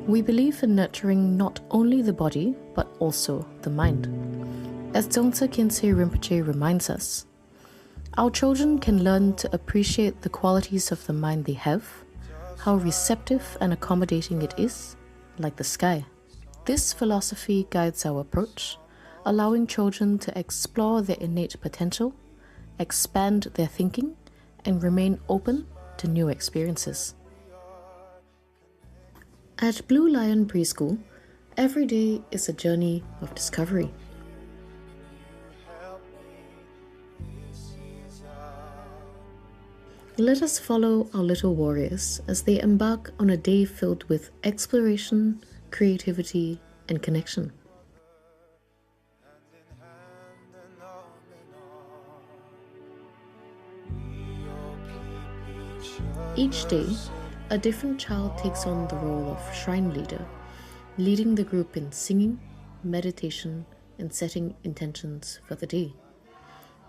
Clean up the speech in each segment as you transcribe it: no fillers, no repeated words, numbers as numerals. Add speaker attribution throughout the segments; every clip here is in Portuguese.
Speaker 1: We believe in nurturing not only the body, but also the mind. As Dzongtse Khyentse Rinpoche reminds us, our children can learn to appreciate the qualities of the mind they have, how receptive and accommodating it is, like the sky. This philosophy guides our approach, allowing children to explore their innate potential, expand their thinking, and remain open to new experiences. At Blue Lion Preschool, every day is a journey of discovery. Let us follow our little warriors as they embark on a day filled with exploration, creativity, and connection. Each day, a different child takes on the role of shrine leader, leading the group in singing, meditation, and setting intentions for the day.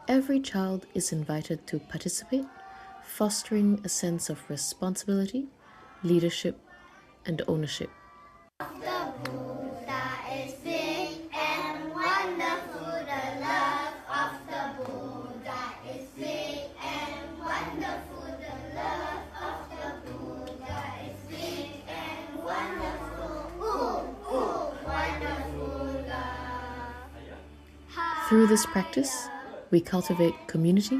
Speaker 1: Every child is invited to participate, fostering a sense of responsibility, leadership, and ownership.
Speaker 2: The Buddha is big and wonderful. The love of the Buddha is big and wonderful. The love of the Buddha is big and wonderful. Ooh, ooh, wonderful love.
Speaker 1: Through this practice, we cultivate community,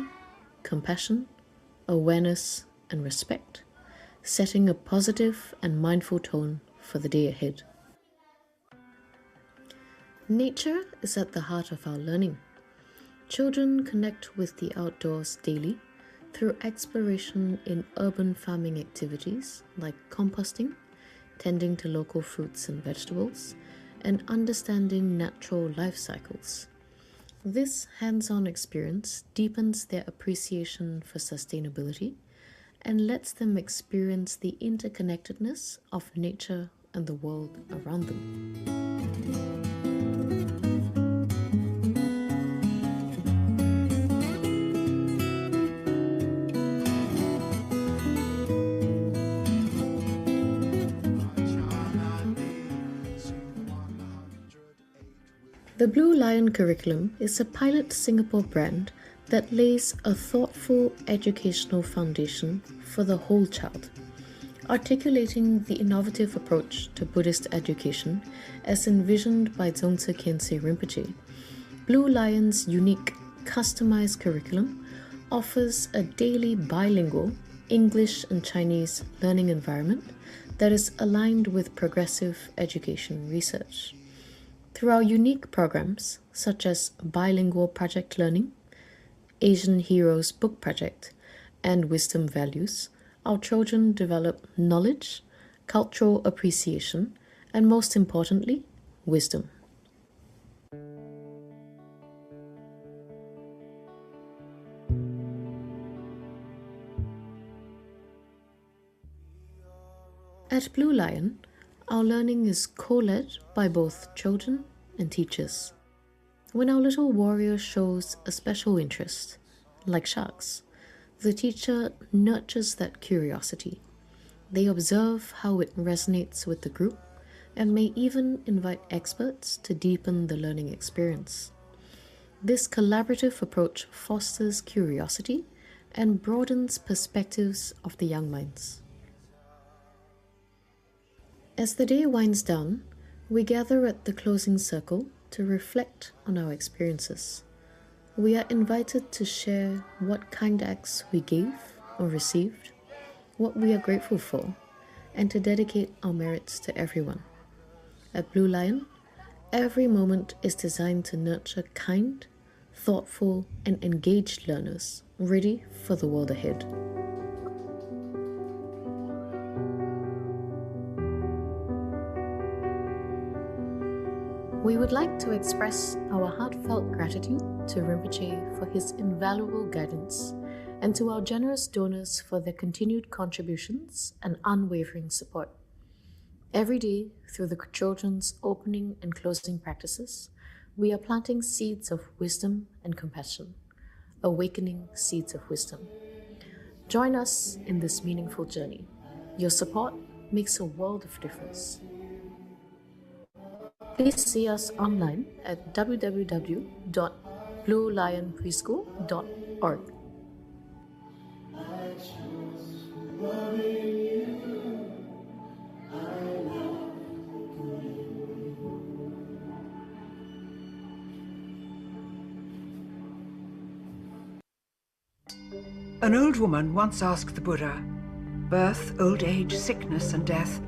Speaker 1: compassion, awareness, and respect, setting a positive and mindful tone for the day ahead. Nature is at the heart of our learning. Children connect with the outdoors daily through exploration in urban farming activities like composting, tending to local fruits and vegetables, and understanding natural life cycles. This hands-on experience deepens their appreciation for sustainability and lets them experience the interconnectedness of nature and the world around them. The Blue Lion curriculum is a pilot Singapore brand that lays a thoughtful educational foundation for the whole child, articulating the innovative approach to Buddhist education as envisioned by Dzongtse Khyentse Rinpoche. Blue Lion's unique, customized curriculum offers a daily bilingual English and Chinese learning environment that is aligned with progressive education research. Through our unique programs, such as Bilingual Project Learning, Asian Heroes Book Project, and Wisdom Values, our children develop knowledge, cultural appreciation, and most importantly, wisdom. At Blue Lion, our learning is co-led by both children and teachers. When our little warrior shows a special interest, like sharks, the teacher nurtures that curiosity. They observe how it resonates with the group and may even invite experts to deepen the learning experience. This collaborative approach fosters curiosity and broadens perspectives of the young minds. As the day winds down, we gather at the closing circle to reflect on our experiences. We are invited to share what kind acts we gave or received, what we are grateful for, and to dedicate our merits to everyone. At Blue Lion, every moment is designed to nurture kind, thoughtful, and engaged learners ready for the world ahead. We would like to express our heartfelt gratitude to Rinpoche for his invaluable guidance and to our generous donors for their continued contributions and unwavering support. Every day, through the children's opening and closing practices, we are planting seeds of wisdom and compassion, awakening seeds of wisdom. Join us in this meaningful journey. Your support makes a world of difference. Please see us online at www.bluelionpreschool.org.
Speaker 3: An old woman once asked the Buddha, birth, old age, sickness, and death,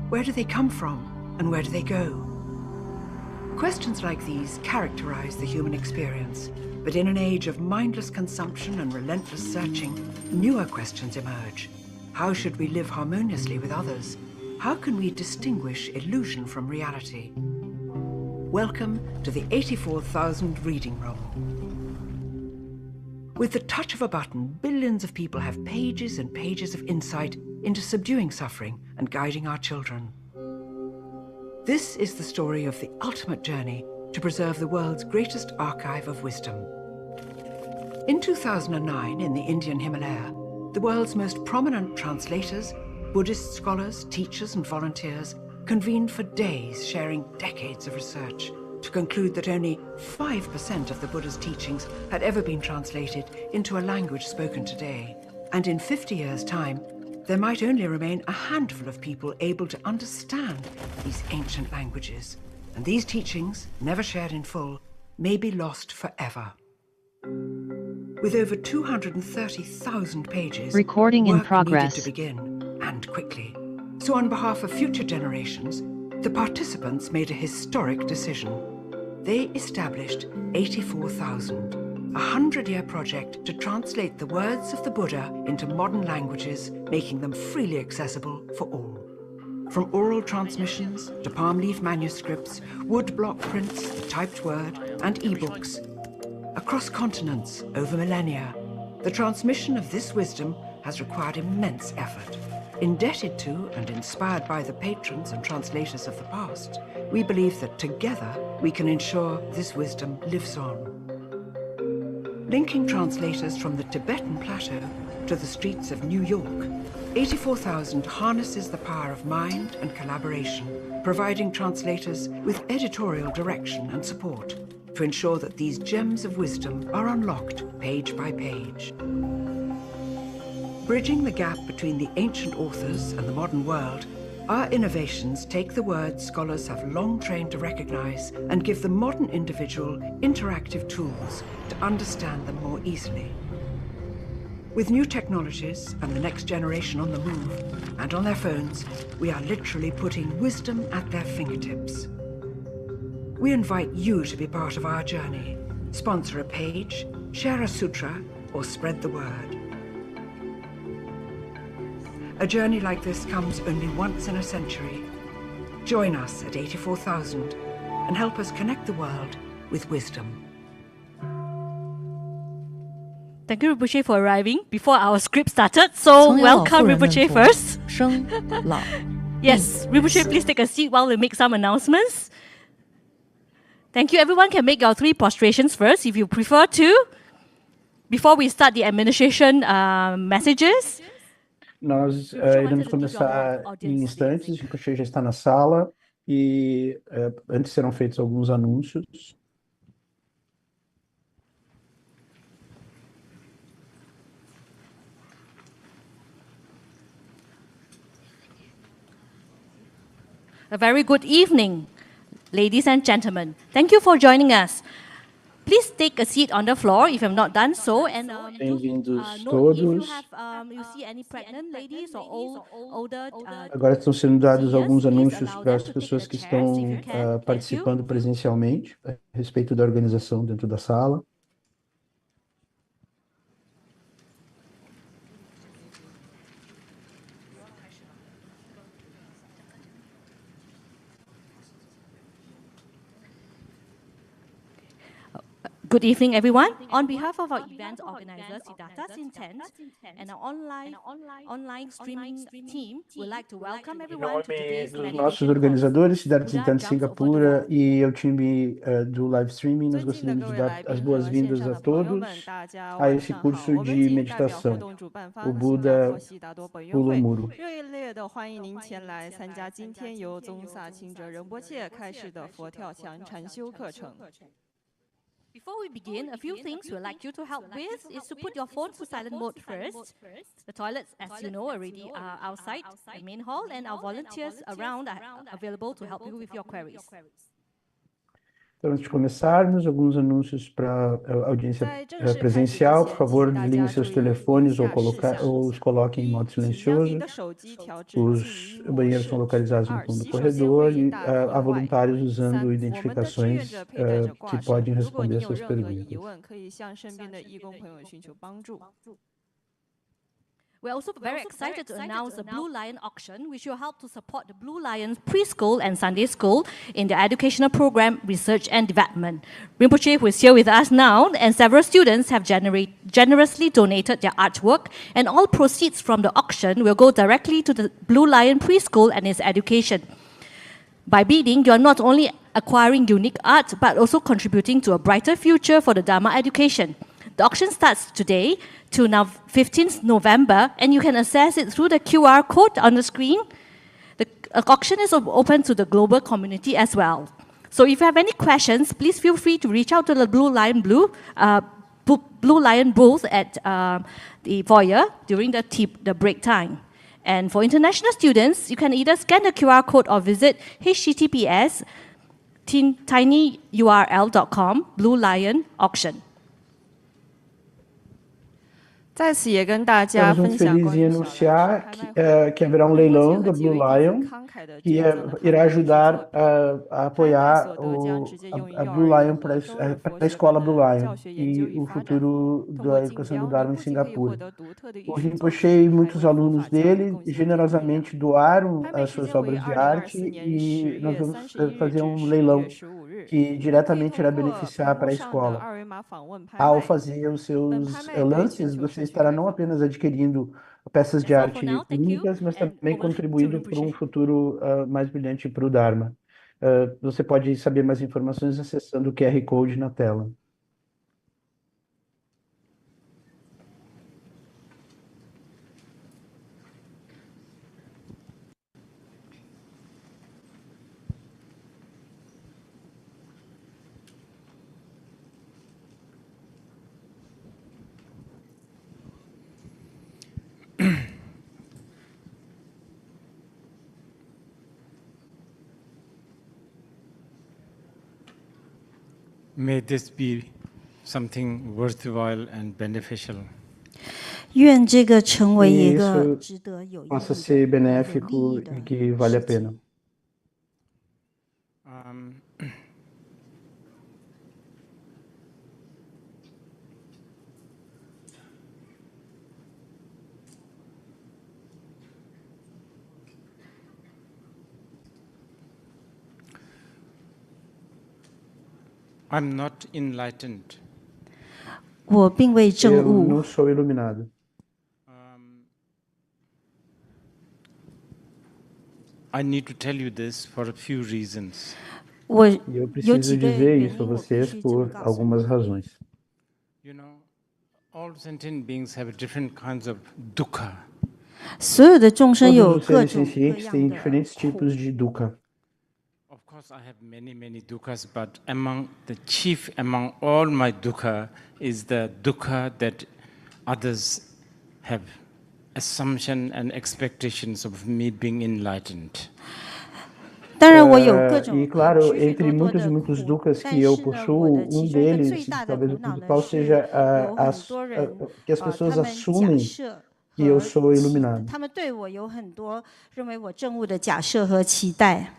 Speaker 3: where do they come from and where do they go? Questions like these characterize the human experience, but in an age of mindless consumption and relentless searching, newer questions emerge. How should we live harmoniously with others? How can we distinguish illusion from reality? Welcome to the 84,000 Reading Room. With the touch of a button, billions of people have pages and pages of insight into subduing suffering and guiding our children. This is the story of the ultimate journey to preserve the world's greatest archive of wisdom. In 2009, in the Indian Himalaya, the world's most prominent translators, Buddhist scholars, teachers, and volunteers convened for days, sharing decades of research to conclude that only 5% of the Buddha's teachings had ever been translated into a language spoken today. And in 50 years' time, there might only remain a handful of people able to understand these ancient languages. And these teachings, never shared in full, may be lost forever. With over 230,000 pages,
Speaker 4: Recording in
Speaker 3: work
Speaker 4: progress.
Speaker 3: needed to begin, and quickly. So on behalf of future generations, the participants made a historic decision. They established 84,000, a 100-year project to translate the words of the Buddha into modern languages, making them freely accessible for all. From oral transmissions to palm leaf manuscripts, wood block prints, the typed word, and e-books. Across continents, over millennia, the transmission of this wisdom has required immense effort. Indebted to and inspired by the patrons and translators of the past, we believe that together we can ensure this wisdom lives on. Linking translators from the Tibetan plateau to the streets of New York, 84,000 harnesses the power of mind and collaboration, providing translators with editorial direction and support to ensure that these gems of wisdom are unlocked page by page. Bridging the gap between the ancient authors and the modern world, our innovations take the words scholars have long trained to recognize and give the modern individual interactive tools to understand them more easily. With new technologies and the next generation on the move and on their phones, we are literally putting wisdom at their fingertips. We invite you to be part of our journey. Sponsor a page, share a sutra, or spread the word. A journey like this comes only once in a century. Join us at 84,000 and help us connect the world with wisdom.
Speaker 5: Thank you, Rinpoche, for arriving before our script started. So, welcome, Rinpoche, first. Yes, Rinpoche, please take a seat while we make some announcements. Thank you. Everyone can make your 3 prostrations first, if you prefer to, before we start the administration messages.
Speaker 6: Nós iremos começar em instantes, o Rinpoche já está na sala e antes serão feitos alguns anúncios.
Speaker 5: A very good evening, ladies and gentlemen. Thank you for joining us. Please take a seat on the floor if you have not done so. And
Speaker 6: Bem-vindos
Speaker 5: note if you
Speaker 6: todos.
Speaker 5: have, you see any pregnant ladies or older.
Speaker 6: Agora estão sendo dados alguns
Speaker 5: please
Speaker 6: anúncios
Speaker 5: allow
Speaker 6: para
Speaker 5: them
Speaker 6: as
Speaker 5: to take
Speaker 6: pessoas
Speaker 5: the
Speaker 6: que
Speaker 5: chairs if
Speaker 6: estão
Speaker 5: you can. Thank you.
Speaker 6: participando presencialmente a respeito da organização dentro da sala.
Speaker 5: Good evening, everyone. On behalf of our event organizers, Siddhartha's Intent, and our online streaming team, we'd like to welcome
Speaker 6: Em
Speaker 5: everyone to
Speaker 6: nome
Speaker 5: today's
Speaker 6: dos nossos
Speaker 5: meditation course.
Speaker 6: organizadores, Siddhartha
Speaker 5: Buda
Speaker 6: Intent
Speaker 5: jumps over the
Speaker 6: Singapura
Speaker 5: wall.
Speaker 6: e o time do live streaming, nós gostaríamos de dar as boas-vindas a todos a esse curso de meditação, o Buda, Pula, Muro.
Speaker 4: 热烈的欢迎您前来参加今天由宗萨钦哲仁波切开示的佛跳墙禅修课程。
Speaker 5: Before we begin, a few things we'd like you to help with is to put your phone to silent mode first. The toilets, as you know, already are outside the main hall, and our volunteers around are available to help you with your queries.
Speaker 6: Então, antes de começarmos, alguns anúncios para a audiência presencial. Por favor, desliguem seus telefones ou os coloquem em modo silencioso. Os banheiros são localizados no fundo do corredor e há voluntários usando identificações que podem responder às suas perguntas.
Speaker 5: We're also very excited to announce the Blue Lion auction, which will help to support the Blue Lion preschool and Sunday school in their educational program, research and development. Rinpoche, who is here with us now, and several students have generously donated their artwork, and all proceeds from the auction will go directly to the Blue Lion preschool and its education. By bidding, you are not only acquiring unique art, but also contributing to a brighter future for the Dharma education. The auction starts today to now 15th November, and you can access it through the QR code on the screen. The auction is open to the global community as well. So if you have any questions, please feel free to reach out to the Blue Lion booth at the foyer during the break time. And for international students, you can either scan the QR code or visit https://tinyurl.com Blue Lion auction.
Speaker 4: 在此也跟大家
Speaker 6: Estamos
Speaker 4: 分
Speaker 6: muito
Speaker 4: 享
Speaker 6: felizes em anunciar que haverá um leilão da Blue Lion que irá ajudar a apoiar a Blue Lion para a escola Blue Lion e o futuro da educação do Dharma em Singapura. O Rinpoche e muitos alunos dele generosamente doaram as suas obras de arte e nós vamos fazer um leilão que diretamente irá beneficiar para a escola. Ao fazer os seus lances, você estará não apenas adquirindo peças de arte únicas, mas também contribuindo para um futuro mais brilhante para o Dharma. Você pode saber mais informações acessando o QR Code na tela.
Speaker 7: May this be something worthwhile and beneficial.
Speaker 8: 愿这个成为一
Speaker 6: E
Speaker 8: 个
Speaker 6: isso
Speaker 8: 值得有用
Speaker 6: possa
Speaker 8: 的
Speaker 6: ser
Speaker 8: 有利
Speaker 6: benéfico
Speaker 8: 的
Speaker 6: e que vale a
Speaker 8: 事情。
Speaker 6: pena.
Speaker 7: I'm not enlightened.
Speaker 8: 我并未证
Speaker 6: Eu
Speaker 8: 悟，
Speaker 6: não sou iluminado.
Speaker 7: I need to tell you this for a few reasons.
Speaker 8: 我
Speaker 6: E eu
Speaker 8: 有
Speaker 6: preciso
Speaker 8: 几个
Speaker 6: dizer
Speaker 8: 原
Speaker 6: isso
Speaker 8: 因
Speaker 6: a
Speaker 8: 我必
Speaker 6: vocês
Speaker 8: 须这么
Speaker 6: por
Speaker 8: 告诉
Speaker 6: algumas
Speaker 8: 你。
Speaker 6: razões.
Speaker 7: You know, all sentient beings have different kinds of dukkha.
Speaker 8: 所有的众生有
Speaker 6: Todos os
Speaker 8: 各
Speaker 6: seres
Speaker 8: 种各
Speaker 6: sencientes
Speaker 8: 样
Speaker 6: têm
Speaker 8: 的
Speaker 6: diferentes
Speaker 8: 苦，
Speaker 6: tipos de dukkha.
Speaker 7: Of course, I have many dukkhas, but among the chief among all my dukkha is the dukkha that others have assumption and expectations of me being enlightened.
Speaker 8: 当然我有各种
Speaker 6: E claro,
Speaker 8: 许许
Speaker 6: entre
Speaker 8: 多多
Speaker 6: muitos
Speaker 8: 的
Speaker 6: e muitos
Speaker 8: 苦，
Speaker 6: dukkas
Speaker 8: 但
Speaker 6: que eu
Speaker 8: 是呢，我
Speaker 6: possuo,
Speaker 8: 的其
Speaker 6: um
Speaker 8: 中一个
Speaker 6: deles,
Speaker 8: 最大的
Speaker 6: talvez
Speaker 8: 苦
Speaker 6: o
Speaker 8: 恼
Speaker 6: principal
Speaker 8: 呢是
Speaker 6: seja
Speaker 8: 有很多人
Speaker 6: que as
Speaker 8: 他
Speaker 6: pessoas
Speaker 8: 们假
Speaker 6: assumem
Speaker 8: 设
Speaker 6: que eu
Speaker 8: 和
Speaker 6: sou
Speaker 8: 期
Speaker 6: iluminado.
Speaker 8: 他们对我有很多认为我证悟的假设和期待。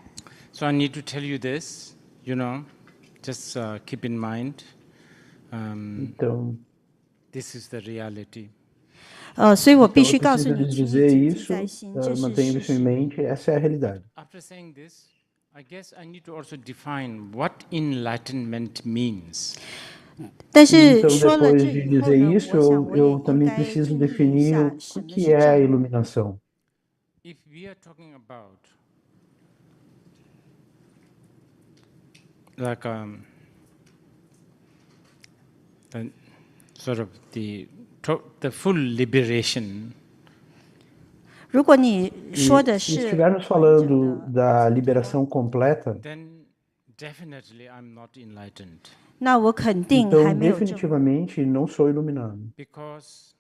Speaker 7: So I need to tell you this, you know, just keep in mind,
Speaker 6: Então,
Speaker 7: this is the reality.
Speaker 8: 所以我必
Speaker 6: então
Speaker 8: 须
Speaker 6: eu
Speaker 8: 告诉
Speaker 6: preciso
Speaker 8: 你，
Speaker 6: lhes
Speaker 8: 请你
Speaker 6: dizer
Speaker 8: 谨记
Speaker 6: isso,
Speaker 8: 在心，这是
Speaker 6: mantenham
Speaker 8: 事
Speaker 6: isso em
Speaker 8: 实。
Speaker 6: mente, essa é a realidade.
Speaker 7: After saying this, I guess I need to also define what enlightenment means.
Speaker 8: 但是
Speaker 6: Então,
Speaker 8: 说了
Speaker 6: depois
Speaker 8: 这
Speaker 6: de
Speaker 8: 以后
Speaker 6: dizer
Speaker 8: 呢，
Speaker 6: isso,
Speaker 8: 我想我也
Speaker 6: eu
Speaker 8: 应
Speaker 6: também
Speaker 8: 该
Speaker 6: preciso
Speaker 8: 定义一
Speaker 6: definir
Speaker 8: 下
Speaker 6: o
Speaker 8: 什么
Speaker 6: que
Speaker 8: 是
Speaker 6: é a
Speaker 8: 正念。
Speaker 6: iluminação.
Speaker 7: If we are talking about like the sort of the full liberation,
Speaker 8: 如果你说
Speaker 6: E
Speaker 8: 的
Speaker 6: se
Speaker 8: 是
Speaker 6: estivermos
Speaker 8: 完整
Speaker 6: falando
Speaker 8: 的
Speaker 6: da
Speaker 8: 解脱，
Speaker 6: liberação completa,
Speaker 7: then definitely I'm not enlightened.
Speaker 8: 那我肯定还
Speaker 6: então
Speaker 8: 没有正悟，
Speaker 6: definitivamente não sou iluminado.
Speaker 7: Because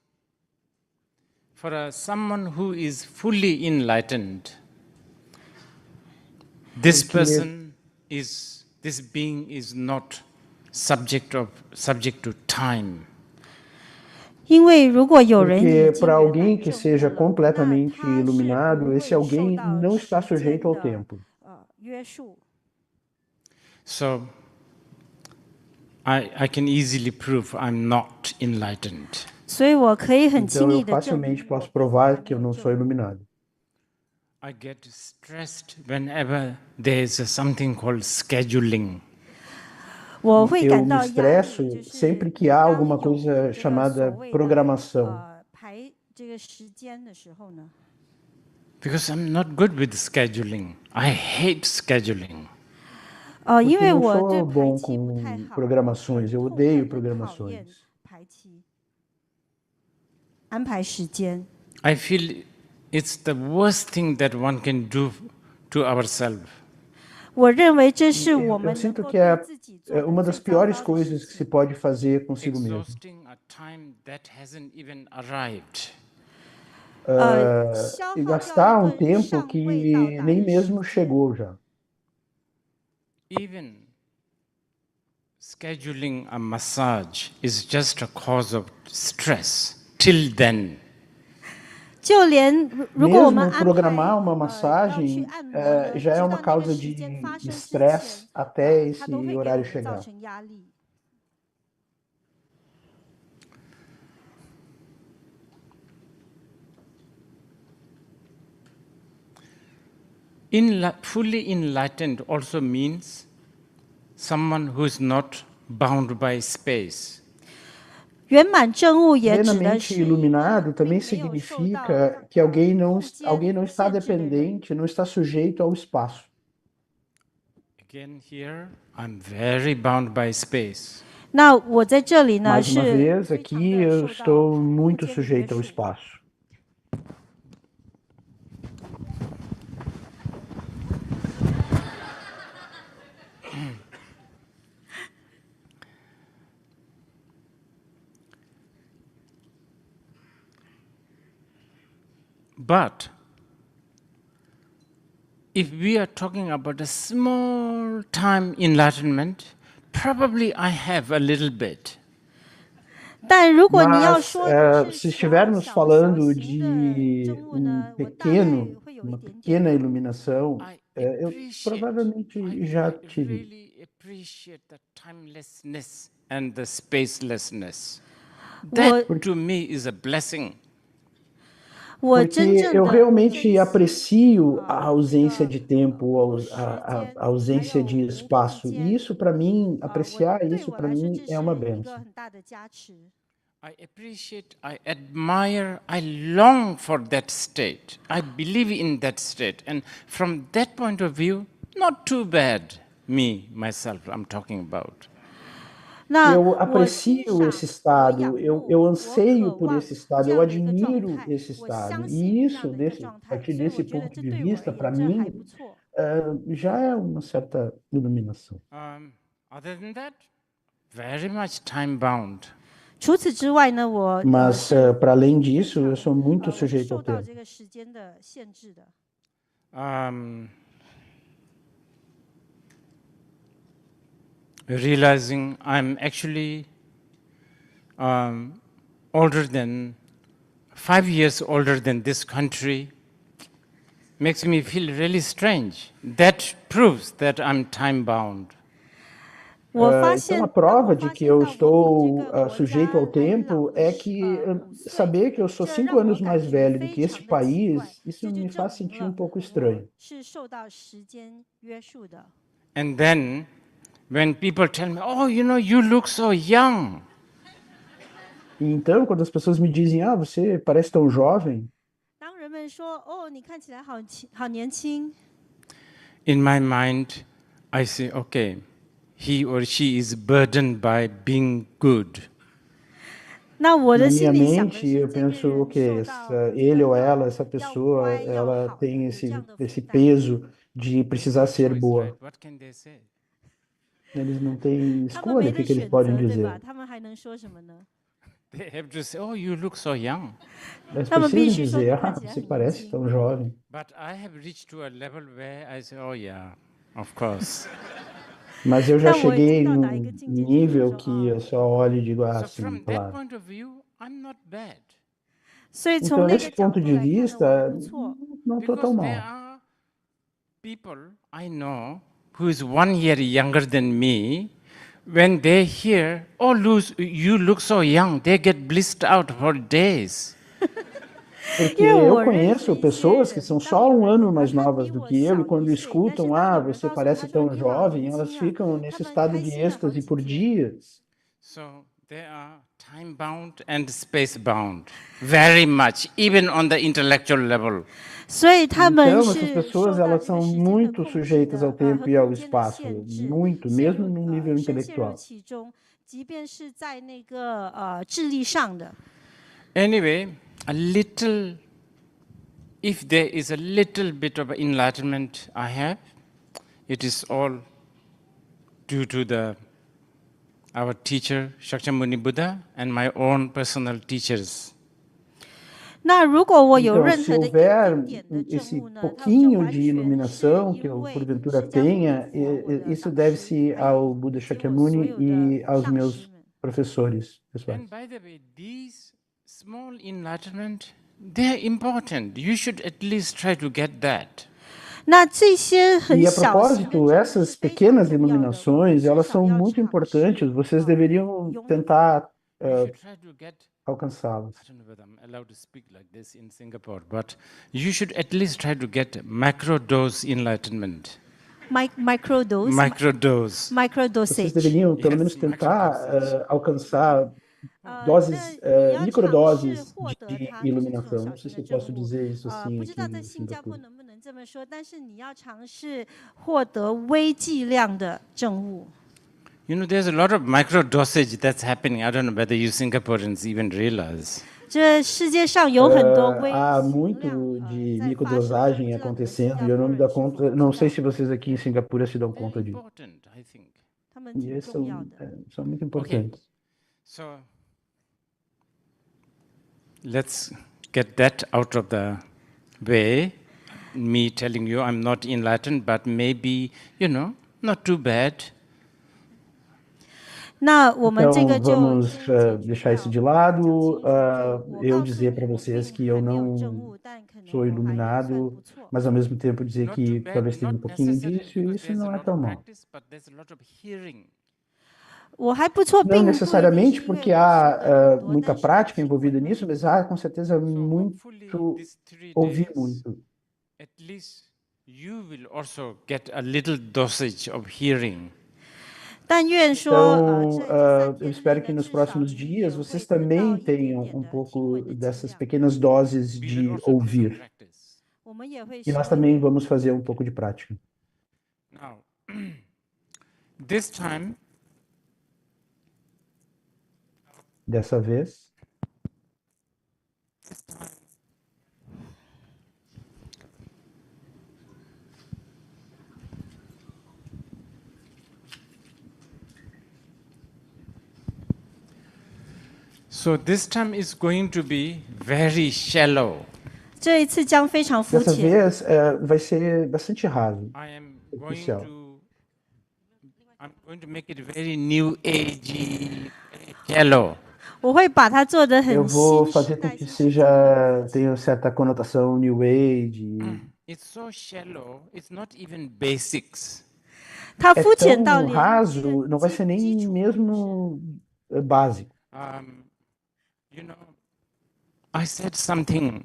Speaker 7: for someone who is fully enlightened, this
Speaker 6: Porque
Speaker 7: person is, this being is not subject to time.
Speaker 8: 因为如果有人已
Speaker 6: Porque
Speaker 8: 经
Speaker 6: para
Speaker 8: 圆
Speaker 6: alguém
Speaker 8: 满
Speaker 6: que
Speaker 8: 正悟
Speaker 6: seja
Speaker 8: 了，那
Speaker 6: completamente
Speaker 8: 他是不
Speaker 6: iluminado, esse
Speaker 8: 会受
Speaker 6: alguém
Speaker 8: 到
Speaker 6: não
Speaker 8: 时
Speaker 6: está
Speaker 8: 间
Speaker 6: sujeito ao
Speaker 8: 的
Speaker 6: tempo.
Speaker 8: 约束。
Speaker 7: So I can easily prove I'm not enlightened.
Speaker 8: 所以我可以很
Speaker 6: Então
Speaker 8: 轻
Speaker 6: eu
Speaker 8: 易的证明
Speaker 6: facilmente
Speaker 8: 我
Speaker 6: posso
Speaker 8: 并还
Speaker 6: provar
Speaker 8: 没
Speaker 6: que eu
Speaker 8: 有
Speaker 6: não
Speaker 8: 正
Speaker 6: sou
Speaker 8: 悟。
Speaker 6: iluminado.
Speaker 7: I get stressed whenever there's something called scheduling.
Speaker 8: 我会
Speaker 6: Eu
Speaker 8: 感
Speaker 6: me
Speaker 8: 到压力，
Speaker 6: estresso
Speaker 8: 就是
Speaker 6: sempre que há
Speaker 8: 当
Speaker 6: alguma
Speaker 8: 有
Speaker 6: coisa
Speaker 8: 这个所
Speaker 6: chamada
Speaker 8: 谓的
Speaker 6: programação.
Speaker 8: 排这个时间的时候呢，
Speaker 7: Because I'm not good with scheduling. I hate scheduling.
Speaker 8: 因
Speaker 6: Porque
Speaker 8: 为
Speaker 6: não
Speaker 8: 我对
Speaker 6: sou
Speaker 8: 排
Speaker 6: bom
Speaker 8: 期不太
Speaker 6: com
Speaker 8: 好，
Speaker 6: programações,
Speaker 8: 很
Speaker 6: eu
Speaker 8: 痛
Speaker 6: odeio
Speaker 8: 恨、很讨厌
Speaker 6: programações.
Speaker 8: 排期、安排时间。
Speaker 7: I feel it's the worst thing that one can do to ourselves.
Speaker 8: 我认为这是
Speaker 6: Eu
Speaker 8: 我们能
Speaker 6: sinto
Speaker 8: 够
Speaker 6: que
Speaker 8: 对
Speaker 6: é
Speaker 8: 自己做的
Speaker 6: uma
Speaker 8: 最
Speaker 6: das
Speaker 8: 糟
Speaker 6: piores
Speaker 8: 糕的
Speaker 6: coisas
Speaker 8: 事
Speaker 6: que se
Speaker 8: 情。
Speaker 6: pode fazer consigo mesmo.
Speaker 7: Exhausting a time that hasn't even arrived.
Speaker 8: 消
Speaker 6: E
Speaker 8: 耗掉
Speaker 6: gastar
Speaker 8: 一
Speaker 6: um
Speaker 8: 个
Speaker 6: tempo
Speaker 8: 尚未到
Speaker 6: que
Speaker 8: 达
Speaker 6: nem
Speaker 8: 的时
Speaker 6: mesmo
Speaker 8: 间。
Speaker 6: chegou já.
Speaker 7: Even scheduling a massage is just a cause of stress. Till then.
Speaker 8: 就连如果我们
Speaker 6: Mesmo
Speaker 8: 安排
Speaker 6: programar uma
Speaker 8: 要去
Speaker 6: massagem
Speaker 8: 按摩呢，
Speaker 6: já
Speaker 8: 知
Speaker 6: é
Speaker 8: 道
Speaker 6: uma
Speaker 8: 那个
Speaker 6: causa
Speaker 8: 时间
Speaker 6: de
Speaker 8: 发生之
Speaker 6: estresse
Speaker 8: 前，
Speaker 6: até
Speaker 8: 它都
Speaker 6: esse
Speaker 8: 会给我
Speaker 6: horário
Speaker 8: 们造
Speaker 6: chegar.
Speaker 8: 成压力。
Speaker 7: Fully enlightened also means someone who is not bound by space.
Speaker 8: 圆满正悟也指的
Speaker 6: Plenamente
Speaker 8: 是一个
Speaker 6: iluminado
Speaker 8: 并
Speaker 6: também
Speaker 8: 没有受到
Speaker 6: significa que alguém não
Speaker 8: 空间
Speaker 6: está
Speaker 8: 限制的人。
Speaker 6: dependente, não está sujeito ao espaço.
Speaker 7: Again, here I'm very bound by space.
Speaker 8: 那我在这里呢
Speaker 6: Mais uma
Speaker 8: 是
Speaker 6: vez,
Speaker 8: 非常
Speaker 6: aqui
Speaker 8: 的
Speaker 6: eu
Speaker 8: 受到
Speaker 6: estou
Speaker 8: 空
Speaker 6: muito
Speaker 8: 间的约
Speaker 6: sujeito ao
Speaker 8: 束。
Speaker 6: espaço.
Speaker 7: But if we are talking about a small time enlightenment, probably I have a little bit.
Speaker 8: 但如果你要
Speaker 6: Mas
Speaker 8: 说的
Speaker 6: se
Speaker 8: 是小
Speaker 6: estivermos
Speaker 8: 小
Speaker 6: falando
Speaker 8: 型的
Speaker 6: de
Speaker 8: 正悟呢，我大概
Speaker 6: pequeno,
Speaker 8: 会有一
Speaker 6: uma
Speaker 8: 点点。
Speaker 6: pequena iluminação,
Speaker 7: I
Speaker 6: eu
Speaker 7: appreciate,
Speaker 6: provavelmente já
Speaker 7: I
Speaker 6: tive.
Speaker 7: really appreciate the timelessness and the spacelessness.
Speaker 8: 我
Speaker 7: That to me is a blessing.
Speaker 8: 我真
Speaker 6: Porque
Speaker 8: 正
Speaker 6: eu
Speaker 8: 的
Speaker 6: realmente
Speaker 8: 珍惜
Speaker 6: aprecio a
Speaker 8: 一
Speaker 6: ausência
Speaker 8: 个
Speaker 6: de tempo,
Speaker 8: 无
Speaker 6: a
Speaker 8: 时
Speaker 6: a
Speaker 8: 间， 还
Speaker 6: ausência
Speaker 8: 有
Speaker 6: de
Speaker 8: 无空
Speaker 6: espaço. E
Speaker 8: 间。
Speaker 6: isso para mim,
Speaker 8: 我
Speaker 6: apreciar
Speaker 8: 对
Speaker 6: isso
Speaker 8: 我
Speaker 6: para
Speaker 8: 来说，
Speaker 6: mim
Speaker 8: 这
Speaker 6: é uma
Speaker 8: 是一个
Speaker 6: benção.
Speaker 8: 很大的加持。
Speaker 7: I appreciate, I admire, I long for that state. I believe in that state. And from that point of view, not too bad, me, myself, I'm talking about.
Speaker 8: 那
Speaker 6: Eu
Speaker 8: 我欣
Speaker 6: aprecio
Speaker 8: 赏，
Speaker 6: esse
Speaker 8: 我
Speaker 6: estado,
Speaker 8: 仰
Speaker 6: eu
Speaker 8: 慕，
Speaker 6: eu
Speaker 8: 我
Speaker 6: anseio
Speaker 8: 渴
Speaker 6: por
Speaker 8: 望
Speaker 6: esse estado,
Speaker 8: 这
Speaker 6: eu
Speaker 8: 样的一个状
Speaker 6: admiro
Speaker 8: 态，
Speaker 6: esse
Speaker 8: 我
Speaker 6: estado.
Speaker 8: 相
Speaker 6: E
Speaker 8: 信这
Speaker 6: isso,
Speaker 8: 样的一个状
Speaker 6: a
Speaker 8: 态，
Speaker 6: partir
Speaker 8: 所以我
Speaker 6: desse
Speaker 8: 觉得
Speaker 6: ponto
Speaker 8: 这
Speaker 6: de
Speaker 8: 对我而
Speaker 6: vista, para
Speaker 8: 言，这还
Speaker 6: mim,
Speaker 8: 不错。
Speaker 6: já é uma certa iluminação.
Speaker 7: Other than that, very much time bound.
Speaker 8: 除此之外呢，我
Speaker 6: Mas,
Speaker 8: 是
Speaker 6: para além
Speaker 8: 非
Speaker 6: disso, eu
Speaker 8: 常
Speaker 6: sou muito
Speaker 8: 我是
Speaker 6: sujeito
Speaker 8: 受
Speaker 6: ao
Speaker 8: 到
Speaker 6: tempo.
Speaker 8: 这个时间的限制的。
Speaker 7: Realizing I'm actually older than 5 years older than this country makes me feel really strange. That proves that I'm time bound.
Speaker 8: 我发
Speaker 6: Então,
Speaker 8: 现
Speaker 6: a
Speaker 8: 当
Speaker 6: prova
Speaker 8: 我
Speaker 6: de
Speaker 8: 发
Speaker 6: que
Speaker 8: 现
Speaker 6: eu
Speaker 8: 到我比这
Speaker 6: estou
Speaker 8: 个国
Speaker 6: sujeito
Speaker 8: 家
Speaker 6: ao
Speaker 8: 还老
Speaker 6: tempo
Speaker 8: 了
Speaker 6: é que
Speaker 8: 5岁，
Speaker 6: saber que eu sou
Speaker 8: 这
Speaker 6: cinco
Speaker 8: 让我
Speaker 6: anos
Speaker 8: 感
Speaker 6: mais
Speaker 8: 觉
Speaker 6: velho do
Speaker 8: 非
Speaker 6: que esse
Speaker 8: 常的奇怪，
Speaker 6: país, isso
Speaker 8: 这就
Speaker 6: me
Speaker 8: 证
Speaker 6: faz
Speaker 8: 明
Speaker 6: sentir um
Speaker 8: 了
Speaker 6: pouco
Speaker 8: 我
Speaker 6: estranho.
Speaker 8: 是受到时间约束的。
Speaker 7: And then When people tell me, oh, you look so young.
Speaker 6: Então, quando as pessoas me dizem, você parece tão jovem,
Speaker 8: 当人们说哦，你看起来好年轻，
Speaker 7: in my mind, I say, okay, he or she is burdened by being good.
Speaker 8: 那我的
Speaker 6: na minha
Speaker 8: 心里想的
Speaker 6: mente,
Speaker 8: 是，
Speaker 6: eu
Speaker 8: 这个
Speaker 6: penso,
Speaker 8: 人
Speaker 6: ok,
Speaker 8: 受到
Speaker 6: ele ou ela, essa
Speaker 8: 要
Speaker 6: pessoa,
Speaker 8: 乖要
Speaker 6: ela
Speaker 8: 好
Speaker 6: tem
Speaker 8: 有这样的
Speaker 6: esse
Speaker 8: 负担。
Speaker 6: peso de precisar ser
Speaker 7: Choice,
Speaker 6: boa.
Speaker 7: right? What can they say?
Speaker 6: Eles não têm
Speaker 8: 他们没
Speaker 6: escolha, o
Speaker 8: 得
Speaker 6: que eles
Speaker 8: 选
Speaker 6: podem
Speaker 8: 择，对吧？
Speaker 6: dizer?
Speaker 8: 他们还能说什么呢？
Speaker 7: They have to say, oh, you look so young.
Speaker 6: Eles
Speaker 8: 他们必
Speaker 6: precisam
Speaker 8: 须说你
Speaker 6: dizer,
Speaker 8: 看起来
Speaker 6: você
Speaker 8: 很年
Speaker 6: parece
Speaker 8: 轻。
Speaker 6: tão jovem.
Speaker 7: But I have reached to a level where I say, oh, yeah, of course.
Speaker 6: Mas eu já
Speaker 8: 但我已经
Speaker 6: cheguei
Speaker 8: 到达一个
Speaker 6: num
Speaker 8: 境界，就是
Speaker 6: nível
Speaker 8: 说
Speaker 6: que
Speaker 8: 哦，
Speaker 6: eu só olho e digo,
Speaker 7: So
Speaker 6: sim,
Speaker 7: from that
Speaker 6: claro.
Speaker 7: point of view, I'm not bad.
Speaker 8: 所以
Speaker 6: Então,
Speaker 8: 从那
Speaker 6: nesse
Speaker 8: 个角
Speaker 6: ponto
Speaker 8: 度
Speaker 6: de
Speaker 8: 来看呢，我
Speaker 6: vista,
Speaker 8: 不错。
Speaker 6: não estou tão
Speaker 7: Because there
Speaker 6: mal.
Speaker 7: are people I know who is 1 year younger than me. When they hear, oh, Luz, you look so young, they get blissed out for days.
Speaker 6: Porque
Speaker 8: 因为
Speaker 6: eu
Speaker 8: 我认识
Speaker 6: conheço
Speaker 8: 一些
Speaker 6: pessoas que
Speaker 8: 人，
Speaker 6: são
Speaker 8: 当
Speaker 6: só
Speaker 8: 有
Speaker 6: um
Speaker 8: 人
Speaker 6: ano
Speaker 8: 哪
Speaker 6: mais
Speaker 8: 怕
Speaker 6: novas
Speaker 8: 比
Speaker 6: do
Speaker 8: 我
Speaker 6: que eu, e
Speaker 8: 小
Speaker 6: quando
Speaker 8: 1岁，但是
Speaker 6: escutam,
Speaker 8: 当有人
Speaker 6: você
Speaker 8: 告诉他
Speaker 6: parece
Speaker 8: 说
Speaker 6: tão
Speaker 8: 你好
Speaker 6: jovem,
Speaker 8: 年
Speaker 6: elas
Speaker 8: 轻啊，
Speaker 6: ficam
Speaker 8: 他
Speaker 6: nesse
Speaker 8: 们
Speaker 6: estado
Speaker 8: 开
Speaker 6: de
Speaker 8: 心了好
Speaker 6: êxtase
Speaker 8: 几
Speaker 6: por
Speaker 8: 天。
Speaker 6: dias.
Speaker 7: So they are time bound and space bound, very much, even on the intellectual level.
Speaker 8: 所以他们
Speaker 6: Então, essas
Speaker 8: 是
Speaker 6: pessoas
Speaker 8: 受到
Speaker 6: elas
Speaker 8: 这个
Speaker 6: são
Speaker 8: 时间的
Speaker 6: muito
Speaker 8: 控制
Speaker 6: sujeitas
Speaker 8: 的
Speaker 6: ao tempo
Speaker 8: 和
Speaker 6: e ao
Speaker 8: 空间的
Speaker 6: espaço,
Speaker 8: 限制，
Speaker 6: muito,
Speaker 8: 陷
Speaker 6: mesmo
Speaker 8: 入
Speaker 6: no nível
Speaker 8: 深陷入
Speaker 6: intelectual.
Speaker 8: 其中，即便是在那个智力上的。
Speaker 7: Anyway, if there is a little bit of enlightenment I have, it is all due to our teacher, Shakyamuni Buddha, and my own personal teachers.
Speaker 8: 那如果我有
Speaker 6: Então,
Speaker 8: 任
Speaker 6: se
Speaker 8: 何的一
Speaker 6: houver
Speaker 8: 点点的证
Speaker 6: esse
Speaker 8: 悟呢，它就
Speaker 6: pouquinho
Speaker 8: 完
Speaker 6: de
Speaker 8: 全是
Speaker 6: iluminação
Speaker 8: 因
Speaker 6: que eu
Speaker 8: 为
Speaker 6: porventura
Speaker 8: 释迦牟尼
Speaker 6: tenha,
Speaker 8: 佛我的
Speaker 6: isso
Speaker 8: 导师，
Speaker 6: deve-se
Speaker 8: 还
Speaker 6: ao
Speaker 8: 有
Speaker 6: Buda
Speaker 8: 给我所
Speaker 6: Shakyamuni
Speaker 8: 有的
Speaker 6: e aos
Speaker 8: 上师
Speaker 6: meus
Speaker 8: 们。
Speaker 6: professores pessoais.
Speaker 7: And by the way, these small enlightenment, they are important. You should at least try to get that.
Speaker 8: 那这些很
Speaker 6: E a
Speaker 8: 小型的
Speaker 6: propósito,
Speaker 8: 证悟
Speaker 6: essas
Speaker 8: 是非常
Speaker 6: pequenas
Speaker 8: 重要的，我们
Speaker 6: iluminações,
Speaker 8: 至
Speaker 6: elas
Speaker 8: 少
Speaker 6: são
Speaker 8: 要
Speaker 6: muito
Speaker 8: 尝
Speaker 6: importantes.
Speaker 8: 试
Speaker 6: Vocês deveriam
Speaker 8: 拥有。
Speaker 6: tentar
Speaker 7: You should try to get,
Speaker 6: alcançá-las.
Speaker 7: I don't know whether I'm allowed to speak like this in Singapore, but you should at least try to get macro-dose enlightenment.
Speaker 8: microdose
Speaker 7: Macro-dose.
Speaker 6: Vocês
Speaker 8: microdosage。
Speaker 6: deveriam, pelo
Speaker 7: Yes,
Speaker 6: menos, tentar
Speaker 7: microdosage.
Speaker 6: alcançar
Speaker 8: 那
Speaker 6: doses,
Speaker 8: 你要尝试
Speaker 6: microdoses
Speaker 8: 获得
Speaker 6: de
Speaker 8: 它，就是这种
Speaker 6: iluminação.
Speaker 8: 小
Speaker 6: Não sei
Speaker 8: 型
Speaker 6: se
Speaker 8: 的
Speaker 6: eu
Speaker 8: 证
Speaker 6: posso
Speaker 8: 悟。
Speaker 6: dizer isso assim
Speaker 8: 不
Speaker 6: aqui
Speaker 8: 知道在
Speaker 6: em
Speaker 8: 新加坡
Speaker 6: Singapura.
Speaker 8: 能不能这么说，但是你要尝试获得微剂量的证悟。
Speaker 7: You know, there's a lot of micro-dosage that's happening. I don't know whether you Singaporeans even realize.
Speaker 8: 这世界上有很多微
Speaker 6: Há
Speaker 8: 型
Speaker 6: muito
Speaker 8: 量
Speaker 6: de
Speaker 8: 在发生，不
Speaker 6: microdosagem
Speaker 8: 知道你们新
Speaker 6: acontecendo
Speaker 8: 加
Speaker 6: e eu não
Speaker 8: 坡
Speaker 6: me dou
Speaker 8: 人是否
Speaker 6: conta, não
Speaker 8: 知
Speaker 6: sei
Speaker 8: 道？
Speaker 6: se vocês aqui em Singapura se dão
Speaker 7: Very
Speaker 6: conta disso.
Speaker 7: important, I think.
Speaker 8: 他们
Speaker 6: E
Speaker 8: 挺
Speaker 6: esses
Speaker 8: 重要
Speaker 6: são,
Speaker 8: 的。
Speaker 6: são muito importantes.
Speaker 7: So let's get that out of the way. Me telling you I'm not enlightened, but maybe, not too bad.
Speaker 8: 那我们这个
Speaker 6: Então
Speaker 8: 就
Speaker 6: vamos
Speaker 8: 先解决
Speaker 6: deixar isso
Speaker 8: 掉
Speaker 6: de lado.
Speaker 8: 我
Speaker 6: Eu
Speaker 8: 告诉
Speaker 6: dizer
Speaker 8: 你，
Speaker 6: para
Speaker 8: 我
Speaker 6: vocês
Speaker 8: 并
Speaker 6: que eu
Speaker 8: 还没有证
Speaker 6: não
Speaker 8: 悟，但可能
Speaker 6: sou
Speaker 8: 我还算
Speaker 6: iluminado,
Speaker 8: 不错。
Speaker 6: mas ao mesmo tempo dizer
Speaker 7: Not too
Speaker 6: que
Speaker 7: bad,
Speaker 6: talvez tenha um
Speaker 7: not
Speaker 6: pouquinho
Speaker 7: necessarily
Speaker 6: disso, e
Speaker 7: because
Speaker 6: isso
Speaker 7: there's a
Speaker 6: não é
Speaker 7: lot
Speaker 6: tão
Speaker 7: of
Speaker 6: mal.
Speaker 7: practice, but there's a lot of hearing.
Speaker 8: 我还不错，
Speaker 6: Não
Speaker 8: 并不一定是
Speaker 6: necessariamente
Speaker 8: 因为
Speaker 6: porque
Speaker 8: 我学
Speaker 6: há
Speaker 8: 的很多，
Speaker 6: muita
Speaker 8: 但是
Speaker 6: prática
Speaker 8: 听
Speaker 6: envolvida
Speaker 8: 闻
Speaker 6: nisso,
Speaker 8: 很
Speaker 6: mas
Speaker 8: 多。
Speaker 6: há com certeza
Speaker 7: So hopefully
Speaker 6: muito
Speaker 7: these 3
Speaker 6: ouvir
Speaker 7: days,
Speaker 6: muito.
Speaker 7: at least you will also get a little dosage of hearing.
Speaker 8: 但愿说，
Speaker 6: Então,
Speaker 8: 这3
Speaker 6: eu
Speaker 8: 天内
Speaker 6: espero
Speaker 8: 呢，
Speaker 6: que nos
Speaker 8: 至少
Speaker 6: próximos
Speaker 8: 你
Speaker 6: dias
Speaker 8: 也会
Speaker 6: vocês
Speaker 8: 得到
Speaker 6: também
Speaker 8: 一点
Speaker 6: tenham
Speaker 8: 点
Speaker 6: um
Speaker 8: 的听
Speaker 6: pouco
Speaker 8: 闻的剂
Speaker 6: dessas
Speaker 8: 量。
Speaker 6: pequenas doses
Speaker 7: We will
Speaker 6: de
Speaker 7: also do some
Speaker 6: ouvir.
Speaker 7: practice.
Speaker 8: 我们也会
Speaker 6: E
Speaker 8: 实
Speaker 6: nós
Speaker 8: 践。
Speaker 6: também vamos fazer um pouco de prática.
Speaker 7: Now, this time,
Speaker 6: Dessa vez,
Speaker 7: so this time is going to be very shallow.
Speaker 8: 这一次将非常肤
Speaker 6: dessa
Speaker 8: 浅。
Speaker 6: vez vai ser bastante raso,
Speaker 7: I am
Speaker 6: superficial.
Speaker 7: I'm going to make it very new agey, shallow.
Speaker 8: 我会把它做得
Speaker 6: Eu
Speaker 8: 很
Speaker 6: vou
Speaker 8: 新时
Speaker 6: fazer com
Speaker 8: 代、
Speaker 6: que
Speaker 8: 新世纪的
Speaker 6: tenha certa conotação New Age.
Speaker 7: It's so shallow, it's not even basics.
Speaker 8: 它
Speaker 6: É
Speaker 8: 肤浅到
Speaker 6: tão
Speaker 8: 连
Speaker 6: raso, não vai ser
Speaker 8: 基
Speaker 6: nem
Speaker 8: 础
Speaker 6: mesmo básico.
Speaker 7: I said something.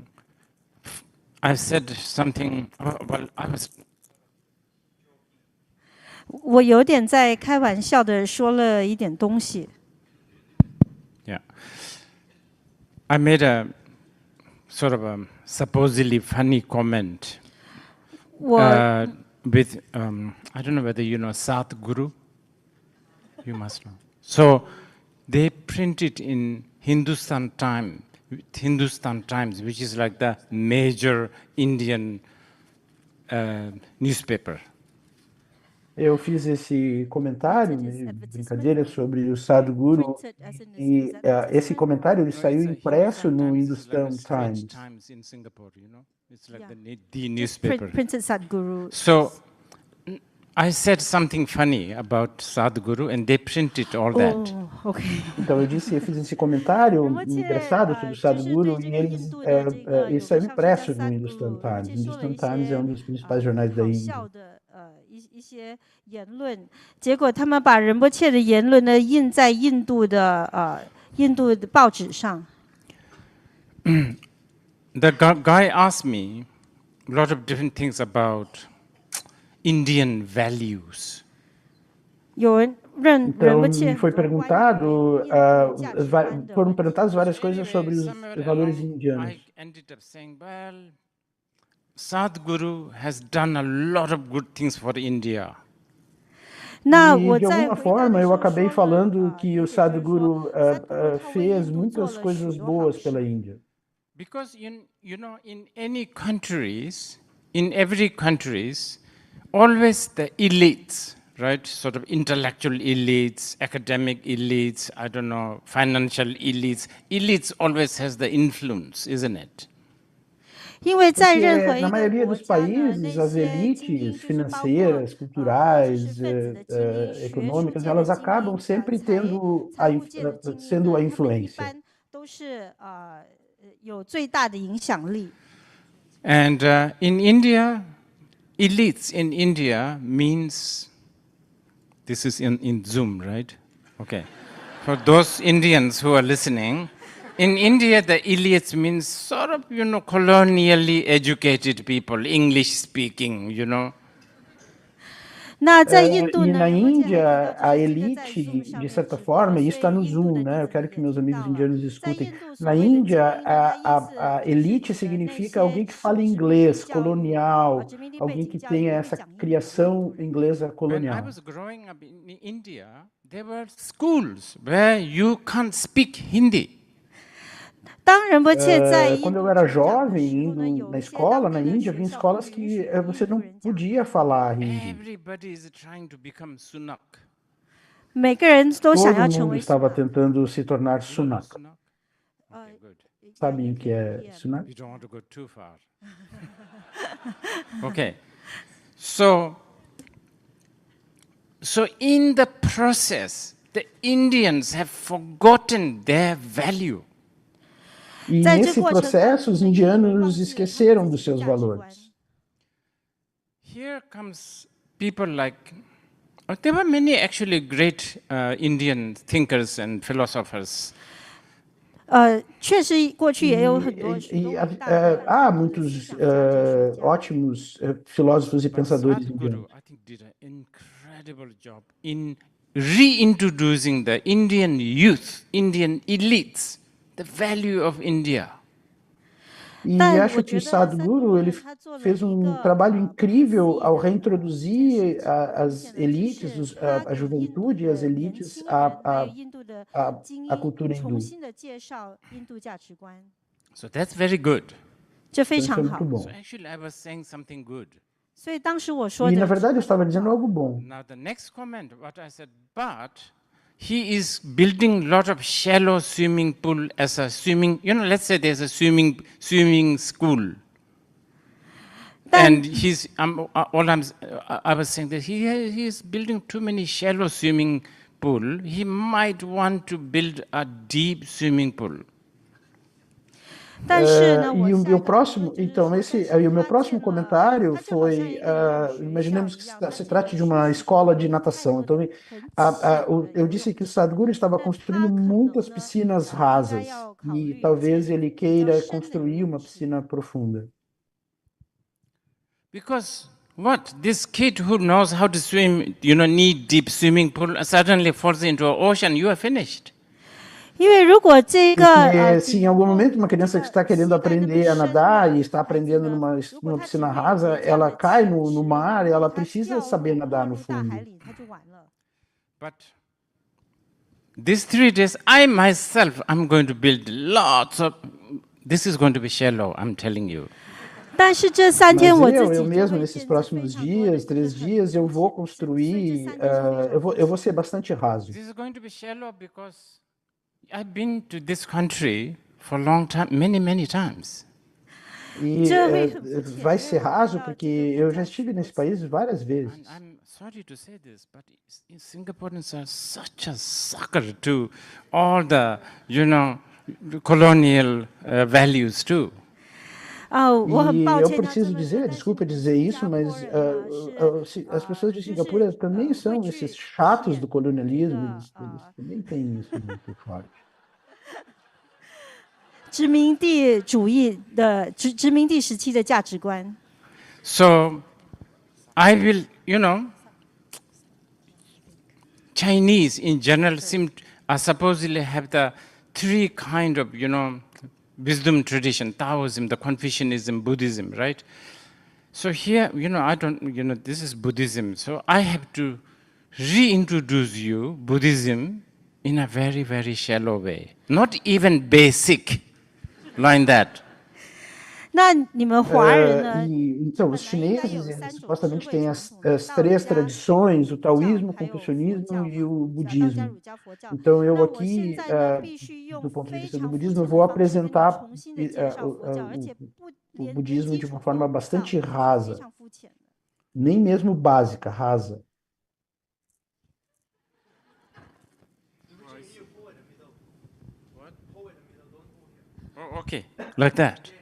Speaker 7: Well, I was
Speaker 8: 我有点在开玩笑的说了一点东西。
Speaker 7: Yeah. I made a sort of a supposedly funny comment with, I don't know whether you know Satguru. You must know. So they print it in Hindustan Times, which is like the major Indian newspaper.
Speaker 6: Eu fiz esse comentário, brincadeira, sobre o Sadhguru, e esse comentário ele saiu impresso no Hindustan Times.
Speaker 7: In Singapore, you know, it's like the newspaper.
Speaker 8: Printed Sadhguru.
Speaker 7: So I said something funny about Sadhguru, and they printed all that.
Speaker 8: Okay.
Speaker 6: Então eu fiz esse comentário engraçado sobre o Sadhguru e ele saiu impresso no Hindustan Times. O Hindustan Times é um dos principais jornais da Índia.
Speaker 8: 一些言论，结果他们把仁波切的言论呢印在印度的报纸上。
Speaker 7: The guy asked me a lot of different things about Indian values.
Speaker 8: 有人认仁波
Speaker 6: Então
Speaker 8: 切
Speaker 6: me foi perguntado, foram perguntadas várias coisas sobre os valores indianos.
Speaker 7: I ended up saying, well, Sadhguru has done a lot of good things for India.
Speaker 6: E de alguma forma eu acabei falando que o Sadhguru fez muitas coisas boas pela Índia.
Speaker 7: Because you know, in any countries, in every countries, always the elites, right? Sort of intellectual elites, academic elites, I don't know, financial elites. Elites always has the influence, isn't it?
Speaker 8: 因为在任何
Speaker 6: na maioria dos países, as elites financeiras, culturais, econômicas, elas acabam sempre tendo sendo a influência.
Speaker 8: 都是有最大的影响力。
Speaker 7: And in India, elites in India means, this is in Zoom, right? Okay. For those Indians who are listening, in India, the elites means sort of, you know, colonially educated people, English speaking, you know.
Speaker 6: E na Índia, a elite, de certa forma, e isso está no Zoom, né? Eu quero que meus amigos indianos escutem. Na Índia, a elite significa alguém que fala inglês, colonial, alguém que tenha essa criação inglesa colonial.
Speaker 7: When I was growing up in India, there were schools where you can't speak Hindi.
Speaker 6: Quando eu era jovem, indo na escola, na Índia, havia escolas que você não podia falar hindi.
Speaker 7: Everybody is trying to become Sunak.
Speaker 8: 每个人都想要
Speaker 6: Todo
Speaker 8: 成
Speaker 6: mundo
Speaker 8: 为
Speaker 6: estava tentando se tornar Sunak.
Speaker 7: Okay, good.
Speaker 6: Sabem o que é Sunak?
Speaker 7: You don't want to go too far. Okay. So in the process, the Indians have forgotten their value.
Speaker 6: E nesse processo, os indianos esqueceram dos seus valores.
Speaker 7: Here comes people like, there were many actually great Indian thinkers and philosophers.
Speaker 8: 确实过去也有很多
Speaker 6: Há muitos ótimos filósofos e pensadores indianos.
Speaker 7: I think did an incredible job in reintroducing the Indian youth, Indian elites, the value of India.
Speaker 6: E acho que o Sadhguru ele fez trabalho incrível ao reintroduzir as elites, a juventude e as elites à cultura hindu.
Speaker 7: So that's very good.
Speaker 8: 这非
Speaker 6: Isso é
Speaker 8: 常
Speaker 6: muito
Speaker 8: 好。
Speaker 6: bom.
Speaker 7: So actually I was saying something good.
Speaker 8: 所以当时我说
Speaker 6: E na
Speaker 8: 的
Speaker 6: verdade eu estava dizendo algo bom.
Speaker 7: Now the next comment, what I said, but he is building a lot of shallow swimming pool as a swimming, you know, let's say there's a swimming school. And I was saying that he is building too many shallow swimming pool. He might want to build a deep swimming pool.
Speaker 8: 但是呢，
Speaker 6: E o meu próximo, então, o meu próximo comentário foi, imaginemos que se trate de uma escola de natação. Então, eu disse que o Sadhguru estava construindo muitas piscinas rasas e talvez ele queira construir uma piscina profunda.
Speaker 7: Because What? This kid who knows how to swim, knee-deep swimming pool, suddenly falls into an ocean, you are finished.
Speaker 8: 因为如果这个
Speaker 6: Porque se em algum momento uma criança que está querendo aprender a nadar e está aprendendo numa piscina rasa, ela cai no mar e ela precisa saber nadar no fundo.
Speaker 7: But these 3 days, I myself, I'm going to build lots of... This is going to be shallow, I'm telling you.
Speaker 8: 但是这3天我自己
Speaker 6: eu mesmo nesses próximos dias, 3 dias, eu vou construir, eu vou ser bastante raso.
Speaker 7: This is going to be shallow because I've been to this country for a long time, many times.
Speaker 6: E vai ser raso porque eu já estive nesse país várias vezes.
Speaker 7: I'm sorry to say this, but Singaporeans are such a sucker to all the, colonial values too.
Speaker 6: E eu preciso dizer, desculpa dizer isso, mas as pessoas de Singapura também são esses chatos do colonialismo, eles também têm isso muito forte.
Speaker 8: 殖民地主义的殖民地时期的价值观。
Speaker 7: So, I will, Chinese in general supposedly have the 3 kind of, wisdom tradition, Taoism, the Confucianism, Buddhism, right? So here, I don't, this is Buddhism. So I have to reintroduce you Buddhism in a very, very shallow way. Not even basic, like that.
Speaker 8: 那你们华人呢？
Speaker 6: Então, os chineses, eles supostamente têm as 3 tradições, o taoísmo, o confucionismo e o budismo. Então, eu aqui, do ponto de vista do budismo, eu vou apresentar o budismo de uma forma bastante rasa, nem mesmo básica, rasa.
Speaker 7: Oh, okay, like that.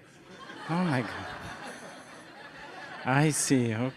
Speaker 7: Oh my God. I see. Okay.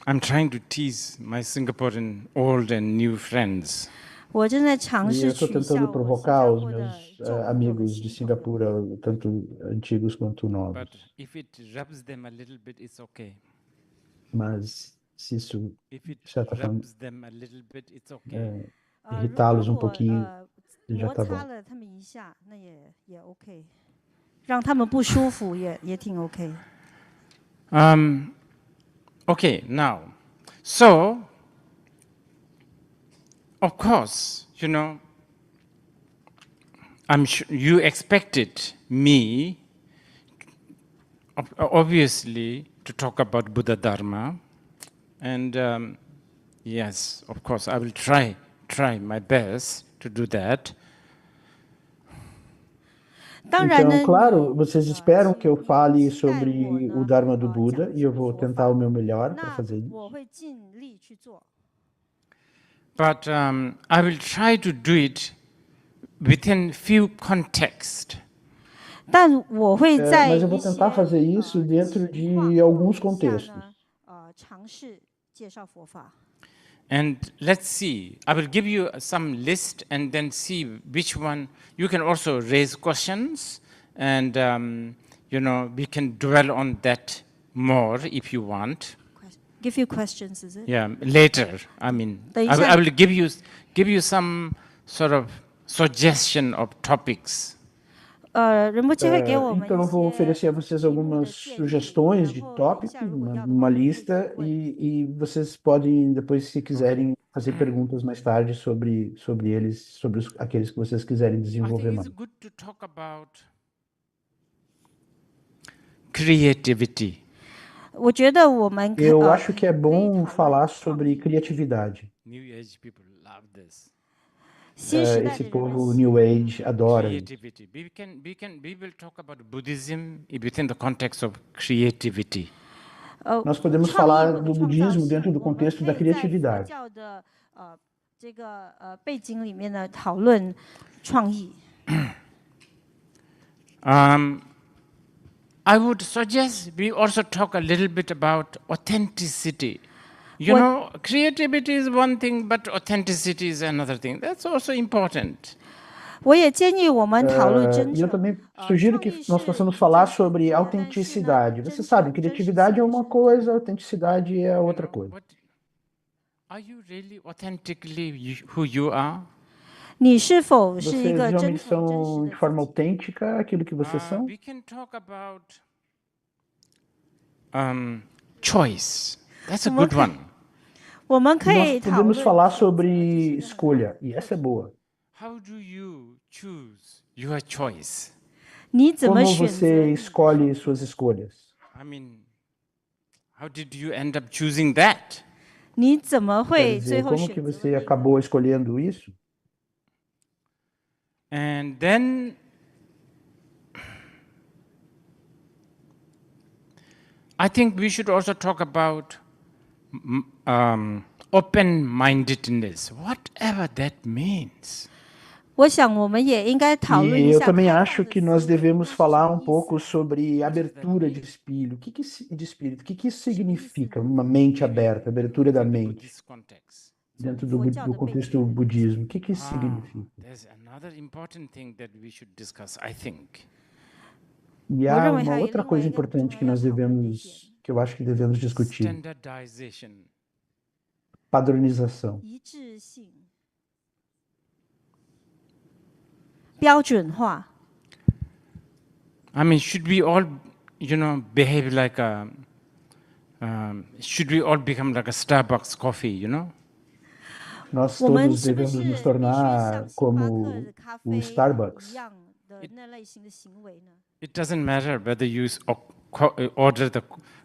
Speaker 7: I'm trying to tease my Singaporean old and new friends.
Speaker 8: 我正在尝
Speaker 6: E
Speaker 8: 试
Speaker 6: eu estou
Speaker 8: 取笑
Speaker 6: tentando
Speaker 8: 我
Speaker 6: provocar
Speaker 8: 新
Speaker 6: os
Speaker 8: 加坡的
Speaker 6: meus
Speaker 8: 重口
Speaker 6: amigos
Speaker 8: 味
Speaker 6: de
Speaker 8: 型。
Speaker 6: Singapura, tanto antigos quanto
Speaker 7: But
Speaker 6: novos.
Speaker 7: if it rubs them a little bit, it's okay.
Speaker 6: Mas se isso,
Speaker 7: If it
Speaker 6: de certa forma,
Speaker 7: rubs them a little bit, it's okay.
Speaker 6: irritá-los
Speaker 8: 如
Speaker 6: um
Speaker 8: 果
Speaker 6: pouquinho, já
Speaker 8: 摩
Speaker 6: tá
Speaker 8: 擦
Speaker 6: bom.
Speaker 8: 了他们一下，那也 OK， 让他们不舒服也挺 OK。
Speaker 7: Okay, now, so, of course, I'm sure you expected me, obviously, to talk about Buddha Dharma. And yes, of course, I will try my best to do that.
Speaker 6: Então, claro, vocês esperam que eu fale sobre o Dharma do Buda e eu vou tentar o meu melhor para fazer isso.
Speaker 8: 我会尽力去做。
Speaker 7: But I will try to do it within few contexts.
Speaker 8: 但我会在
Speaker 6: Mas eu
Speaker 8: 一
Speaker 6: vou
Speaker 8: 些
Speaker 6: tentar fazer isso dentro de alguns
Speaker 8: 下
Speaker 6: contextos.
Speaker 8: 呢，尝试介绍佛法。
Speaker 7: And let's see, I will give you some list and then see which one. You can also raise questions and, we can dwell on that more if you want.
Speaker 8: Give you questions, is it?
Speaker 7: Yeah, later. I mean,
Speaker 8: 等一下。
Speaker 7: I will give you some sort of suggestion of topics.
Speaker 8: 仁波切会给我们
Speaker 6: Então, eu vou
Speaker 8: 一些
Speaker 6: oferecer a vocês algumas sugestões de tópicos, uma lista, e vocês podem, depois, se quiserem, fazer perguntas mais tarde sobre eles, sobre aqueles que vocês quiserem
Speaker 7: I
Speaker 6: desenvolver
Speaker 7: think
Speaker 6: mais.
Speaker 7: it's good to talk about creativity.
Speaker 8: 我觉得我们
Speaker 6: Eu acho que é bom falar sobre criatividade.
Speaker 7: New Age people love this.
Speaker 8: 新时代
Speaker 6: Esse
Speaker 8: 的人
Speaker 6: povo New Age adora isso.
Speaker 7: Creativity. We will talk about Buddhism within the context of creativity.
Speaker 6: Nós podemos falar do budismo dentro do contexto da criatividade.
Speaker 8: 教的这个背景里面呢讨论创意。
Speaker 7: I would suggest we also talk a little bit about authenticity. You know, creativity is one thing, but authenticity is another thing. That's also important.
Speaker 8: 我也建议我们讨论真
Speaker 6: E eu
Speaker 8: 诚。
Speaker 6: também sugiro que nós possamos falar sobre autenticidade. Você sabe, criatividade é uma coisa, autenticidade é outra coisa.
Speaker 7: Are you really authentically who you are?
Speaker 8: 你是否是一
Speaker 6: Vocês
Speaker 8: 个真
Speaker 6: realmente
Speaker 8: 诚真
Speaker 6: são
Speaker 8: 实
Speaker 6: de
Speaker 8: 的
Speaker 6: forma autêntica aquilo que vocês são?
Speaker 7: We can talk about choice. That's a good one.
Speaker 8: 我们可
Speaker 6: Nós
Speaker 8: 以讨
Speaker 6: podemos
Speaker 8: 论
Speaker 6: falar sobre escolha, e essa é boa.
Speaker 7: How do you choose your choice?
Speaker 8: 你怎么
Speaker 6: Como
Speaker 8: 选择
Speaker 6: você escolhe suas escolhas?
Speaker 7: I mean, how did you end up choosing that?
Speaker 8: 你怎么
Speaker 6: Quer
Speaker 8: 会最
Speaker 6: dizer,
Speaker 8: 后
Speaker 6: como que
Speaker 8: 选择
Speaker 6: você acabou escolhendo isso?
Speaker 7: And then I think we should also talk about open-mindedness, whatever that means.
Speaker 8: 我想我们也应该讨论
Speaker 6: E
Speaker 8: 一
Speaker 6: eu
Speaker 8: 下
Speaker 6: também
Speaker 8: 开放
Speaker 6: acho
Speaker 8: 的
Speaker 6: que
Speaker 8: 思
Speaker 6: nós
Speaker 8: 维
Speaker 6: devemos
Speaker 8: 那是
Speaker 6: falar
Speaker 8: 什么
Speaker 6: um
Speaker 8: 意
Speaker 6: pouco
Speaker 8: 思？
Speaker 6: sobre abertura de espírito. De espírito? O que que isso significa? Uma mente aberta, abertura da mente,
Speaker 7: This context.
Speaker 6: dentro
Speaker 8: 从佛教
Speaker 6: do
Speaker 8: 的背
Speaker 6: contexto
Speaker 8: 景
Speaker 6: do
Speaker 8: 来理解
Speaker 6: budismo. O que que isso significa?
Speaker 7: There's another important thing that we should discuss, I think.
Speaker 6: E
Speaker 8: Eu
Speaker 6: há
Speaker 8: 认为
Speaker 6: uma
Speaker 8: 还有
Speaker 6: outra
Speaker 8: 另外
Speaker 6: coisa
Speaker 8: 一个重
Speaker 6: importante
Speaker 8: 要
Speaker 6: que
Speaker 8: 要
Speaker 6: nós
Speaker 8: 讨论的一点，
Speaker 6: que eu acho que devemos discutir:
Speaker 7: Standardization.
Speaker 6: padronização.
Speaker 8: 一致性、标准化。
Speaker 7: I mean, should we all, behave like should we all become like a Starbucks coffee,
Speaker 6: Nós
Speaker 8: 我们
Speaker 6: todos
Speaker 8: 是不
Speaker 6: devemos
Speaker 8: 是
Speaker 6: nos
Speaker 8: 必须
Speaker 6: tornar
Speaker 8: 像星巴克
Speaker 6: como
Speaker 8: 的咖
Speaker 6: o
Speaker 8: 啡一
Speaker 6: Starbucks.
Speaker 8: 样的那类型的行为呢？
Speaker 7: It doesn't matter whether you order the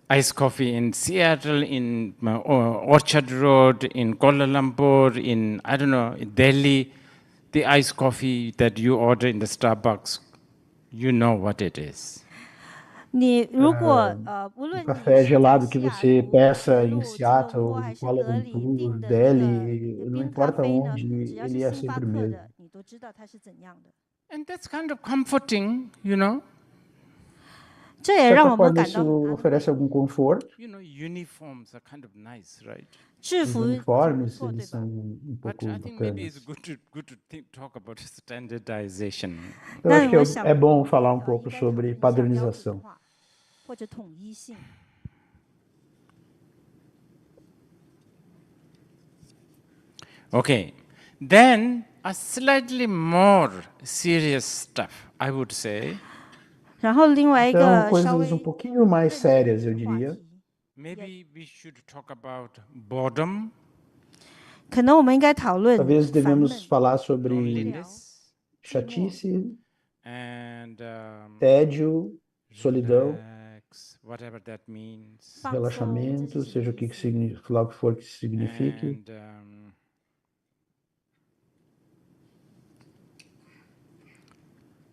Speaker 7: iced coffee in Seattle, in Orchard Road, in Kuala Lumpur, in, I don't know, in Delhi. The iced coffee that you order in the Starbucks, you know what it is.
Speaker 8: 你如果无
Speaker 6: O
Speaker 8: 论你
Speaker 6: café
Speaker 8: 是在
Speaker 6: gelado que
Speaker 8: 西雅
Speaker 6: você
Speaker 8: 图、
Speaker 6: peça
Speaker 8: 铁
Speaker 6: em
Speaker 8: 路、吉隆坡
Speaker 6: Seattle,
Speaker 8: 还
Speaker 6: em
Speaker 8: 是
Speaker 6: Kuala
Speaker 8: 德里
Speaker 6: Lumpur,
Speaker 8: 订的那
Speaker 6: Delhi,
Speaker 8: 个
Speaker 6: não
Speaker 8: 冰咖
Speaker 6: importa
Speaker 8: 啡呢，
Speaker 6: onde,
Speaker 8: 只要
Speaker 6: ele
Speaker 8: 是
Speaker 6: é
Speaker 8: 星巴
Speaker 6: sempre o
Speaker 8: 克
Speaker 6: mesmo.
Speaker 8: 的，你都知道它是怎样的。
Speaker 7: And that's kind of comforting,
Speaker 8: 这
Speaker 6: De
Speaker 8: 也让
Speaker 6: certa
Speaker 8: 我们
Speaker 6: forma,
Speaker 8: 感到
Speaker 6: isso
Speaker 8: 很安
Speaker 6: oferece
Speaker 8: 慰。
Speaker 6: algum conforto.
Speaker 7: Uniforms are kind of nice, right?
Speaker 8: 制
Speaker 6: Os
Speaker 8: 服挺不
Speaker 6: uniformes,
Speaker 8: 错，对
Speaker 6: eles
Speaker 8: 吧？
Speaker 6: são um
Speaker 7: But
Speaker 6: pouco
Speaker 7: I think maybe it's
Speaker 6: bacanas.
Speaker 7: good to talk about standardization.
Speaker 6: Eu acho que
Speaker 8: 但我想
Speaker 6: é bom
Speaker 8: 我
Speaker 6: falar
Speaker 8: 们
Speaker 6: um pouco
Speaker 8: 应该讨论
Speaker 6: sobre
Speaker 8: 一下标准
Speaker 6: padronização.
Speaker 8: 化或者统一性。
Speaker 7: Okay, then a slightly more serious stuff, I would say.
Speaker 8: 然后另外一
Speaker 6: Então,
Speaker 8: 个稍微
Speaker 6: coisas um pouquinho mais
Speaker 8: 认真
Speaker 6: sérias,
Speaker 8: 的
Speaker 6: eu
Speaker 8: 话
Speaker 6: diria.
Speaker 8: 题，
Speaker 7: Maybe we should talk about boredom,
Speaker 8: 可能我们应该讨论
Speaker 6: Talvez
Speaker 8: 烦闷、
Speaker 6: devemos falar sobre
Speaker 7: loneliness,
Speaker 6: chatice,
Speaker 7: and
Speaker 6: tédio, solidão,
Speaker 7: relax, whatever that means.
Speaker 8: 放松，这
Speaker 6: relaxamento,
Speaker 8: 是什么
Speaker 6: seja o
Speaker 8: 意
Speaker 6: que
Speaker 8: 思？
Speaker 6: signifique, lá o que for que signifique.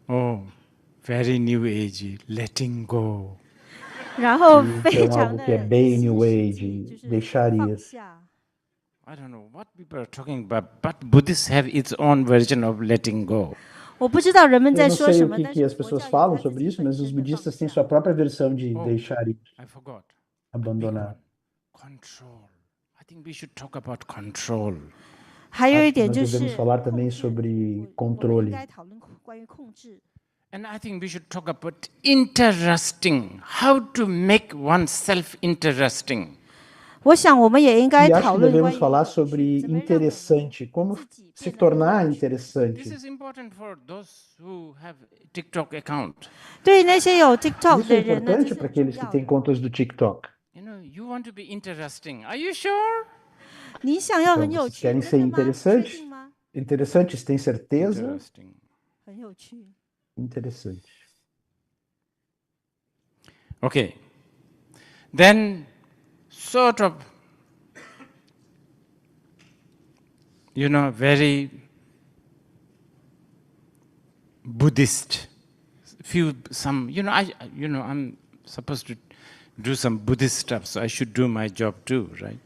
Speaker 7: And very new age, letting go.
Speaker 8: 然后
Speaker 6: Isso
Speaker 8: 非
Speaker 6: é
Speaker 8: 常
Speaker 6: algo
Speaker 8: 的
Speaker 6: que é bem
Speaker 8: 新
Speaker 6: New
Speaker 8: 世
Speaker 6: Age,
Speaker 8: 纪，就是
Speaker 6: deixar
Speaker 8: 放
Speaker 6: ir.
Speaker 8: 下。
Speaker 7: I don't know what people are talking about, but Buddhists have its own version of letting go.
Speaker 8: 我不知道人们
Speaker 6: Eu
Speaker 8: 在
Speaker 6: não
Speaker 8: 说
Speaker 6: sei
Speaker 8: 什
Speaker 6: o
Speaker 8: 么，
Speaker 6: que
Speaker 8: 但
Speaker 6: que
Speaker 8: 是
Speaker 6: as
Speaker 8: 佛
Speaker 6: pessoas
Speaker 8: 教有
Speaker 6: falam
Speaker 8: 它自
Speaker 6: sobre
Speaker 8: 己
Speaker 6: isso,
Speaker 8: 本
Speaker 6: mas os
Speaker 8: 身的放
Speaker 6: budistas têm
Speaker 8: 下。
Speaker 6: sua própria versão de
Speaker 7: Oh.
Speaker 6: deixar ir,
Speaker 7: I forgot.
Speaker 6: abandonar.
Speaker 7: Control. I think we should talk about control.
Speaker 8: 还有一
Speaker 6: Acho que
Speaker 8: 点
Speaker 6: nós
Speaker 8: 就是
Speaker 6: devemos falar
Speaker 8: 控
Speaker 6: também
Speaker 8: 制，
Speaker 6: sobre
Speaker 8: 我们
Speaker 6: controle.
Speaker 8: 应该讨论关于控制。
Speaker 7: And I think we should talk about interesting, how to make oneself interesting.
Speaker 8: 我想我们也应该
Speaker 6: E acho
Speaker 8: 讨
Speaker 6: que
Speaker 8: 论关
Speaker 6: devemos
Speaker 8: 于
Speaker 6: falar
Speaker 8: 有趣
Speaker 6: sobre
Speaker 8: 怎么让我们
Speaker 6: interessante, como
Speaker 8: 自己
Speaker 6: se
Speaker 8: 变得更
Speaker 6: tornar
Speaker 8: 有趣。
Speaker 7: This
Speaker 6: interessante.
Speaker 7: is important for those who have TikTok account.
Speaker 8: 对那些有 TikTok
Speaker 6: Isso
Speaker 8: 的
Speaker 6: é
Speaker 8: 人呢，这
Speaker 6: importante
Speaker 8: 是
Speaker 6: para
Speaker 8: 很重
Speaker 6: aqueles que
Speaker 8: 要
Speaker 6: têm
Speaker 8: 的。
Speaker 6: contas do TikTok.
Speaker 7: You want to be interesting. Are you sure?
Speaker 8: 你想要
Speaker 6: Então,
Speaker 8: 很有
Speaker 6: vocês
Speaker 8: 趣，
Speaker 6: querem
Speaker 8: 真
Speaker 6: ser
Speaker 8: 的吗？确
Speaker 6: interessantes?
Speaker 8: 定吗？
Speaker 6: Interessantes, tem certeza?
Speaker 7: Interesting.
Speaker 8: 很有趣。
Speaker 6: Interessante.
Speaker 7: Okay. Then, sort of, very Buddhist. I'm supposed to do some Buddhist stuff, so I should do my job too, right?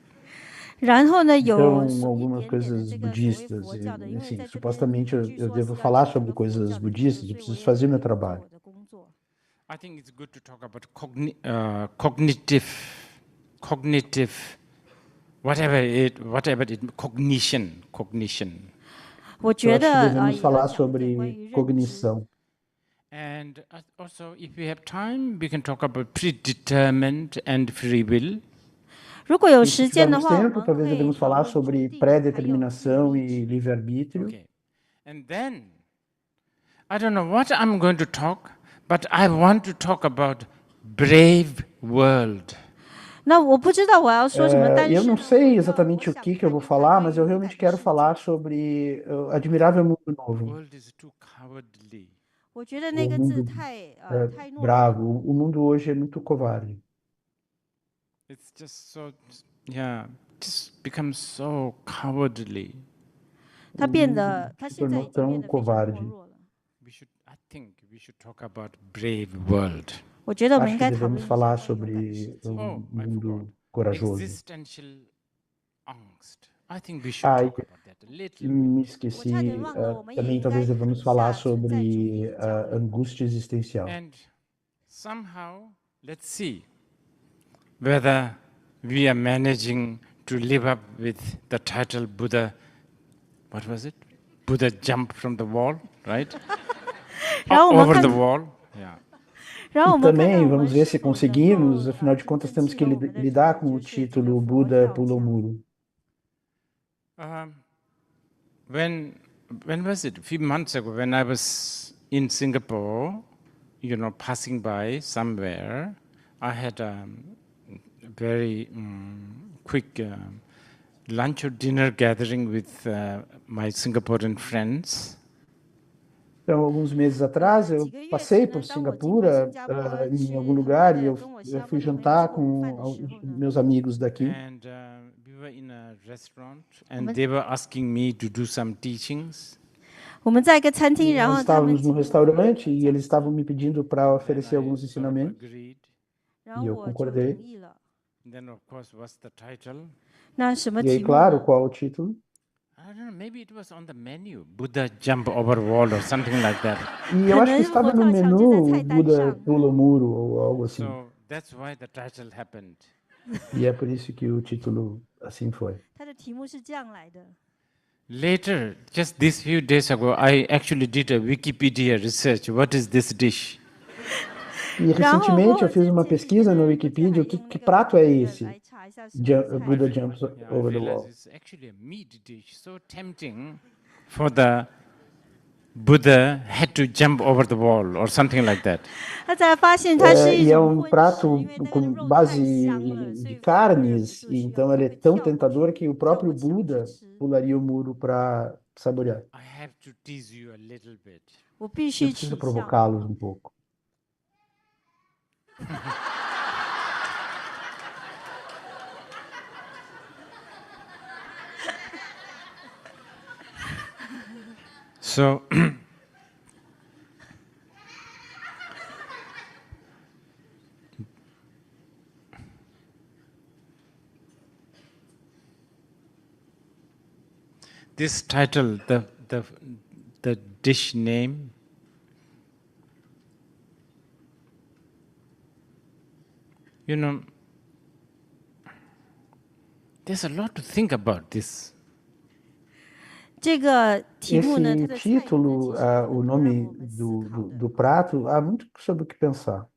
Speaker 8: 然后呢，有
Speaker 6: Então,
Speaker 8: 一
Speaker 6: algumas
Speaker 8: 点点的
Speaker 6: coisas
Speaker 8: 这个所谓
Speaker 6: budistas,
Speaker 8: 佛教的，因为
Speaker 6: assim,
Speaker 8: 在这边
Speaker 6: supostamente
Speaker 8: 据
Speaker 6: eu
Speaker 8: 说是
Speaker 6: devo
Speaker 8: 要
Speaker 6: falar
Speaker 8: 讲
Speaker 6: sobre
Speaker 8: 到佛
Speaker 6: coisas
Speaker 8: 教的因素，
Speaker 6: budistas,
Speaker 8: 所
Speaker 6: eu
Speaker 8: 以我
Speaker 6: preciso
Speaker 8: 也
Speaker 6: fazer meu
Speaker 8: 做
Speaker 6: trabalho.
Speaker 8: 我的工作。
Speaker 7: I think it's good to talk about cognitive, whatever it, cognition.
Speaker 8: 我觉得
Speaker 6: Eu acho que devemos
Speaker 8: 也要
Speaker 6: falar
Speaker 8: 讲一点关
Speaker 6: sobre
Speaker 8: 于认知。
Speaker 6: cognição.
Speaker 7: And also, if we have time, we can talk about predetermined and free will.
Speaker 8: 如果有
Speaker 6: E se
Speaker 8: 时间的
Speaker 6: tivermos
Speaker 8: 话，我
Speaker 6: tempo,
Speaker 8: 们
Speaker 6: talvez
Speaker 8: 会
Speaker 6: devemos
Speaker 8: 讨
Speaker 6: falar
Speaker 8: 论注
Speaker 6: sobre
Speaker 8: 定还有自
Speaker 6: pré-determinação
Speaker 8: 意
Speaker 6: e
Speaker 8: 志。
Speaker 6: livre-arbítrio.
Speaker 7: Okay. And then, I don't know what I'm going to talk, but I want to talk about brave world.
Speaker 8: 那我不知道我要说什么，但
Speaker 6: Eu
Speaker 8: 是
Speaker 6: não
Speaker 8: 呢，
Speaker 6: sei exatamente o
Speaker 8: 想
Speaker 6: que
Speaker 8: 看
Speaker 6: eu vou
Speaker 8: 一看
Speaker 6: falar,
Speaker 8: 关
Speaker 6: mas
Speaker 8: 于
Speaker 6: eu
Speaker 8: 未来
Speaker 6: realmente
Speaker 8: 的
Speaker 6: quero
Speaker 8: 世
Speaker 6: falar
Speaker 8: 界。
Speaker 6: sobre o admirável mundo novo.
Speaker 7: World is too cowardly.
Speaker 8: 我觉得
Speaker 6: O
Speaker 8: 那个字
Speaker 6: mundo
Speaker 8: 太太懦弱。
Speaker 6: bravo. O mundo hoje é muito covarde.
Speaker 7: It's just so, just becomes so cowardly.
Speaker 8: 他变得，他
Speaker 6: Se
Speaker 8: 现在
Speaker 6: tornou
Speaker 8: 已经变
Speaker 6: tão
Speaker 8: 得非常懦
Speaker 6: covarde.
Speaker 8: 弱了。
Speaker 7: I think we should talk about brave world.
Speaker 8: 我觉得我们
Speaker 6: Acho
Speaker 8: 应
Speaker 6: que
Speaker 8: 该讨论
Speaker 6: devemos
Speaker 8: 一下
Speaker 6: falar
Speaker 8: 关于勇敢的世
Speaker 6: sobre
Speaker 8: 界。
Speaker 6: o
Speaker 7: Oh, I forgot.
Speaker 6: mundo corajoso.
Speaker 7: Existential angst. I think we should
Speaker 6: Ah,
Speaker 7: talk about that a little bit.
Speaker 6: me
Speaker 8: 我差
Speaker 6: esqueci.
Speaker 8: 点忘了，我们也
Speaker 6: Também
Speaker 8: 应该
Speaker 6: talvez
Speaker 8: 谈
Speaker 6: devemos
Speaker 8: 一
Speaker 6: falar
Speaker 8: 下存在主义
Speaker 6: sobre
Speaker 8: 教育。
Speaker 6: angústia existencial.
Speaker 7: And somehow, let's see whether we are managing to live up with the title Buddha. What was it? Buddha jumped from the wall, right?
Speaker 8: 然后我们
Speaker 7: Over
Speaker 8: 看
Speaker 7: the，wall. Yeah.
Speaker 8: 然后
Speaker 6: E
Speaker 8: 我们看看
Speaker 6: também
Speaker 8: 我们
Speaker 6: vamos ver
Speaker 8: 是
Speaker 6: se
Speaker 8: 否能够
Speaker 6: conseguimos, afinal de
Speaker 8: 真
Speaker 6: contas
Speaker 8: 正
Speaker 6: temos
Speaker 8: 契
Speaker 6: que
Speaker 8: 合我们的主
Speaker 6: lidar
Speaker 8: 题，
Speaker 6: com o
Speaker 8: 就是这个
Speaker 6: título
Speaker 8: 佛
Speaker 6: Buda
Speaker 8: 跳
Speaker 6: Pula
Speaker 8: 墙。
Speaker 6: Muro.
Speaker 7: When was it? A few months ago, when I was in Singapore, passing by somewhere, I had a very quick lunch or dinner gathering with my Singaporean friends.
Speaker 6: Então, alguns meses atrás, eu
Speaker 8: 几个月
Speaker 6: passei
Speaker 8: 前
Speaker 6: por
Speaker 8: 呢，当我经过
Speaker 6: Singapura,
Speaker 8: 新加坡
Speaker 6: em algum
Speaker 8: 很
Speaker 6: lugar,
Speaker 8: 快
Speaker 6: e
Speaker 8: 的
Speaker 6: eu,
Speaker 8: 跟我
Speaker 6: eu
Speaker 8: 相
Speaker 6: fui
Speaker 8: 关的朋友吃
Speaker 6: jantar
Speaker 8: 过午饭
Speaker 6: com
Speaker 8: 的时候呢，
Speaker 6: meus amigos daqui.
Speaker 7: And we were in a restaurant, and they were asking me to do some teachings.
Speaker 8: 我们在一个餐厅，
Speaker 6: E
Speaker 8: 然
Speaker 6: nós
Speaker 8: 后他们
Speaker 6: estávamos no
Speaker 8: 请我
Speaker 6: restaurante e eles estavam me pedindo para
Speaker 7: Then
Speaker 6: oferecer
Speaker 7: I
Speaker 6: alguns
Speaker 7: sort of
Speaker 6: ensinamentos,
Speaker 7: agreed.
Speaker 8: 然
Speaker 6: e
Speaker 8: 后
Speaker 6: eu
Speaker 8: 我就
Speaker 6: concordei.
Speaker 8: 同意了。
Speaker 7: Then, of course, what's the title?
Speaker 8: 那什么
Speaker 6: E aí,
Speaker 8: 题目
Speaker 6: claro,
Speaker 8: 呢？
Speaker 6: qual o título?
Speaker 7: I don't know, maybe it was on the menu. Buddha jump over wall or something like that.
Speaker 6: E eu
Speaker 8: 可
Speaker 6: acho que
Speaker 8: 能
Speaker 6: estava
Speaker 8: 佛
Speaker 6: no
Speaker 8: 跳墙就在
Speaker 6: menu
Speaker 8: 菜单
Speaker 6: Buda
Speaker 8: 上。
Speaker 6: Pula Muro ou algo assim.
Speaker 7: So that's why the title happened.
Speaker 6: E é por isso que o título assim foi.
Speaker 8: 它的题目是这样来的。
Speaker 7: Later, just these few days ago, I actually did a Wikipedia research. What is this dish?
Speaker 6: E recentemente eu fiz uma pesquisa no Wikipedia, que prato é esse?
Speaker 8: 来查一下是
Speaker 6: Buddha jumps
Speaker 7: Yeah, I
Speaker 6: over the
Speaker 7: realized
Speaker 6: wall.
Speaker 7: it's actually a meat dish, so tempting for the Buddha had to jump over the wall or something like that.
Speaker 8: 他才发现它是一
Speaker 6: E é
Speaker 8: 种
Speaker 6: um prato
Speaker 8: 因为那个
Speaker 6: com
Speaker 8: 肉
Speaker 6: base
Speaker 8: 太香了，所
Speaker 6: de
Speaker 8: 以
Speaker 6: carnes,
Speaker 8: 就
Speaker 6: e
Speaker 8: 需
Speaker 6: então
Speaker 8: 要
Speaker 6: ele é
Speaker 8: 会
Speaker 6: tão
Speaker 8: 跳过去
Speaker 6: tentador que o
Speaker 8: 叫
Speaker 6: próprio
Speaker 8: 我想去
Speaker 6: Buda
Speaker 8: 吃。
Speaker 6: pularia o muro para saborear.
Speaker 7: I have to tease you a little bit.
Speaker 8: 我必
Speaker 6: Eu
Speaker 8: 须
Speaker 6: preciso
Speaker 8: 起笑。
Speaker 6: provocá-los um pouco.
Speaker 7: So, this title, the dish name, there's a lot to think about this.
Speaker 8: 这个题目呢，它
Speaker 6: Esse
Speaker 8: 的菜名呢，其
Speaker 6: título,
Speaker 8: 实
Speaker 6: o
Speaker 8: 很多让
Speaker 6: nome
Speaker 8: 我们思
Speaker 6: do,
Speaker 8: 考
Speaker 6: do,
Speaker 8: 的。
Speaker 6: do prato, há muito sobre o que pensar.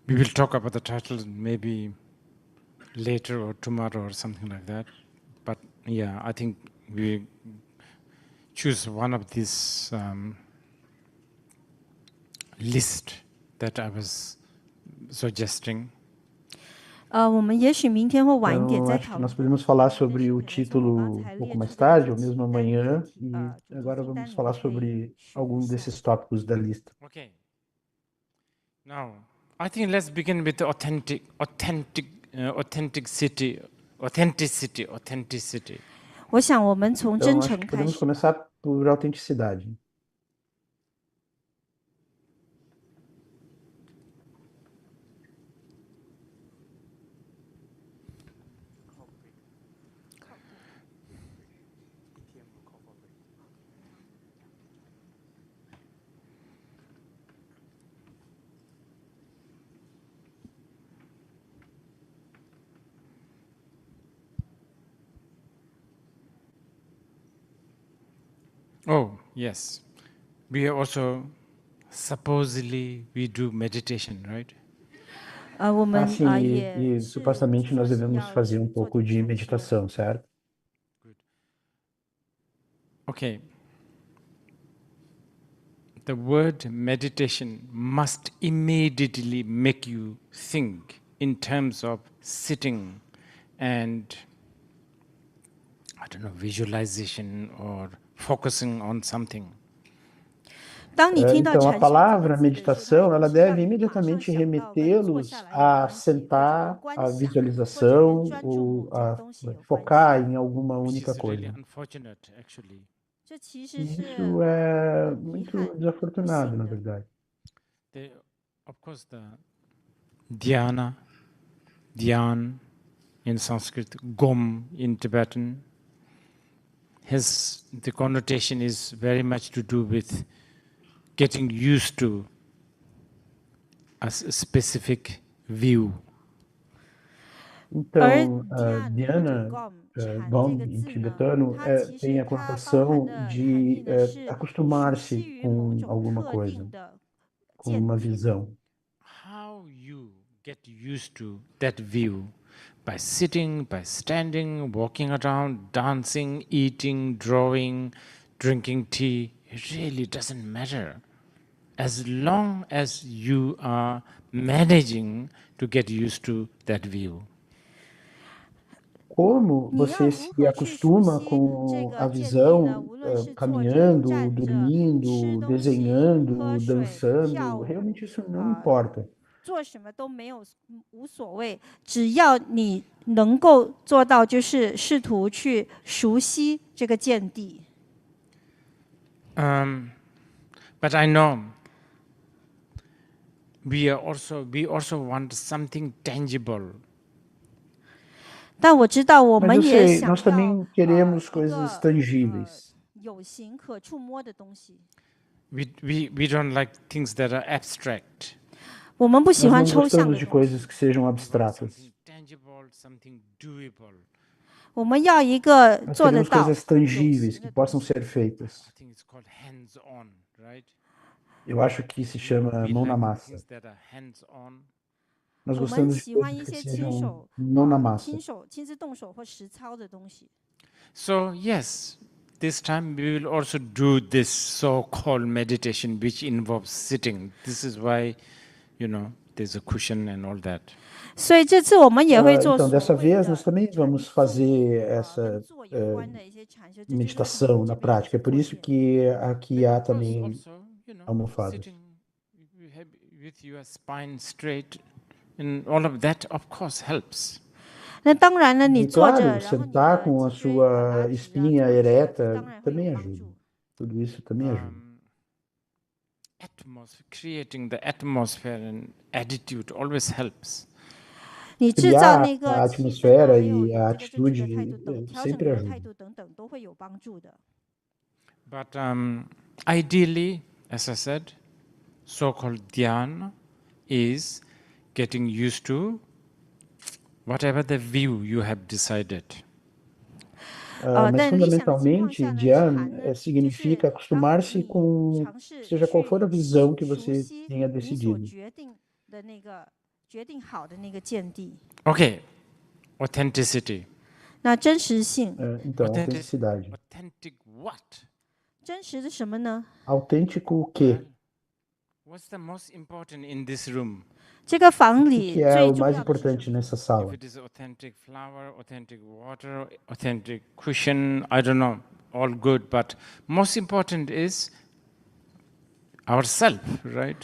Speaker 7: We will talk about the title maybe later or tomorrow or something like that. But yeah, I think we choose one of these list that I was suggesting.
Speaker 8: 我们也许明天或晚一点
Speaker 6: Então,
Speaker 8: 再
Speaker 6: acho que
Speaker 8: 讨论
Speaker 6: nós podemos falar sobre o
Speaker 8: 但是可能像我刚
Speaker 6: título
Speaker 8: 才
Speaker 6: um pouco
Speaker 8: 列
Speaker 6: mais
Speaker 8: 出的那
Speaker 6: tarde,
Speaker 8: 些
Speaker 6: ou mesmo
Speaker 8: 单元
Speaker 6: amanhã,
Speaker 8: 主
Speaker 6: e
Speaker 8: 题
Speaker 6: agora
Speaker 8: 清单
Speaker 6: vamos
Speaker 8: 里
Speaker 6: falar
Speaker 8: 面会
Speaker 6: sobre
Speaker 8: 选
Speaker 6: algum
Speaker 8: 一项
Speaker 6: desses tópicos da lista.
Speaker 7: Okay. Now, I think let's begin with the authenticity.
Speaker 8: 我想我们从
Speaker 6: Então,
Speaker 8: 真
Speaker 6: acho
Speaker 8: 诚
Speaker 6: que
Speaker 8: 开
Speaker 6: podemos
Speaker 8: 始。
Speaker 6: começar por autenticidade.
Speaker 7: Oh, yes. We are also, supposedly, we do meditation, right?
Speaker 8: 我们
Speaker 6: sim,
Speaker 8: 也
Speaker 6: e
Speaker 8: 是
Speaker 6: supostamente nós
Speaker 8: 说是
Speaker 6: devemos
Speaker 8: 要
Speaker 6: fazer
Speaker 8: 去
Speaker 6: um
Speaker 8: 做
Speaker 6: pouco
Speaker 8: 这个
Speaker 6: de
Speaker 8: 禅修。
Speaker 6: meditação, certo?
Speaker 7: Okay. The word meditation must immediately make you think in terms of sitting and, I don't know, visualization or focusing on something.
Speaker 8: 当你听到
Speaker 6: Então, a
Speaker 8: 禅修这个
Speaker 6: palavra
Speaker 8: 字的时候，它
Speaker 6: meditação,
Speaker 8: 一
Speaker 6: ela
Speaker 8: 定是让
Speaker 6: deve
Speaker 8: 你马上
Speaker 6: imediatamente
Speaker 8: 想到跟坐下
Speaker 6: remetê-los
Speaker 8: 来有
Speaker 6: a
Speaker 8: 关系，或者跟
Speaker 6: sentar,
Speaker 8: 观
Speaker 6: a
Speaker 8: 想，或者跟
Speaker 6: visualização,
Speaker 8: 专注某
Speaker 6: ou
Speaker 8: 件
Speaker 6: a
Speaker 8: 东西有关系。
Speaker 6: focar em alguma
Speaker 7: Which
Speaker 6: única
Speaker 7: is really
Speaker 6: coisa.
Speaker 7: unfortunate, actually.
Speaker 8: 这其实
Speaker 6: E
Speaker 8: 是
Speaker 6: isso é
Speaker 8: 很遗
Speaker 6: muito
Speaker 8: 憾、不
Speaker 6: desafortunado,
Speaker 8: 幸
Speaker 6: na
Speaker 8: 的。
Speaker 6: verdade.
Speaker 7: Of course, the dhyana, dhyan in Sanskrit, gom in Tibetan, the connotation is very much to do with getting used to a specific view.
Speaker 6: Então,
Speaker 8: Dhyana,
Speaker 6: dhyana,
Speaker 8: Gom,
Speaker 6: gom
Speaker 8: 禅
Speaker 6: em
Speaker 8: 这个字呢，
Speaker 6: tibetano,
Speaker 8: 它其
Speaker 6: tem
Speaker 8: 实
Speaker 6: a
Speaker 8: 它包含
Speaker 6: conotação
Speaker 8: 的含义
Speaker 6: de
Speaker 8: 呢是熟悉
Speaker 6: acostumar-se
Speaker 8: 于某
Speaker 6: com
Speaker 8: 种
Speaker 6: alguma
Speaker 8: 特
Speaker 6: coisa,
Speaker 8: 定的
Speaker 6: com
Speaker 8: 见
Speaker 6: uma
Speaker 8: 地。
Speaker 6: visão.
Speaker 7: How you get used to that view? By sitting, by standing, walking around, dancing, eating, drawing, drinking tea, it really doesn't matter. As long as you are managing to get used to that view.
Speaker 6: Como
Speaker 8: 你要
Speaker 6: você
Speaker 8: 如
Speaker 6: se
Speaker 8: 何去熟
Speaker 6: acostuma
Speaker 8: 悉这
Speaker 6: com a
Speaker 8: 个见地呢？
Speaker 6: visão,
Speaker 8: 无论是坐着、
Speaker 6: caminhando,
Speaker 8: 站着、吃
Speaker 6: dormindo,
Speaker 8: 东西、喝
Speaker 6: desenhando,
Speaker 8: 水、跳
Speaker 6: dançando,
Speaker 8: 舞，
Speaker 6: realmente isso não importa.
Speaker 8: 做什么都没有无所谓，只要你能够做到，就是试图去熟悉这个见地。
Speaker 7: But I know we also want something tangible.
Speaker 8: 但我知道，我
Speaker 6: Mas
Speaker 8: 们
Speaker 6: eu
Speaker 8: 也
Speaker 6: sei,
Speaker 8: 想
Speaker 6: nós
Speaker 8: 要
Speaker 6: também queremos
Speaker 8: 一
Speaker 6: coisas
Speaker 8: 个
Speaker 6: tangíveis.
Speaker 8: 有形可触摸的东西。
Speaker 7: We don't like things that are abstract.
Speaker 8: 我们不喜
Speaker 6: Nós
Speaker 8: 欢
Speaker 6: não
Speaker 8: 抽象
Speaker 6: gostamos
Speaker 8: 的
Speaker 6: de
Speaker 8: 东西，
Speaker 6: coisas que sejam
Speaker 7: We want
Speaker 6: abstratas.
Speaker 7: something tangible, something doable.
Speaker 8: 我们要一个
Speaker 6: Nós
Speaker 8: 做得
Speaker 6: queremos
Speaker 8: 到、
Speaker 6: coisas
Speaker 8: 有
Speaker 6: tangíveis
Speaker 8: 形
Speaker 6: que
Speaker 8: 的东
Speaker 6: possam
Speaker 8: 西。
Speaker 6: ser feitas.
Speaker 7: I think it's called hands-on, right?
Speaker 6: Eu acho que se chama
Speaker 7: We
Speaker 6: mão na
Speaker 7: like
Speaker 6: massa.
Speaker 7: things that are hands-on.
Speaker 6: Nós
Speaker 8: 我们
Speaker 6: gostamos de
Speaker 8: 喜欢
Speaker 6: coisas
Speaker 8: 一
Speaker 6: que
Speaker 8: 些亲
Speaker 6: sejam
Speaker 8: 手
Speaker 6: mão na massa.
Speaker 8: 亲自动手或实操的东西。
Speaker 7: So yes, this time we will also do this so-called meditation which involves sitting. This is why, there's a cushion and all that.
Speaker 8: 所以这次我们也会做
Speaker 6: Então,
Speaker 8: 所
Speaker 6: dessa
Speaker 8: 谓
Speaker 6: vez,
Speaker 8: 的
Speaker 6: nós também
Speaker 8: 禅
Speaker 6: vamos
Speaker 8: 坐
Speaker 6: fazer
Speaker 8: 跟
Speaker 6: essa
Speaker 8: 坐有关的一些禅修，这就是为什么
Speaker 6: meditação
Speaker 8: 这
Speaker 6: na
Speaker 8: 边也
Speaker 6: prática. É
Speaker 8: 是
Speaker 6: por
Speaker 8: 做
Speaker 6: isso
Speaker 8: 这个。
Speaker 6: que aqui
Speaker 7: But
Speaker 6: há
Speaker 7: of course
Speaker 6: também
Speaker 7: also,
Speaker 6: almofadas.
Speaker 7: sitting with your spine straight and all of that, of course, helps.
Speaker 8: 那当然了，你
Speaker 6: E
Speaker 8: 坐
Speaker 6: claro,
Speaker 8: 着，然后你
Speaker 6: sentar
Speaker 8: 的
Speaker 6: com a
Speaker 8: 脊椎拉
Speaker 6: sua
Speaker 8: 直啊，
Speaker 6: espinha
Speaker 8: 坐直，这
Speaker 6: ereta
Speaker 8: 当然会有
Speaker 6: também
Speaker 8: 帮
Speaker 6: ajuda.
Speaker 8: 助。
Speaker 6: Tudo isso também ajuda.
Speaker 7: Creating the atmosphere and attitude always helps.
Speaker 8: 你制造
Speaker 6: Criar
Speaker 8: 那
Speaker 6: a
Speaker 8: 个气氛啊，
Speaker 6: atmosfera
Speaker 8: 还
Speaker 6: e
Speaker 8: 有
Speaker 6: a
Speaker 8: 这个正确的态
Speaker 6: atitude
Speaker 8: 度等，调整
Speaker 6: sempre
Speaker 8: 你的态
Speaker 6: ajuda.
Speaker 8: 度等等，都会有帮助的。
Speaker 7: But ideally, as I said, so-called dhyan is getting used to whatever the view you have decided.
Speaker 6: Mas
Speaker 8: 但理想的情况
Speaker 6: fundamentalmente,
Speaker 8: 下呢，
Speaker 6: dhyan
Speaker 8: 禅呢，就
Speaker 6: significa
Speaker 8: 是当
Speaker 6: acostumar-se
Speaker 8: 你
Speaker 6: com
Speaker 8: 尝试
Speaker 6: seja qual
Speaker 8: 去
Speaker 6: for a visão que
Speaker 8: 熟
Speaker 6: você
Speaker 8: 悉
Speaker 6: tenha
Speaker 8: 你所
Speaker 6: decidido.
Speaker 8: 决定的那个决定好的那个见地。
Speaker 7: Okay, authenticity.
Speaker 8: 那真实性，
Speaker 6: Então, autenticidade.
Speaker 7: Authentic what?
Speaker 8: 真实的什么呢？
Speaker 6: Autêntico o quê?
Speaker 7: What's the most important in this room?
Speaker 8: 这个房
Speaker 6: O
Speaker 8: 里
Speaker 6: que é
Speaker 8: 最
Speaker 6: o
Speaker 8: 重
Speaker 6: mais
Speaker 8: 要的是什
Speaker 6: importante
Speaker 8: 么？
Speaker 6: nessa
Speaker 7: If
Speaker 6: sala?
Speaker 7: it is authentic flower, authentic water, authentic cushion, I don't know, all good, but most important is ourself, right?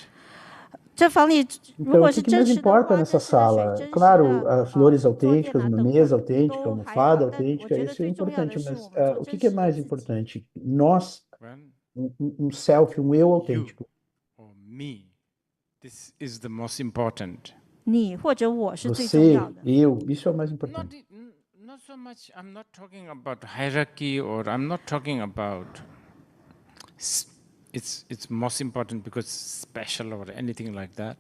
Speaker 8: 这房里如
Speaker 6: Então,
Speaker 8: 果
Speaker 6: o
Speaker 8: 是
Speaker 6: que
Speaker 8: 真
Speaker 6: mais
Speaker 8: 实的
Speaker 6: importa
Speaker 8: 花，
Speaker 6: nessa
Speaker 8: 真实的水，
Speaker 6: sala?
Speaker 8: 真实
Speaker 6: Claro,
Speaker 8: 的
Speaker 6: flores
Speaker 8: 坐垫
Speaker 6: autênticas,
Speaker 8: 啊
Speaker 6: uma
Speaker 8: 等
Speaker 6: mesa
Speaker 8: 等
Speaker 6: autêntica,
Speaker 8: 都还
Speaker 6: almofada
Speaker 8: 好，但我
Speaker 6: autêntica,
Speaker 8: 觉得
Speaker 6: isso é
Speaker 8: 最重要的
Speaker 6: importante,
Speaker 8: 是我
Speaker 6: mas
Speaker 8: 们做
Speaker 6: o que
Speaker 8: 真
Speaker 6: que é
Speaker 8: 实的
Speaker 6: mais
Speaker 8: 自己。
Speaker 6: importante? Nós,
Speaker 7: Well,
Speaker 6: self, eu
Speaker 7: you
Speaker 6: autêntico.
Speaker 7: or me, this is the most important.
Speaker 8: 你或者我是最重要
Speaker 6: Você,
Speaker 8: 的。
Speaker 6: eu, isso é o mais
Speaker 7: Not,
Speaker 6: importante.
Speaker 7: not so much, I'm not talking about hierarchy or I'm not talking about it's most important because it's special or anything like that.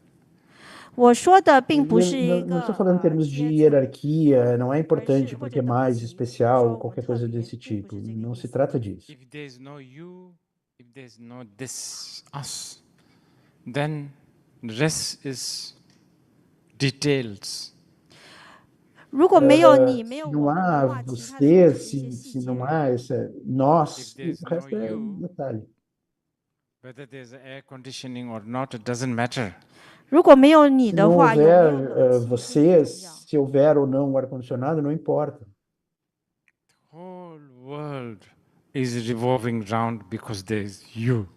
Speaker 8: 我说的并不是一
Speaker 6: Não
Speaker 8: 个
Speaker 6: estou falando em termos de
Speaker 8: 阶层，
Speaker 6: hierarquia, não é
Speaker 8: 而
Speaker 6: importante
Speaker 8: 是或
Speaker 6: porque
Speaker 8: 者
Speaker 6: é
Speaker 8: 等
Speaker 6: mais
Speaker 8: 级，
Speaker 6: especial
Speaker 8: 说
Speaker 6: ou
Speaker 8: 我
Speaker 6: qualquer
Speaker 8: 特
Speaker 6: coisa
Speaker 8: 别，
Speaker 6: desse
Speaker 8: 并不
Speaker 6: tipo.
Speaker 8: 是这个
Speaker 6: Não
Speaker 8: 意
Speaker 6: se
Speaker 8: 思。
Speaker 6: trata disso.
Speaker 7: If there's no you, if there's no this us, then the rest is details.
Speaker 8: 如果没有你，没有
Speaker 6: Se
Speaker 8: 我
Speaker 6: não
Speaker 8: 们的
Speaker 6: há
Speaker 8: 话，其他的都
Speaker 6: você,
Speaker 8: 是一些
Speaker 6: se
Speaker 8: 细
Speaker 6: não
Speaker 8: 节。
Speaker 6: há essa
Speaker 7: If
Speaker 6: nós,
Speaker 7: there's
Speaker 6: o
Speaker 7: no
Speaker 6: resto é
Speaker 7: you,
Speaker 6: detalhe.
Speaker 7: whether there's air conditioning or not, it doesn't matter.
Speaker 8: 如果没有你
Speaker 6: Se
Speaker 8: 的
Speaker 6: não
Speaker 8: 话，有没
Speaker 6: houver
Speaker 8: 有冷气并不
Speaker 6: você,
Speaker 8: 重要。
Speaker 6: se houver ou não o ar-condicionado, não importa.
Speaker 7: The whole world is revolving round because there's you.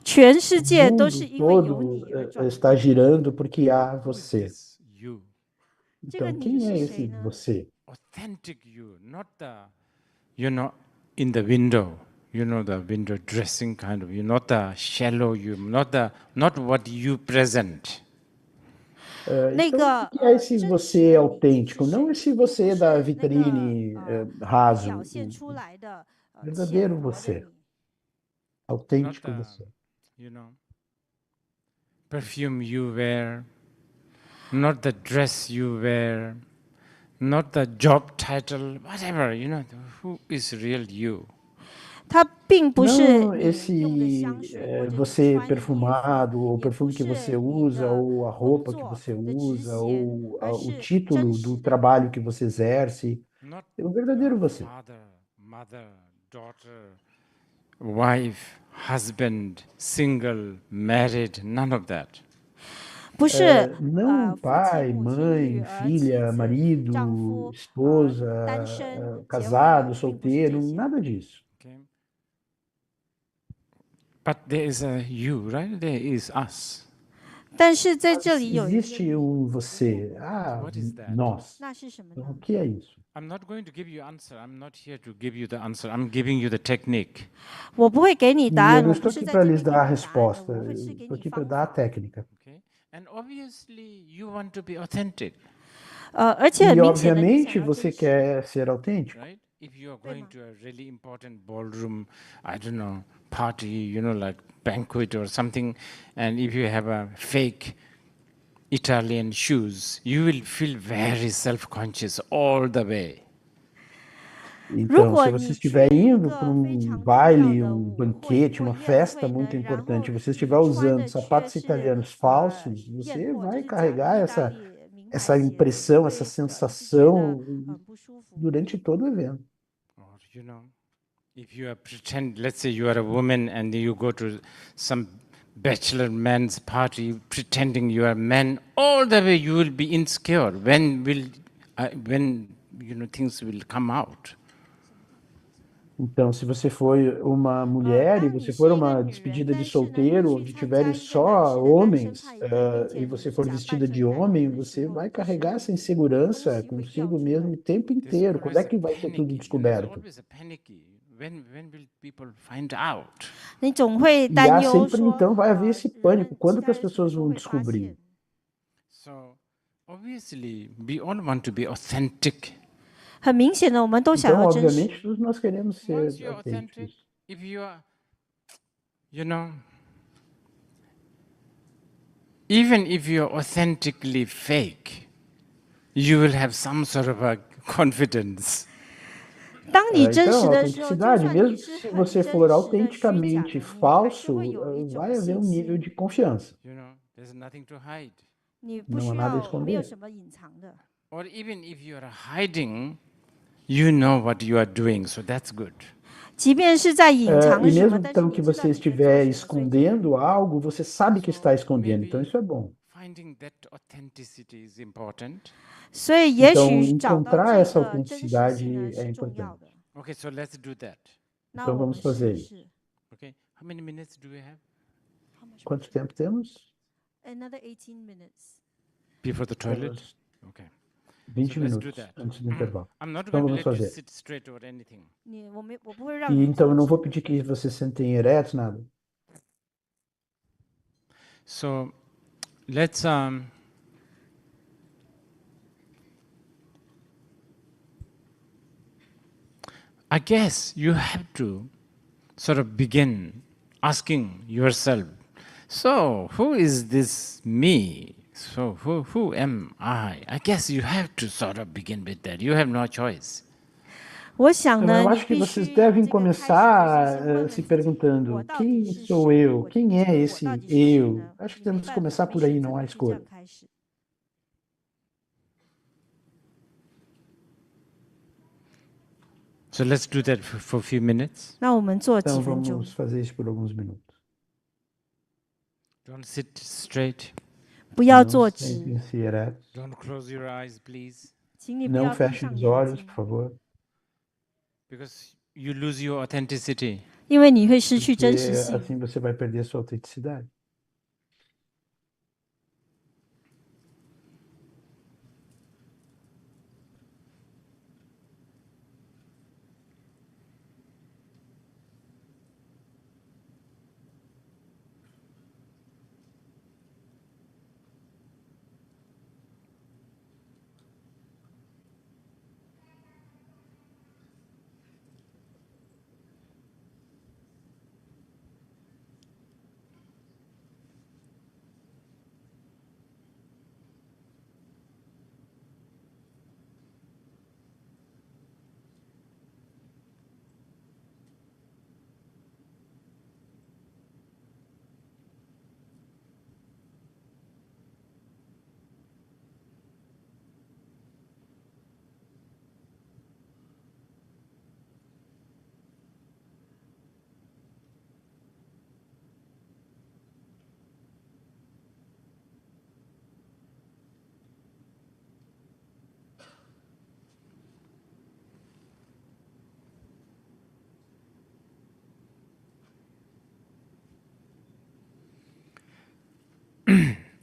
Speaker 8: 全世
Speaker 6: O
Speaker 8: 界都
Speaker 6: mundo
Speaker 8: 是因为有
Speaker 6: todo
Speaker 8: 你而转
Speaker 6: está
Speaker 8: 动。
Speaker 6: girando porque há
Speaker 7: Who is
Speaker 6: você.
Speaker 7: this you?
Speaker 8: 这个
Speaker 6: Então,
Speaker 8: 你
Speaker 6: quem é
Speaker 8: 是
Speaker 6: esse
Speaker 8: 谁呢？
Speaker 6: você?
Speaker 7: Authentic you, not the, in the window, the window dressing kind of you, not the shallow you, not what you present.
Speaker 8: 那
Speaker 6: Então,
Speaker 8: 个
Speaker 6: o que é esse
Speaker 8: 真
Speaker 6: você
Speaker 8: 实的你是
Speaker 6: autêntico?
Speaker 8: 谁，
Speaker 6: Não esse
Speaker 8: 并不
Speaker 6: você
Speaker 8: 是
Speaker 6: da
Speaker 8: 那个
Speaker 6: vitrine
Speaker 8: 表
Speaker 6: raso,
Speaker 8: 现
Speaker 6: o
Speaker 8: 出来的浅
Speaker 6: verdadeiro
Speaker 8: 薄的
Speaker 6: você,
Speaker 8: 你。
Speaker 7: Not
Speaker 6: autêntico
Speaker 7: the,
Speaker 6: você.
Speaker 7: Perfume you wear, not the dress you wear, not the job title, whatever, who is real you?
Speaker 8: 它并不是
Speaker 6: Não
Speaker 8: 你用的香
Speaker 6: esse
Speaker 8: 水，或者你
Speaker 6: você
Speaker 8: 穿的衣服，
Speaker 6: perfumado, ou o
Speaker 8: 也不
Speaker 6: perfume que
Speaker 8: 是
Speaker 6: você
Speaker 8: 你
Speaker 6: usa,
Speaker 8: 的
Speaker 6: ou a
Speaker 8: 工
Speaker 6: roupa que
Speaker 8: 作
Speaker 6: você
Speaker 8: 你的职
Speaker 6: usa,
Speaker 8: 衔，
Speaker 6: ou
Speaker 8: 而
Speaker 6: o
Speaker 8: 是真
Speaker 6: título
Speaker 8: 实
Speaker 6: do
Speaker 8: 的你。
Speaker 6: trabalho que você exerce.
Speaker 7: Not
Speaker 6: É o verdadeiro você.
Speaker 7: father, mother, daughter, wife, husband, single, married, none of that.
Speaker 8: 不是
Speaker 6: Não
Speaker 8: 夫妻、
Speaker 6: pai,
Speaker 8: 母亲、
Speaker 6: mãe,
Speaker 8: 女儿、妻
Speaker 6: filha,
Speaker 8: 子、丈
Speaker 6: marido,
Speaker 8: 夫、单
Speaker 6: esposa,
Speaker 8: 身、结
Speaker 6: casado,
Speaker 8: 婚，并不是这
Speaker 6: solteiro,
Speaker 8: 些。
Speaker 6: nada disso.
Speaker 7: Okay? But there is a you, right? There is us.
Speaker 8: 但是在这
Speaker 6: Mas
Speaker 8: 里有一个
Speaker 6: existe
Speaker 8: 你，
Speaker 6: você. Ah,
Speaker 7: What is that?
Speaker 6: nós.
Speaker 8: 那是什么
Speaker 6: Então,
Speaker 8: 呢
Speaker 6: o？que é isso?
Speaker 7: I'm not going to give you answer. I'm not here to give you the answer. I'm giving you the technique.
Speaker 8: 我不会给你答
Speaker 6: E eu
Speaker 8: 案，
Speaker 6: não
Speaker 8: 我不
Speaker 6: estou
Speaker 8: 是
Speaker 6: aqui
Speaker 8: 在
Speaker 6: para
Speaker 8: 这
Speaker 6: lhes
Speaker 8: 边给
Speaker 6: dar a
Speaker 8: 你答案的，
Speaker 6: resposta,
Speaker 8: 我会是
Speaker 6: eu
Speaker 8: 给
Speaker 6: estou
Speaker 8: 你
Speaker 6: aqui para
Speaker 8: 方
Speaker 6: dar a
Speaker 8: 法。
Speaker 6: técnica.
Speaker 7: Okay? And obviously, you want to be authentic,
Speaker 8: 而且
Speaker 6: E
Speaker 8: 很明显的，你想
Speaker 6: obviamente
Speaker 8: 要
Speaker 6: você
Speaker 8: 真实。
Speaker 6: quer ser autêntico.
Speaker 7: right? If you are going to a really important ballroom, I don't know, party, like banquet or something, and if you have a fake Italian shoes, you will feel very self-conscious all the way.
Speaker 8: 如
Speaker 6: Então,
Speaker 8: 果
Speaker 6: se
Speaker 8: 你
Speaker 6: você
Speaker 8: 去
Speaker 6: estiver
Speaker 8: 一
Speaker 6: indo
Speaker 8: 个
Speaker 6: para
Speaker 8: 非
Speaker 6: um
Speaker 8: 常重要
Speaker 6: baile,
Speaker 8: 的
Speaker 6: um
Speaker 8: 舞会
Speaker 6: banquete,
Speaker 8: 或
Speaker 6: uma
Speaker 8: 宴
Speaker 6: festa
Speaker 8: 会
Speaker 6: muito
Speaker 8: 呢，然后
Speaker 6: importante, você
Speaker 8: 你
Speaker 6: estiver
Speaker 8: 穿
Speaker 6: usando
Speaker 8: 的却
Speaker 6: sapatos
Speaker 8: 是
Speaker 6: italianos falsos,
Speaker 8: 燕
Speaker 6: você
Speaker 8: 货，就
Speaker 6: vai
Speaker 8: 是假的
Speaker 6: carregar
Speaker 8: 意大利名牌
Speaker 6: essa
Speaker 8: 鞋，你
Speaker 6: impressão,
Speaker 8: 会
Speaker 6: essa
Speaker 8: 是觉得
Speaker 6: sensação
Speaker 8: 很不舒服。
Speaker 6: durante todo o evento.
Speaker 7: Or, if you are pretend, let's say you are a woman and you go to some bachelor man's party pretending you are a man, all the way you will be insecure. When things will come out?
Speaker 6: Então, se você for uma mulher e
Speaker 8: 当你
Speaker 6: você
Speaker 8: 是
Speaker 6: for
Speaker 8: 一个
Speaker 6: uma
Speaker 8: 女人，
Speaker 6: despedida de
Speaker 8: 但是呢，你
Speaker 6: solteiro
Speaker 8: 去
Speaker 6: onde
Speaker 8: 参加
Speaker 6: tiverem
Speaker 8: 一个男
Speaker 6: só
Speaker 8: 士的单身
Speaker 6: homens,
Speaker 8: 派对，并
Speaker 6: e
Speaker 8: 且
Speaker 6: você
Speaker 8: 你
Speaker 6: for
Speaker 8: 假扮
Speaker 6: vestida
Speaker 8: 成
Speaker 6: de
Speaker 8: 男人
Speaker 6: homem,
Speaker 8: 的时
Speaker 6: você
Speaker 8: 候，
Speaker 6: vai
Speaker 8: 这时
Speaker 6: carregar
Speaker 8: 候
Speaker 6: essa
Speaker 8: 东
Speaker 6: insegurança
Speaker 8: 西会掉
Speaker 6: consigo
Speaker 8: 出
Speaker 6: mesmo
Speaker 8: 来。
Speaker 6: o tempo
Speaker 7: There's
Speaker 6: inteiro. Quando
Speaker 7: always
Speaker 6: é
Speaker 7: a
Speaker 6: que vai ser tudo
Speaker 7: panic. There's
Speaker 6: descoberto?
Speaker 7: always a panic. When will people find out?
Speaker 8: 你总会
Speaker 6: E
Speaker 8: 担
Speaker 6: há
Speaker 8: 忧
Speaker 6: sempre,
Speaker 8: 说，
Speaker 6: então, vai haver esse
Speaker 8: 人
Speaker 6: pânico.
Speaker 8: 们其
Speaker 6: Quando
Speaker 8: 他
Speaker 6: que as
Speaker 8: 人什么
Speaker 6: pessoas
Speaker 8: 时候
Speaker 6: vão
Speaker 8: 会发
Speaker 6: descobrir?
Speaker 8: 现？
Speaker 7: So, obviously, we all want to be authentic.
Speaker 8: 很明显的，我们都想
Speaker 6: Então,
Speaker 8: 要真实。
Speaker 6: obviamente, todos nós queremos ser
Speaker 7: Once you're authentic,
Speaker 6: autênticos.
Speaker 7: if you are, even if you're authentically fake, you will have some sort of a confidence.
Speaker 8: 当你真
Speaker 6: Então,
Speaker 8: 实
Speaker 6: a
Speaker 8: 的时候，就
Speaker 6: autenticidade,
Speaker 8: 算你
Speaker 6: mesmo
Speaker 8: 是
Speaker 6: se
Speaker 8: 很
Speaker 6: você
Speaker 8: 真
Speaker 6: for
Speaker 8: 实的虚假
Speaker 6: autenticamente
Speaker 8: 的，你还是
Speaker 6: falso,
Speaker 8: 会有一种
Speaker 6: vai haver
Speaker 8: 信
Speaker 6: nível
Speaker 8: 心。
Speaker 6: de confiança.
Speaker 7: There's nothing to hide.
Speaker 8: 你不
Speaker 6: Não há
Speaker 8: 需
Speaker 6: nada a
Speaker 8: 要，没有
Speaker 6: esconder.
Speaker 8: 什么隐藏的。
Speaker 7: Or even if you are hiding, you know what you are doing, so that's good.
Speaker 8: 即便是在隐藏
Speaker 6: E
Speaker 8: 什么，
Speaker 6: mesmo
Speaker 8: 但是
Speaker 6: então
Speaker 8: 你
Speaker 6: que
Speaker 8: 知道
Speaker 6: você
Speaker 8: 你在做
Speaker 6: estiver
Speaker 8: 什么，所以
Speaker 6: escondendo algo, você sabe que está escondendo, então
Speaker 7: Maybe
Speaker 6: isso é bom.
Speaker 7: finding that authenticity is important.
Speaker 8: 所以也
Speaker 6: Então,
Speaker 8: 许找到
Speaker 6: encontrar
Speaker 8: 这
Speaker 6: essa
Speaker 8: 个真实性呢
Speaker 6: autenticidade
Speaker 8: 是
Speaker 6: é
Speaker 8: 重要
Speaker 6: importante.
Speaker 8: 的。
Speaker 7: Okay, so let's do that.
Speaker 8: 那
Speaker 6: Então
Speaker 8: 我
Speaker 6: vamos
Speaker 8: 们
Speaker 6: fazer
Speaker 8: 试一
Speaker 6: isso.
Speaker 8: 试。
Speaker 7: Okay, how many minutes do we have
Speaker 6: Quanto tempo temos?
Speaker 8: Another 18 minutes.
Speaker 7: before the toilet?
Speaker 6: Temos
Speaker 7: Okay.
Speaker 6: 20
Speaker 7: So let's do
Speaker 6: minutos
Speaker 7: that.
Speaker 6: antes do intervalo.
Speaker 7: I'm not
Speaker 6: Então
Speaker 7: going to
Speaker 6: vamos
Speaker 7: let you
Speaker 6: fazer.
Speaker 7: sit straight or anything.
Speaker 8: 我不会让
Speaker 6: E
Speaker 8: 你
Speaker 6: então eu
Speaker 8: 坐
Speaker 6: não vou
Speaker 8: 直
Speaker 6: pedir que vocês sentem eretos, nada.
Speaker 7: So let's I guess you have to sort of begin asking yourself, so who is this me? So who am I? I guess you have to sort of begin with that. You have no choice.
Speaker 8: 我想
Speaker 6: Então,
Speaker 8: 呢，
Speaker 6: eu
Speaker 8: 你
Speaker 6: acho que
Speaker 8: 必
Speaker 6: vocês
Speaker 8: 须
Speaker 6: devem
Speaker 8: 这个开始的是先
Speaker 6: começar
Speaker 8: 问问
Speaker 6: se
Speaker 8: 自己，我
Speaker 6: perguntando:
Speaker 8: 到底
Speaker 6: quem
Speaker 8: 是
Speaker 6: sou
Speaker 8: 谁？
Speaker 6: eu?
Speaker 8: 我
Speaker 6: Quem é
Speaker 8: 我到
Speaker 6: esse
Speaker 8: 底是谁
Speaker 6: eu?
Speaker 8: 呢？
Speaker 6: Acho que
Speaker 8: 你没
Speaker 6: temos que
Speaker 8: 办法，
Speaker 6: começar
Speaker 8: 没
Speaker 6: por aí,
Speaker 8: 选择
Speaker 6: não há
Speaker 8: 就这样
Speaker 6: escolha.
Speaker 8: 开始。
Speaker 7: So let's do that for a few minutes.
Speaker 8: 那我们做几
Speaker 6: Então
Speaker 8: 分钟，
Speaker 6: vamos fazer isso por alguns minutos.
Speaker 7: Don't sit straight.
Speaker 8: 不要
Speaker 6: Não
Speaker 8: 坐直，
Speaker 6: sentem-se eretos.
Speaker 7: Don't close your eyes, please,
Speaker 8: 请你不
Speaker 6: Não
Speaker 8: 要闭
Speaker 6: fechem
Speaker 8: 上
Speaker 6: os
Speaker 8: 眼
Speaker 6: olhos,
Speaker 8: 睛
Speaker 6: por，favor.
Speaker 7: because you lose your authenticity.
Speaker 8: 因为你会失去真实
Speaker 6: Porque
Speaker 8: 性。
Speaker 6: assim você vai perder a sua autenticidade.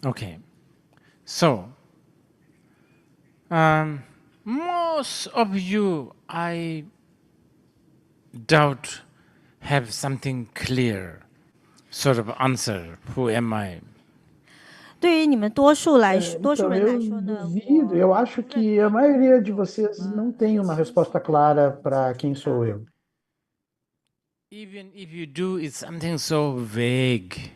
Speaker 7: Okay. So, most of you, I doubt, have something clear sort of answer. Who am I?
Speaker 8: 对于你们多数来说，多数
Speaker 6: Então
Speaker 8: 人来
Speaker 6: eu
Speaker 8: 说呢，
Speaker 6: duvido, eu acho que a maioria de vocês não tem uma resposta clara para quem sou eu.
Speaker 7: Even if you do, it's something so vague.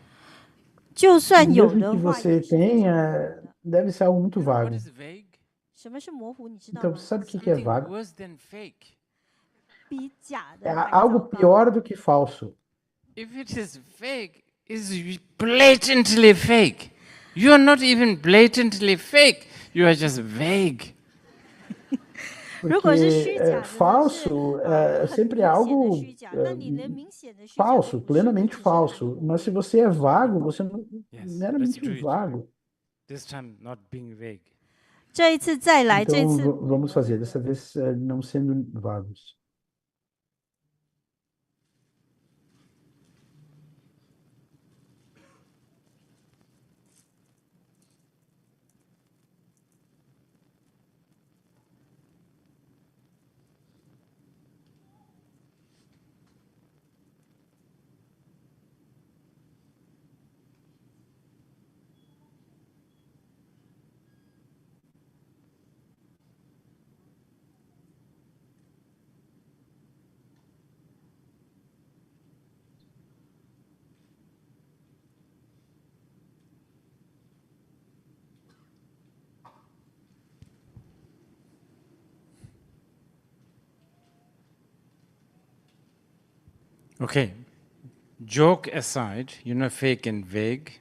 Speaker 8: 就算有
Speaker 6: Mesmo
Speaker 8: 的
Speaker 6: que
Speaker 8: 话，
Speaker 6: você
Speaker 8: 也是非常模
Speaker 6: tenha,
Speaker 8: 糊的。
Speaker 6: deve ser algo muito
Speaker 7: You know what
Speaker 6: vago.
Speaker 7: is vague?
Speaker 8: 什么是模糊？你知道
Speaker 6: Então,
Speaker 8: 吗
Speaker 6: você？sabe o que é
Speaker 7: Something
Speaker 6: vago?
Speaker 7: worse than fake.
Speaker 8: 比假
Speaker 6: É
Speaker 8: 的还
Speaker 6: algo
Speaker 8: 糟糕。
Speaker 6: pior do que falso.
Speaker 7: If it is fake, it's blatantly fake. You are not even blatantly fake. You are just vague.
Speaker 8: 如果是
Speaker 6: Porque
Speaker 8: 虚假的呢，是
Speaker 6: falso
Speaker 8: 很
Speaker 6: sempre
Speaker 8: 明
Speaker 6: é
Speaker 8: 显的
Speaker 6: algo
Speaker 8: 虚假，那你连明显的虚假都
Speaker 6: falso,
Speaker 8: 不是，那
Speaker 6: plenamente
Speaker 8: 只是含
Speaker 6: falso.
Speaker 8: 糊。
Speaker 6: Mas se você é vago, você não
Speaker 7: Yes, let's
Speaker 6: meramente
Speaker 7: do it.
Speaker 6: vago.
Speaker 7: This time, not being vague.
Speaker 8: 这一次再来，这
Speaker 6: Então
Speaker 8: 次
Speaker 6: vamos fazer, dessa vez não sendo vagos.
Speaker 7: Okay. Joke aside, fake and vague.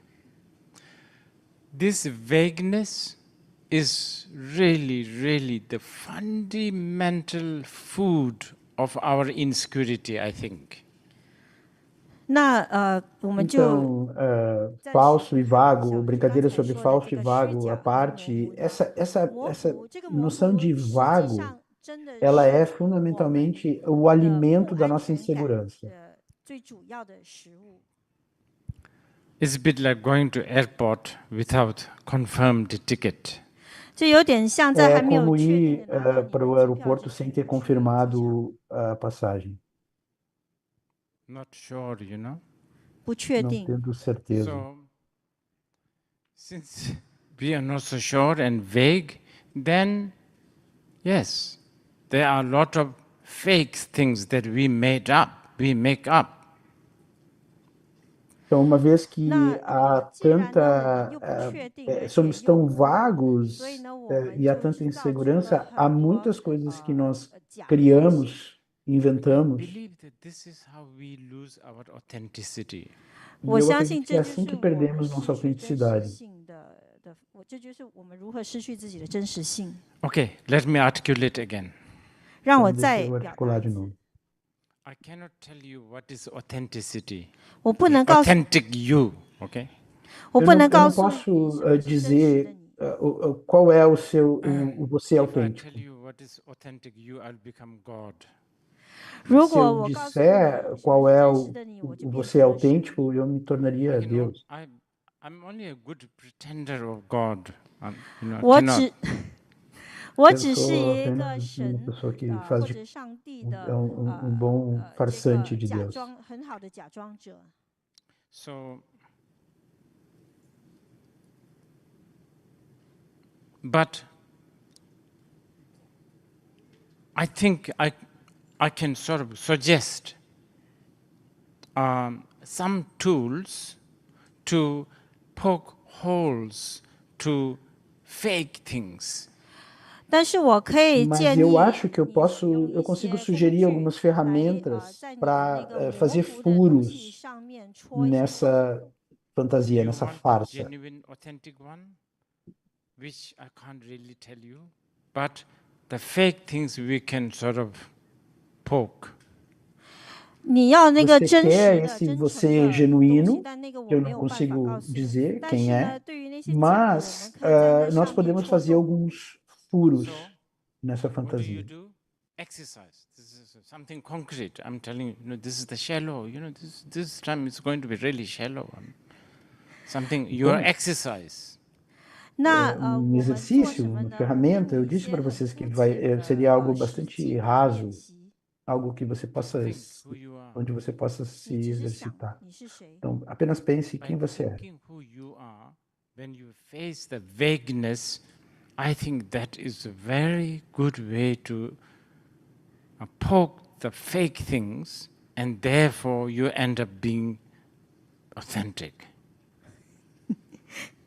Speaker 7: This vagueness is really, really the fundamental food of our insecurity, I think.
Speaker 8: 那我们就
Speaker 6: Então, falso e vago, brincadeira sobre falso e vago à parte, essa noção de vago, ela é fundamentalmente o alimento da nossa insegurança.
Speaker 8: 最主要的食物。
Speaker 7: It's a bit like going to airport without confirmed ticket.
Speaker 8: 这有点像在还没有
Speaker 6: como
Speaker 8: 确定
Speaker 6: ir
Speaker 8: 的拿到你
Speaker 6: para o
Speaker 8: 的机票
Speaker 6: aeroporto
Speaker 8: 之
Speaker 6: sem
Speaker 8: 前
Speaker 6: ter confirmado a passagem,
Speaker 7: Not sure, you know.
Speaker 8: 不确
Speaker 6: não
Speaker 8: 定。
Speaker 6: tendo certeza.
Speaker 7: So, since we are not so sure and vague, then yes, there are a lot of fake things that we make up.
Speaker 6: Então, uma vez que há
Speaker 8: 既然呢我们
Speaker 6: tanta,
Speaker 8: 又不确定，而且
Speaker 6: somos
Speaker 8: 又
Speaker 6: tão
Speaker 8: 不
Speaker 6: vagos
Speaker 8: 所以呢，我
Speaker 6: e
Speaker 8: 们
Speaker 6: há
Speaker 8: 就
Speaker 6: tanta
Speaker 8: 制造出了
Speaker 6: insegurança, há
Speaker 8: 很多
Speaker 6: muitas coisas que nós
Speaker 8: 假的东西。
Speaker 6: criamos,
Speaker 7: I
Speaker 6: inventamos,
Speaker 7: believe that this is how we lose our authenticity.
Speaker 6: e
Speaker 8: 我
Speaker 6: eu
Speaker 8: 相信
Speaker 6: acredito que
Speaker 8: 这
Speaker 6: é
Speaker 8: 就
Speaker 6: assim
Speaker 8: 是
Speaker 6: que
Speaker 8: 我们
Speaker 6: perdemos
Speaker 8: 失
Speaker 6: nossa
Speaker 8: 去真实
Speaker 6: autenticidade.
Speaker 8: 性的，这就是我们如何失去自己的真实性。
Speaker 7: Okay, let me articulate again.
Speaker 8: 让我
Speaker 6: Então, deixa
Speaker 8: 再
Speaker 6: eu
Speaker 8: 表
Speaker 6: articular
Speaker 8: 达
Speaker 6: de
Speaker 8: 一次，
Speaker 6: novo.
Speaker 7: I cannot tell you what is authenticity.
Speaker 8: 我不能告诉，
Speaker 7: Authentic you, okay?
Speaker 8: 我不能
Speaker 6: Eu
Speaker 8: 告
Speaker 6: não
Speaker 8: 诉你
Speaker 6: posso
Speaker 8: 什么是真实的
Speaker 6: dizer
Speaker 8: 你。
Speaker 6: qual é o seu, o você
Speaker 7: If I
Speaker 6: autêntico.
Speaker 7: tell you what is authentic you, I'll become God.
Speaker 8: 如
Speaker 6: Se
Speaker 8: 果
Speaker 6: eu
Speaker 8: 我告诉你
Speaker 6: disser
Speaker 8: 什么
Speaker 6: qual
Speaker 8: 是
Speaker 6: é
Speaker 8: 真实的你，我就
Speaker 6: o
Speaker 8: 变
Speaker 6: você
Speaker 8: 成了神。
Speaker 6: autêntico, eu me tornaria
Speaker 7: You know,
Speaker 6: Deus.
Speaker 7: I'm only a good pretender of God. You know,
Speaker 8: 我
Speaker 7: cannot.
Speaker 8: 只我
Speaker 6: Eu
Speaker 8: 只是
Speaker 6: sou
Speaker 8: 一个
Speaker 6: apenas uma
Speaker 8: 神
Speaker 6: pessoa que
Speaker 8: 或
Speaker 6: faz
Speaker 8: 者上帝
Speaker 6: é
Speaker 8: 的
Speaker 6: um bom
Speaker 8: 这
Speaker 6: farsante
Speaker 8: 个
Speaker 6: de
Speaker 8: 假
Speaker 6: Deus.
Speaker 8: 装很好的假装者。
Speaker 7: So, but I think I can sort of suggest some tools to poke holes to fake things.
Speaker 8: 但是我可以
Speaker 6: Mas
Speaker 8: 建议
Speaker 6: eu acho que eu
Speaker 8: 你使用
Speaker 6: eu
Speaker 8: 一
Speaker 6: consigo
Speaker 8: 些
Speaker 6: sugerir
Speaker 8: 工具
Speaker 6: algumas
Speaker 8: 来
Speaker 6: ferramentas
Speaker 8: 在你的那
Speaker 6: para
Speaker 8: 个模
Speaker 6: fazer
Speaker 8: 糊的东西
Speaker 6: furos
Speaker 8: 上面戳一些洞。
Speaker 6: nessa fantasia,
Speaker 7: You
Speaker 6: nessa
Speaker 7: want a
Speaker 6: farsa.
Speaker 7: genuine, authentic one, which I can't really tell you, but the fake things we can sort of poke.
Speaker 8: 你要那个
Speaker 6: Você
Speaker 8: 真
Speaker 6: quer
Speaker 8: 实的、
Speaker 6: esse
Speaker 8: 真诚
Speaker 6: você
Speaker 8: 的东西，
Speaker 6: genuíno,
Speaker 8: 但那个
Speaker 6: que
Speaker 8: 我
Speaker 6: eu
Speaker 8: 没
Speaker 6: não
Speaker 8: 有办法告
Speaker 6: consigo
Speaker 8: 诉你。
Speaker 6: dizer
Speaker 8: 但
Speaker 6: quem
Speaker 8: 是
Speaker 6: é,
Speaker 8: 呢，对于那些假的，我们
Speaker 6: mas
Speaker 8: 可以在那
Speaker 6: nós
Speaker 8: 上面
Speaker 6: podemos
Speaker 8: 戳
Speaker 6: fazer
Speaker 8: 洞。
Speaker 6: alguns furos
Speaker 7: So,
Speaker 6: nessa
Speaker 7: what
Speaker 6: fantasia.
Speaker 7: do? Exercise. This is something concrete. I'm telling you, this is the shallow. This time it's going to be really shallow. Something your
Speaker 6: Bom,
Speaker 7: exercise.
Speaker 8: 那
Speaker 6: Um
Speaker 8: 我们做
Speaker 6: exercício,
Speaker 8: 什么
Speaker 6: uma
Speaker 8: 呢？
Speaker 6: ferramenta, eu
Speaker 8: 用一
Speaker 6: disse
Speaker 8: 些
Speaker 6: para
Speaker 8: 很
Speaker 6: vocês que
Speaker 8: 肤浅的
Speaker 6: seria algo
Speaker 8: 实
Speaker 6: bastante
Speaker 8: 际的练
Speaker 6: raso,
Speaker 8: 习。
Speaker 6: algo que você possa,
Speaker 7: Think who you are.
Speaker 6: onde você possa
Speaker 8: 你
Speaker 6: se
Speaker 8: 只是想
Speaker 6: exercitar.
Speaker 8: 你是谁？
Speaker 6: Então, apenas pense
Speaker 7: By
Speaker 6: quem você é.
Speaker 7: thinking who you are, when you face the vagueness, I think that is a very good way to poke the fake things, and therefore you end up being authentic.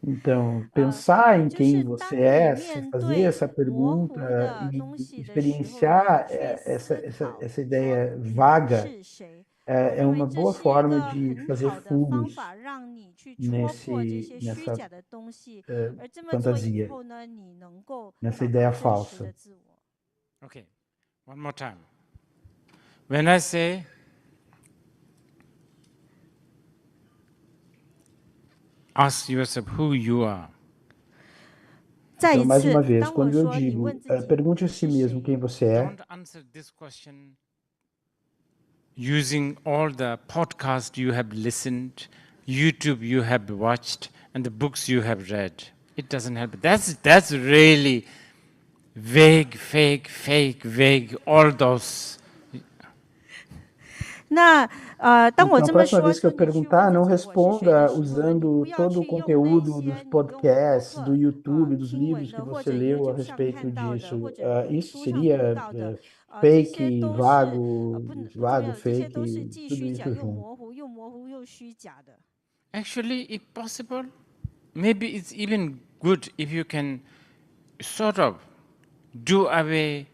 Speaker 6: Então, pensar em
Speaker 8: 就
Speaker 6: quem
Speaker 8: 是
Speaker 6: você
Speaker 8: 当你
Speaker 6: é, se
Speaker 8: 面
Speaker 6: fazer
Speaker 8: 对
Speaker 6: essa
Speaker 8: 模
Speaker 6: pergunta
Speaker 8: 糊的
Speaker 6: e
Speaker 8: 东西的时候，你
Speaker 6: experienciar
Speaker 8: 去思考
Speaker 6: essa
Speaker 8: 说
Speaker 6: ideia
Speaker 8: 你
Speaker 6: vaga
Speaker 8: 是谁。 我
Speaker 6: é
Speaker 8: 认为
Speaker 6: uma
Speaker 8: 这
Speaker 6: boa
Speaker 8: 是一
Speaker 6: forma
Speaker 8: 个
Speaker 6: de
Speaker 8: 很
Speaker 6: fazer
Speaker 8: 好的方
Speaker 6: furos
Speaker 8: 法，让你去戳破这些虚
Speaker 6: nessa
Speaker 8: 假的东西。
Speaker 6: eh,
Speaker 8: 而这么做以
Speaker 6: fantasia,
Speaker 8: 后呢，你能够
Speaker 6: nessa
Speaker 8: 找
Speaker 6: ideia
Speaker 8: 到真实
Speaker 6: falsa.
Speaker 8: 的自我。
Speaker 7: Okay, one more time. When I say ask yourself who you are,
Speaker 8: 再
Speaker 6: Então,
Speaker 8: 一
Speaker 6: mais
Speaker 8: 次
Speaker 6: uma，vez,
Speaker 8: 当我
Speaker 6: quando eu
Speaker 8: 说你问
Speaker 6: digo,
Speaker 8: 自己
Speaker 6: pergunte a
Speaker 8: 你
Speaker 6: si
Speaker 8: 是
Speaker 6: mesmo
Speaker 8: 谁，
Speaker 6: quem você é,
Speaker 7: don't answer this question using all the podcasts you have listened, YouTube you have watched, and the books you have read. It doesn't help. That's really vague, vague, all those.
Speaker 8: 那当我
Speaker 6: então, a
Speaker 8: 这么
Speaker 6: próxima
Speaker 8: 说，
Speaker 6: vez que
Speaker 8: 说
Speaker 6: eu
Speaker 8: 你去问
Speaker 6: perguntar,
Speaker 8: 自
Speaker 6: não
Speaker 8: 己我是谁的
Speaker 6: responda
Speaker 8: 时候，你
Speaker 6: usando
Speaker 8: 不要
Speaker 6: todo o
Speaker 8: 去用那
Speaker 6: conteúdo
Speaker 8: 些
Speaker 6: dos
Speaker 8: 你用的博
Speaker 6: podcasts,
Speaker 8: 客
Speaker 6: do YouTube, dos
Speaker 8: 听闻
Speaker 6: livros que
Speaker 8: 的，或
Speaker 6: você
Speaker 8: 者
Speaker 6: leu a
Speaker 8: YouTube 上
Speaker 6: respeito
Speaker 8: 看到的，
Speaker 6: disso.
Speaker 8: 或者
Speaker 6: Isso
Speaker 8: 书上读
Speaker 6: seria
Speaker 8: 到的，这些
Speaker 6: fake,
Speaker 8: 都是不重
Speaker 6: vago,
Speaker 8: 要的，这些都是
Speaker 6: fake,
Speaker 8: 既
Speaker 6: tudo
Speaker 8: 虚假
Speaker 6: isso
Speaker 8: 又
Speaker 6: junto.
Speaker 8: 模糊，又模糊又虚假的。
Speaker 7: Actually, if possible, maybe it's even good if you can sort of do away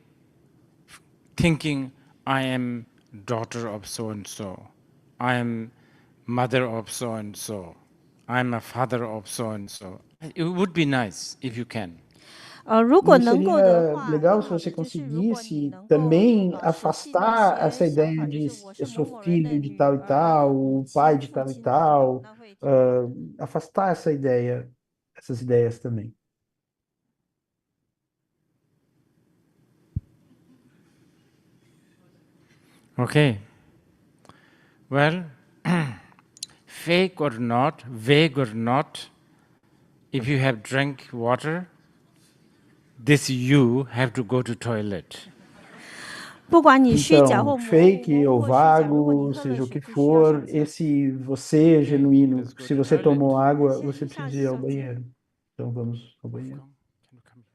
Speaker 7: thinking I am daughter of so and so, I am mother of so and so, I am a father of so and so. It would be nice if you can.
Speaker 8: 如果
Speaker 6: E
Speaker 8: 能够的
Speaker 6: seria
Speaker 8: 话，
Speaker 6: legal
Speaker 8: 更
Speaker 6: se
Speaker 8: 好
Speaker 6: você
Speaker 8: 的就是如果你
Speaker 6: conseguisse
Speaker 8: 能够
Speaker 6: também
Speaker 8: 舍弃那
Speaker 6: afastar
Speaker 8: 些
Speaker 6: essa
Speaker 8: 想
Speaker 6: ideia
Speaker 8: 法，就
Speaker 6: de
Speaker 8: 是我是
Speaker 6: eu
Speaker 8: 某
Speaker 6: sou
Speaker 8: 某人
Speaker 6: filho
Speaker 8: 的
Speaker 6: de
Speaker 8: 女
Speaker 6: tal e
Speaker 8: 儿，
Speaker 6: tal,
Speaker 8: 母
Speaker 6: o pai
Speaker 8: 亲、
Speaker 6: de
Speaker 8: 父
Speaker 6: tal e
Speaker 8: 亲等等，
Speaker 6: tal,
Speaker 8: 那会挺好。
Speaker 6: afastar essa ideia, essas ideias também.
Speaker 7: Okay. Well, fake or not, vague or not, if you have drank water, this you have to go to toilet.
Speaker 8: 不管你虚假
Speaker 6: Então,
Speaker 8: 或模糊
Speaker 6: fake
Speaker 8: 或
Speaker 6: ou
Speaker 8: 虚假，如果你
Speaker 6: vago,
Speaker 8: 喝了
Speaker 6: seja o
Speaker 8: 水
Speaker 6: que
Speaker 8: 就需要上
Speaker 6: for,
Speaker 8: 厕所。
Speaker 6: esse você
Speaker 7: Okay,
Speaker 6: genuíno,
Speaker 7: let's go
Speaker 6: se
Speaker 7: to
Speaker 6: você tomou
Speaker 7: toilet.
Speaker 6: água,
Speaker 8: 先
Speaker 6: você
Speaker 8: 下
Speaker 6: precisa
Speaker 8: 洗
Speaker 6: ir ao
Speaker 8: 手间。
Speaker 6: banheiro. Então vamos ao banheiro.
Speaker 7: Can you come here?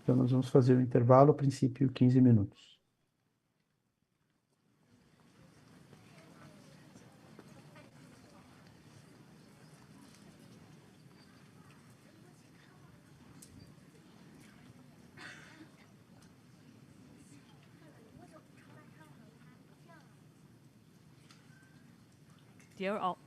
Speaker 6: Então nós vamos fazer o intervalo, a princípio 15 minutos.
Speaker 5: Dear all.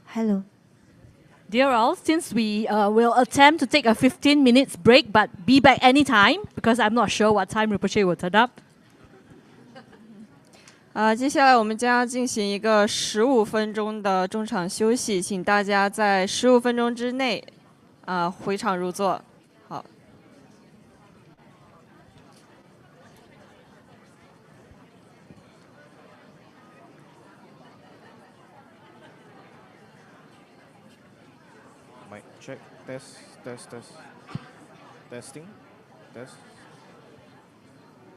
Speaker 8: Hello.
Speaker 5: Dear all, since we will attempt to take a 15 minutes break, but be back anytime, because I'm not sure what time Rinpoche will turn up.
Speaker 4: 接下来我们将要进行一个15分钟的中场休息，请大家在15分钟之内，回场入座。好。
Speaker 9: Mic check, test, test, test. Testing, test.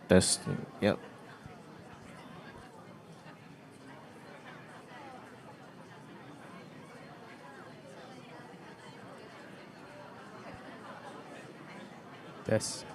Speaker 9: Testing, yep. Test.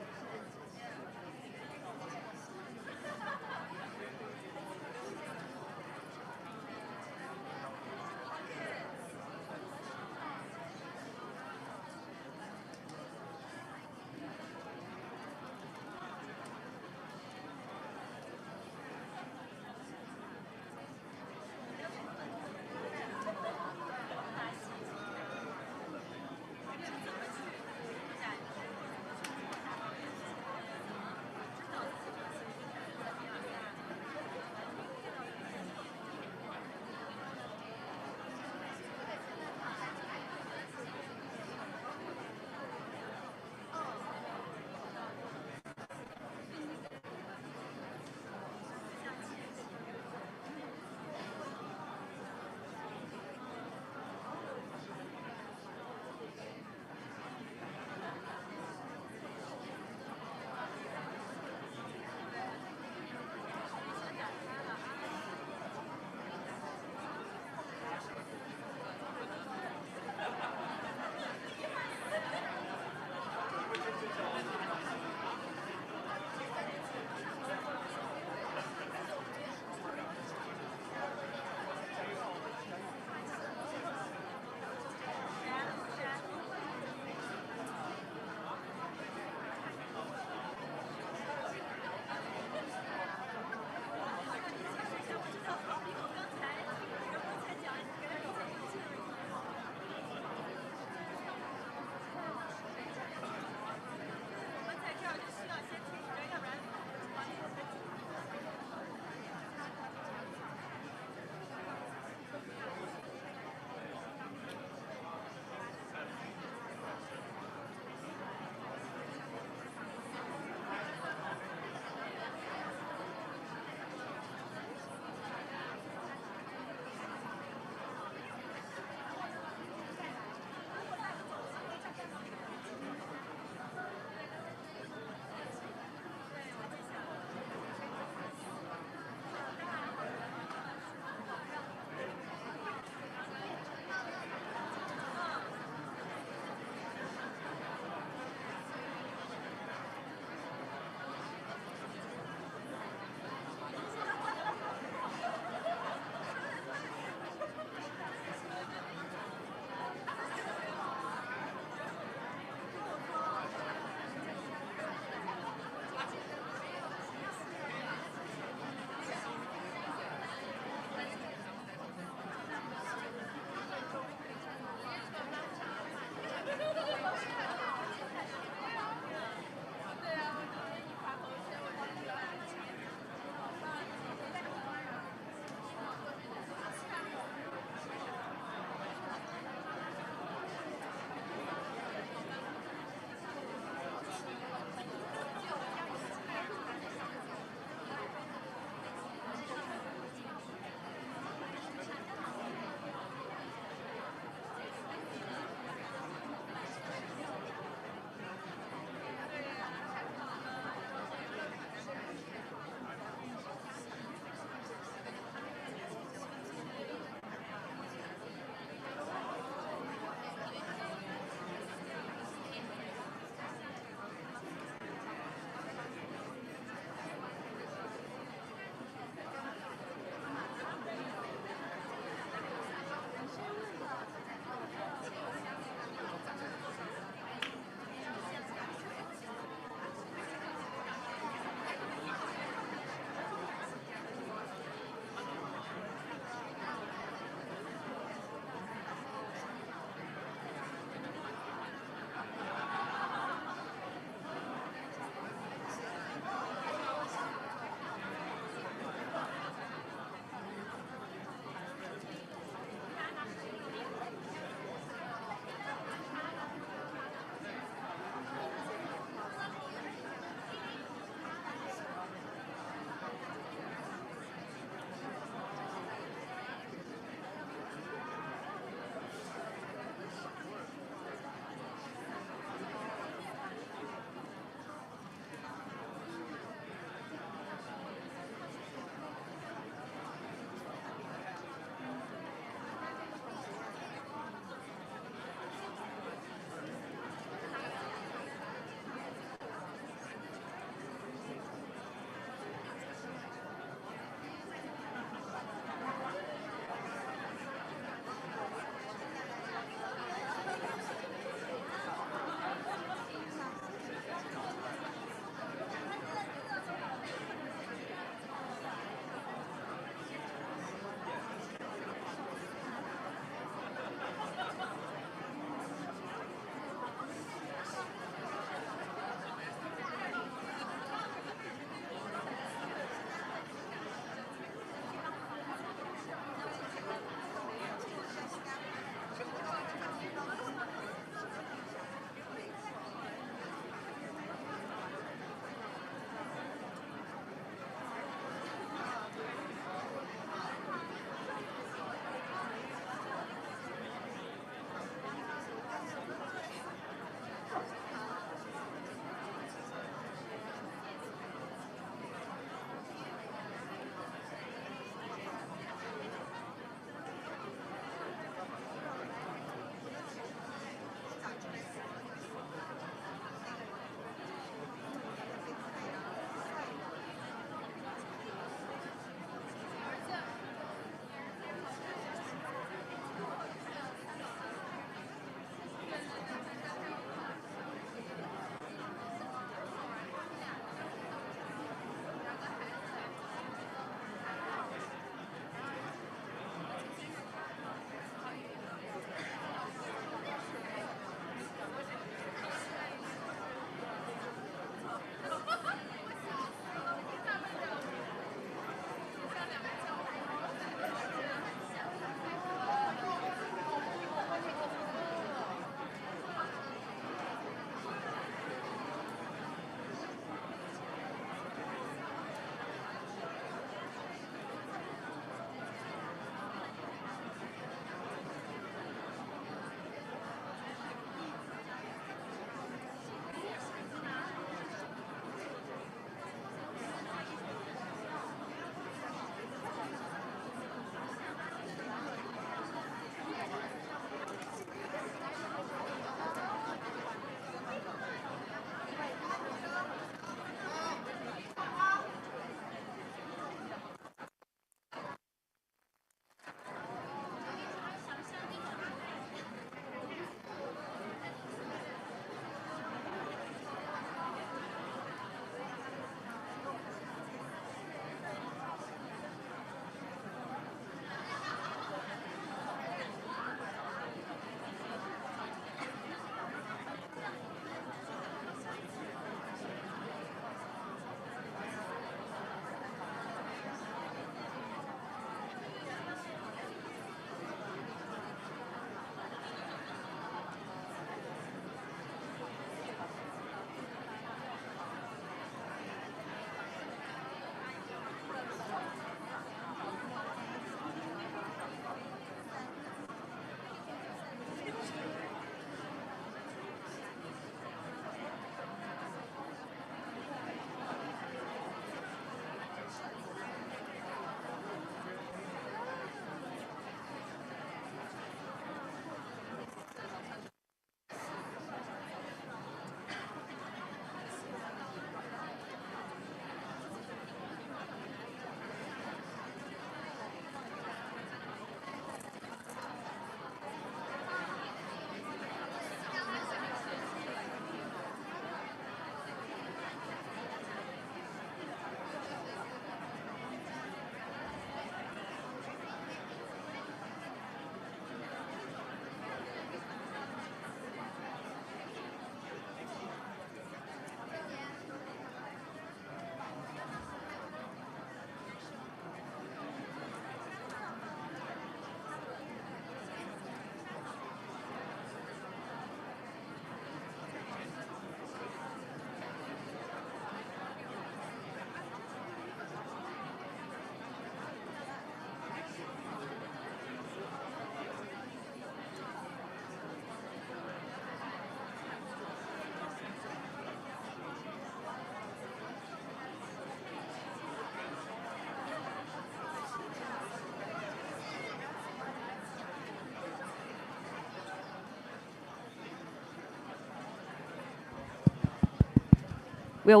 Speaker 5: We'll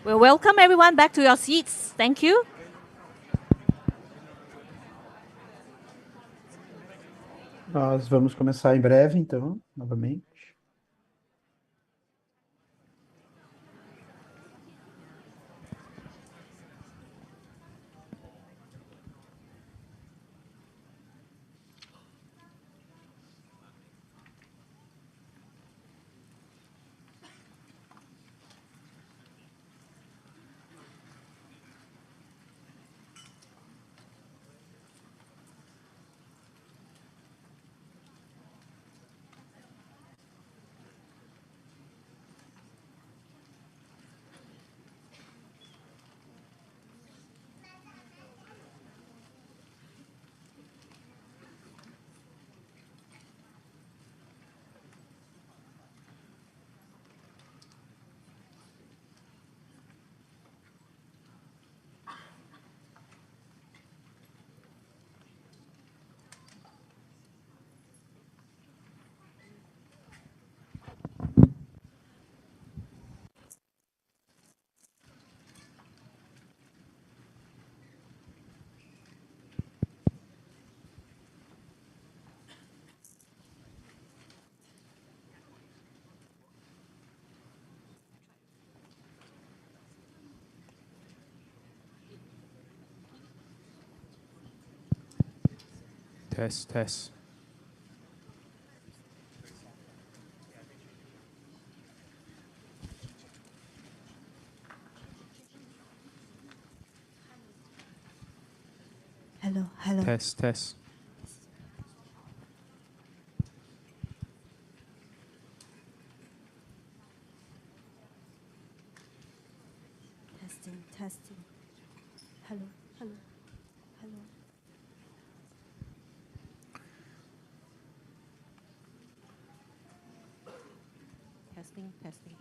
Speaker 5: welcome everyone back to your seats. Thank you.
Speaker 6: Nós vamos começar em breve, então, novamente.
Speaker 9: Test, test.
Speaker 8: Hello, hello.
Speaker 9: Test, test.
Speaker 8: Testing, testing. Hello, hello, hello.
Speaker 5: Testing, testing.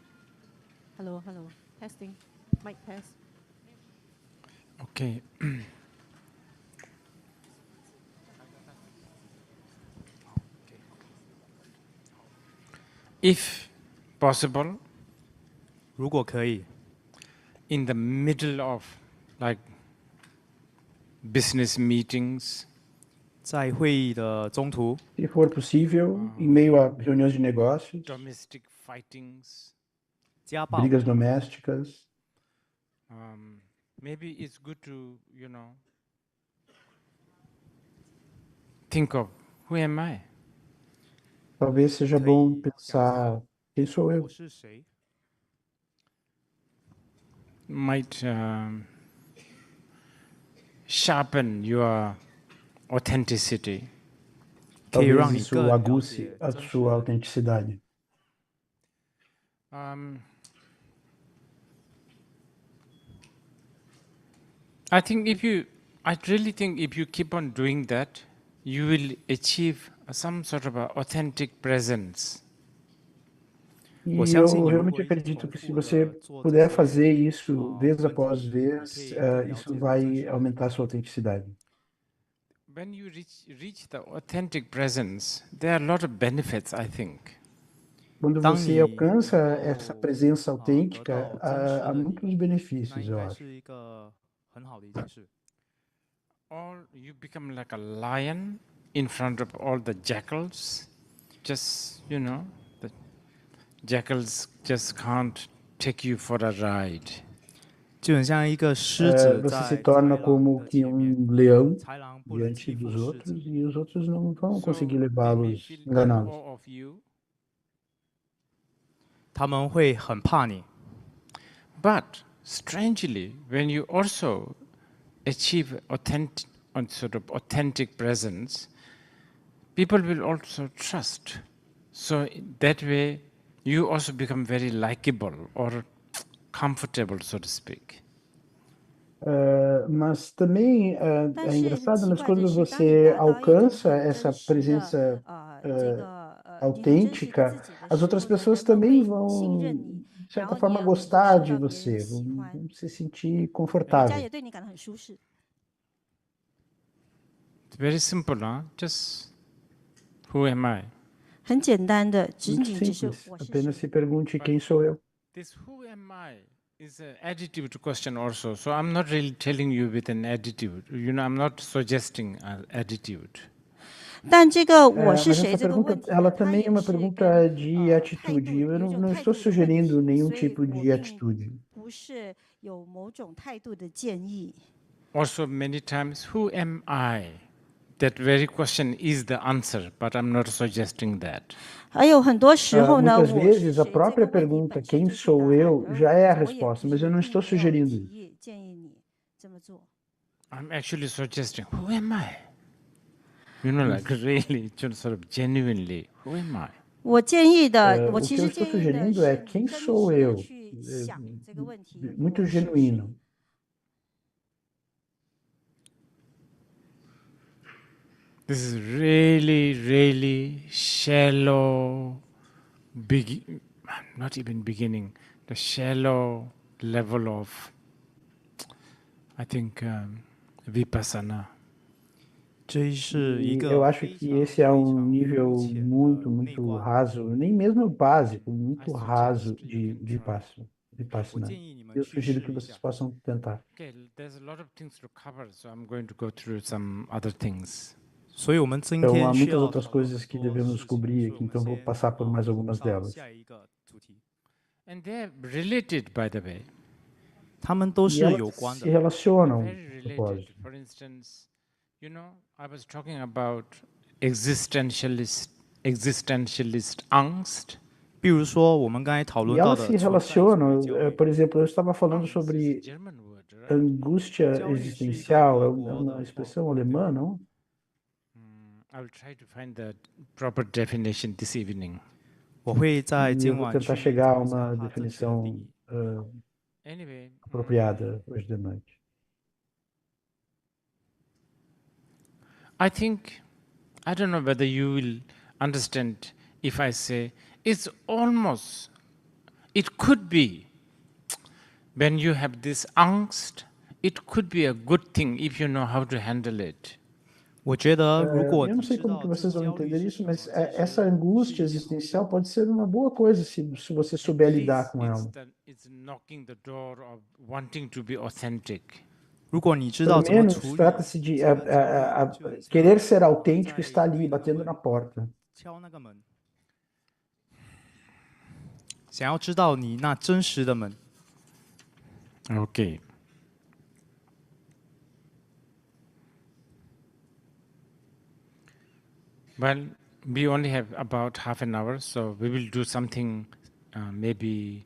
Speaker 5: Hello, hello. Testing. Mic test.
Speaker 7: Okay. If possible,
Speaker 9: 如果可以，
Speaker 7: in the middle of like business meetings,
Speaker 9: 在会议的中途，
Speaker 6: Se for possível, em meio a reuniões de negócios,
Speaker 7: domestic fightings,
Speaker 9: 家暴
Speaker 6: brigas domésticas,
Speaker 7: maybe it's good to, think of who am I?
Speaker 6: talvez seja
Speaker 9: 可
Speaker 6: bom
Speaker 9: 以想
Speaker 6: pensar
Speaker 9: 想
Speaker 6: quem sou
Speaker 9: 我
Speaker 6: eu.
Speaker 9: 是谁，
Speaker 7: Might sharpen your authenticity.
Speaker 9: 可以
Speaker 6: Talvez
Speaker 9: 让你
Speaker 6: isso
Speaker 9: 更了
Speaker 6: aguce
Speaker 9: 解
Speaker 6: a
Speaker 9: 真实
Speaker 6: sua
Speaker 9: 的
Speaker 6: autenticidade.
Speaker 7: I really think if you keep on doing that, you will achieve some sort of a authentic presence.
Speaker 9: Eu
Speaker 6: E
Speaker 9: 相信
Speaker 6: eu
Speaker 9: 你如
Speaker 6: realmente
Speaker 9: 果一直
Speaker 6: acredito
Speaker 9: 重
Speaker 6: que se
Speaker 9: 复
Speaker 6: você
Speaker 9: 的做这
Speaker 6: puder
Speaker 9: 些
Speaker 6: fazer isso vez
Speaker 9: 问
Speaker 6: após
Speaker 9: 题，你可
Speaker 6: vez,
Speaker 9: 以更了
Speaker 6: isso
Speaker 9: 解到真
Speaker 6: vai
Speaker 9: 实的
Speaker 6: aumentar a sua autenticidade.
Speaker 7: When you reach the authentic presence, there are a lot of benefits, I think.
Speaker 6: Quando
Speaker 9: 当
Speaker 6: você
Speaker 9: 你
Speaker 6: alcança
Speaker 9: 能
Speaker 6: essa
Speaker 9: 够
Speaker 6: presença
Speaker 9: 得
Speaker 6: autêntica,
Speaker 9: 到真实
Speaker 6: há
Speaker 9: 的
Speaker 6: muitos
Speaker 9: 你，那
Speaker 6: benefícios,
Speaker 9: 应
Speaker 6: eu
Speaker 9: 该
Speaker 6: acho.
Speaker 9: 是一个很好的一件事。
Speaker 7: Or you become like a lion in front of all the jackals. Just, the jackals just can't take you for a ride.
Speaker 9: 就很像一个狮子
Speaker 6: Você se
Speaker 9: 在
Speaker 6: torna
Speaker 9: 豺狼
Speaker 6: como
Speaker 9: 的
Speaker 6: que
Speaker 9: 前面，
Speaker 6: leão
Speaker 9: 豺狼不能
Speaker 6: diante
Speaker 9: 欺
Speaker 6: dos
Speaker 9: 负狮子。
Speaker 6: outros e os outros não vão
Speaker 7: So
Speaker 6: conseguir
Speaker 7: they may
Speaker 6: levá-los,
Speaker 7: feel in
Speaker 6: enganá-los.
Speaker 7: awe of you,
Speaker 9: 他们会很怕你，
Speaker 7: but strangely, when you also achieve sort of authentic presence, people will also trust. So that way, you also become very likable or comfortable, so to speak.
Speaker 6: Mas também
Speaker 8: 但
Speaker 6: é
Speaker 8: 是很
Speaker 6: engraçado,
Speaker 8: 奇
Speaker 6: mas
Speaker 8: 怪的
Speaker 6: quando
Speaker 8: 是，当你
Speaker 6: você
Speaker 8: 达到一种
Speaker 6: alcança
Speaker 8: 很
Speaker 6: essa
Speaker 8: 真实的
Speaker 6: presença
Speaker 8: 这个你很真实的
Speaker 6: autêntica,
Speaker 8: 自己的
Speaker 6: as
Speaker 8: 时
Speaker 6: outras
Speaker 8: 候呢，
Speaker 6: pessoas
Speaker 8: 人们
Speaker 6: também
Speaker 8: 会信
Speaker 6: vão,
Speaker 8: 任你，
Speaker 6: de
Speaker 8: 然
Speaker 6: certa
Speaker 8: 后你
Speaker 6: forma,
Speaker 8: 也会
Speaker 6: gostar
Speaker 8: 受
Speaker 6: de
Speaker 8: 到别人
Speaker 6: você,
Speaker 8: 喜
Speaker 6: vão,
Speaker 8: 欢，
Speaker 6: vão se sentir
Speaker 8: 人家
Speaker 6: confortável.
Speaker 8: 也对你感到很舒适。
Speaker 7: It's very simple, huh? Just who am I?
Speaker 8: 很简单的，仅
Speaker 6: Muito
Speaker 8: 仅只是
Speaker 6: simples,
Speaker 8: 我是
Speaker 6: apenas
Speaker 8: 谁。
Speaker 6: se pergunte quem sou eu.
Speaker 7: This who am I is an attitude question also. So I'm not really telling you with an attitude. I'm not suggesting an attitude.
Speaker 8: 但这个我是
Speaker 6: Mas
Speaker 8: 谁
Speaker 6: essa
Speaker 8: 这个
Speaker 6: pergunta,
Speaker 8: 问题
Speaker 6: ela
Speaker 8: 呢，它
Speaker 6: também é
Speaker 8: 也
Speaker 6: uma
Speaker 8: 是
Speaker 6: pergunta
Speaker 8: 跟
Speaker 6: de
Speaker 8: 态
Speaker 6: atitude.
Speaker 8: 度，
Speaker 6: Eu
Speaker 8: 有一
Speaker 6: não,
Speaker 8: 种
Speaker 6: não
Speaker 8: 态
Speaker 6: estou
Speaker 8: 度的问
Speaker 6: sugerindo
Speaker 8: 题，
Speaker 6: nenhum
Speaker 8: 所以
Speaker 6: tipo
Speaker 8: 我
Speaker 6: de
Speaker 8: 并
Speaker 6: atitude.
Speaker 8: 不是有某种态度的建议。
Speaker 7: Also, many times, who am I? That very question is the answer, but I'm not suggesting that.
Speaker 8: 还有很多时候呢，
Speaker 6: Muitas
Speaker 8: 我是
Speaker 6: vezes a
Speaker 8: 谁这
Speaker 6: própria
Speaker 8: 个问题
Speaker 6: pergunta
Speaker 8: 本身
Speaker 6: quem
Speaker 8: 就是答
Speaker 6: sou
Speaker 8: 案，
Speaker 6: eu
Speaker 8: 而
Speaker 6: já é a
Speaker 8: 我也不
Speaker 6: resposta,
Speaker 8: 是
Speaker 6: mas eu não
Speaker 8: 并
Speaker 6: estou
Speaker 8: 没有
Speaker 6: sugerindo
Speaker 8: 提
Speaker 6: isso.
Speaker 8: 议建议你这么做。
Speaker 7: I'm actually suggesting, who am I? Like really, sort of genuinely, who am I?
Speaker 8: 我建议的，我
Speaker 6: O
Speaker 8: 其
Speaker 6: que eu
Speaker 8: 实
Speaker 6: estou
Speaker 8: 建议的
Speaker 6: sugerindo é
Speaker 8: 是你
Speaker 6: quem
Speaker 8: 真
Speaker 6: sou
Speaker 8: 实的
Speaker 6: eu,
Speaker 8: 去想这个问题，
Speaker 6: muito
Speaker 8: 我是谁。
Speaker 6: genuíno.
Speaker 7: This is really, really shallow, not even beginning, the shallow level of, I think, vipassana.
Speaker 9: 这是一
Speaker 6: E
Speaker 9: 个
Speaker 6: eu acho
Speaker 9: 非
Speaker 6: que
Speaker 9: 常
Speaker 6: esse é
Speaker 9: 非
Speaker 6: um
Speaker 9: 常肤
Speaker 6: nível
Speaker 9: 浅的
Speaker 6: muito,
Speaker 9: 内
Speaker 6: muito
Speaker 9: 观。
Speaker 6: raso, nem mesmo básico, muito
Speaker 7: I
Speaker 6: raso
Speaker 7: suggest you
Speaker 6: de
Speaker 7: can try.
Speaker 6: vipassana.
Speaker 9: 建议你们
Speaker 6: Eu
Speaker 9: 去
Speaker 6: sugiro
Speaker 9: 试
Speaker 6: que
Speaker 9: 一
Speaker 6: vocês
Speaker 9: 下。
Speaker 6: possam tentar.
Speaker 7: Okay, there's a lot of things to cover, so I'm going to go through some other things.
Speaker 9: 所以我们今
Speaker 6: Então,
Speaker 9: 天
Speaker 6: há
Speaker 9: 需
Speaker 6: muitas
Speaker 9: 要
Speaker 6: outras
Speaker 9: 讨论
Speaker 6: coisas
Speaker 9: 很
Speaker 6: que
Speaker 9: 多
Speaker 6: devemos
Speaker 9: 事情，
Speaker 6: descobrir
Speaker 9: 所以
Speaker 6: aqui,
Speaker 9: 我们
Speaker 6: então vou
Speaker 9: 先
Speaker 6: passar por mais algumas
Speaker 9: 到
Speaker 6: delas.
Speaker 9: 下一个主题。
Speaker 7: And they're related, by the way.
Speaker 9: 他们都
Speaker 6: E
Speaker 9: 是有
Speaker 6: elas
Speaker 9: 关
Speaker 6: se
Speaker 9: 的。
Speaker 6: relacionam,
Speaker 7: Very
Speaker 6: a
Speaker 7: related.
Speaker 6: propósito.
Speaker 7: For instance, I was talking about existentialist angst.
Speaker 9: 比如说，我们刚才讨
Speaker 6: E
Speaker 9: 论到
Speaker 6: elas
Speaker 9: 的
Speaker 6: se
Speaker 9: 存在主义
Speaker 6: relacionam,
Speaker 9: 焦虑，
Speaker 6: por exemplo, eu estava falando
Speaker 7: Angst is a
Speaker 6: sobre
Speaker 7: German word, right?
Speaker 6: angústia
Speaker 9: 焦虑是一个
Speaker 6: existencial,
Speaker 9: 德
Speaker 6: é
Speaker 9: 国
Speaker 6: uma
Speaker 9: 的
Speaker 6: expressão
Speaker 9: 话，对
Speaker 6: alemã,
Speaker 9: 吧？
Speaker 6: não?
Speaker 7: I will try to find the proper definition this evening.
Speaker 9: 我会在
Speaker 6: E eu
Speaker 9: 今
Speaker 6: vou
Speaker 9: 晚
Speaker 6: tentar
Speaker 9: 去
Speaker 6: chegar a
Speaker 9: 找一下
Speaker 6: uma
Speaker 9: 它正确的定
Speaker 6: definição
Speaker 9: 义。
Speaker 7: Anyway,
Speaker 6: apropriada hoje de noite.
Speaker 7: I think, I don't know whether you will understand if I say, it could be, when you have this angst, it could be a good thing if you know how to handle it.
Speaker 9: 我觉得，如果
Speaker 6: Eu
Speaker 9: 你
Speaker 6: não sei
Speaker 9: 知
Speaker 6: como
Speaker 9: 道
Speaker 6: que
Speaker 9: 这
Speaker 6: vocês
Speaker 9: 个
Speaker 6: vão
Speaker 9: 焦虑
Speaker 6: entender
Speaker 9: 是
Speaker 6: isso,
Speaker 9: 什么，
Speaker 6: mas
Speaker 9: 其
Speaker 6: essa
Speaker 9: 实是
Speaker 6: angústia
Speaker 9: 一件好事。
Speaker 6: existencial pode ser uma boa coisa se você souber
Speaker 7: At
Speaker 6: lidar
Speaker 7: least
Speaker 6: com ela.
Speaker 7: it's knocking the door of wanting to be authentic.
Speaker 9: 如果你知
Speaker 6: Pelo
Speaker 9: 道怎么
Speaker 6: menos
Speaker 9: 处理
Speaker 6: trata-se de
Speaker 9: 这个焦虑，就很像
Speaker 6: querer ser
Speaker 9: 在
Speaker 6: autêntico está ali
Speaker 9: 推那个
Speaker 6: batendo
Speaker 9: 门
Speaker 6: na porta.
Speaker 9: 敲那个门，想要知道你那真实的门。
Speaker 7: Okay. Well, we only have about half an hour, so we will do something maybe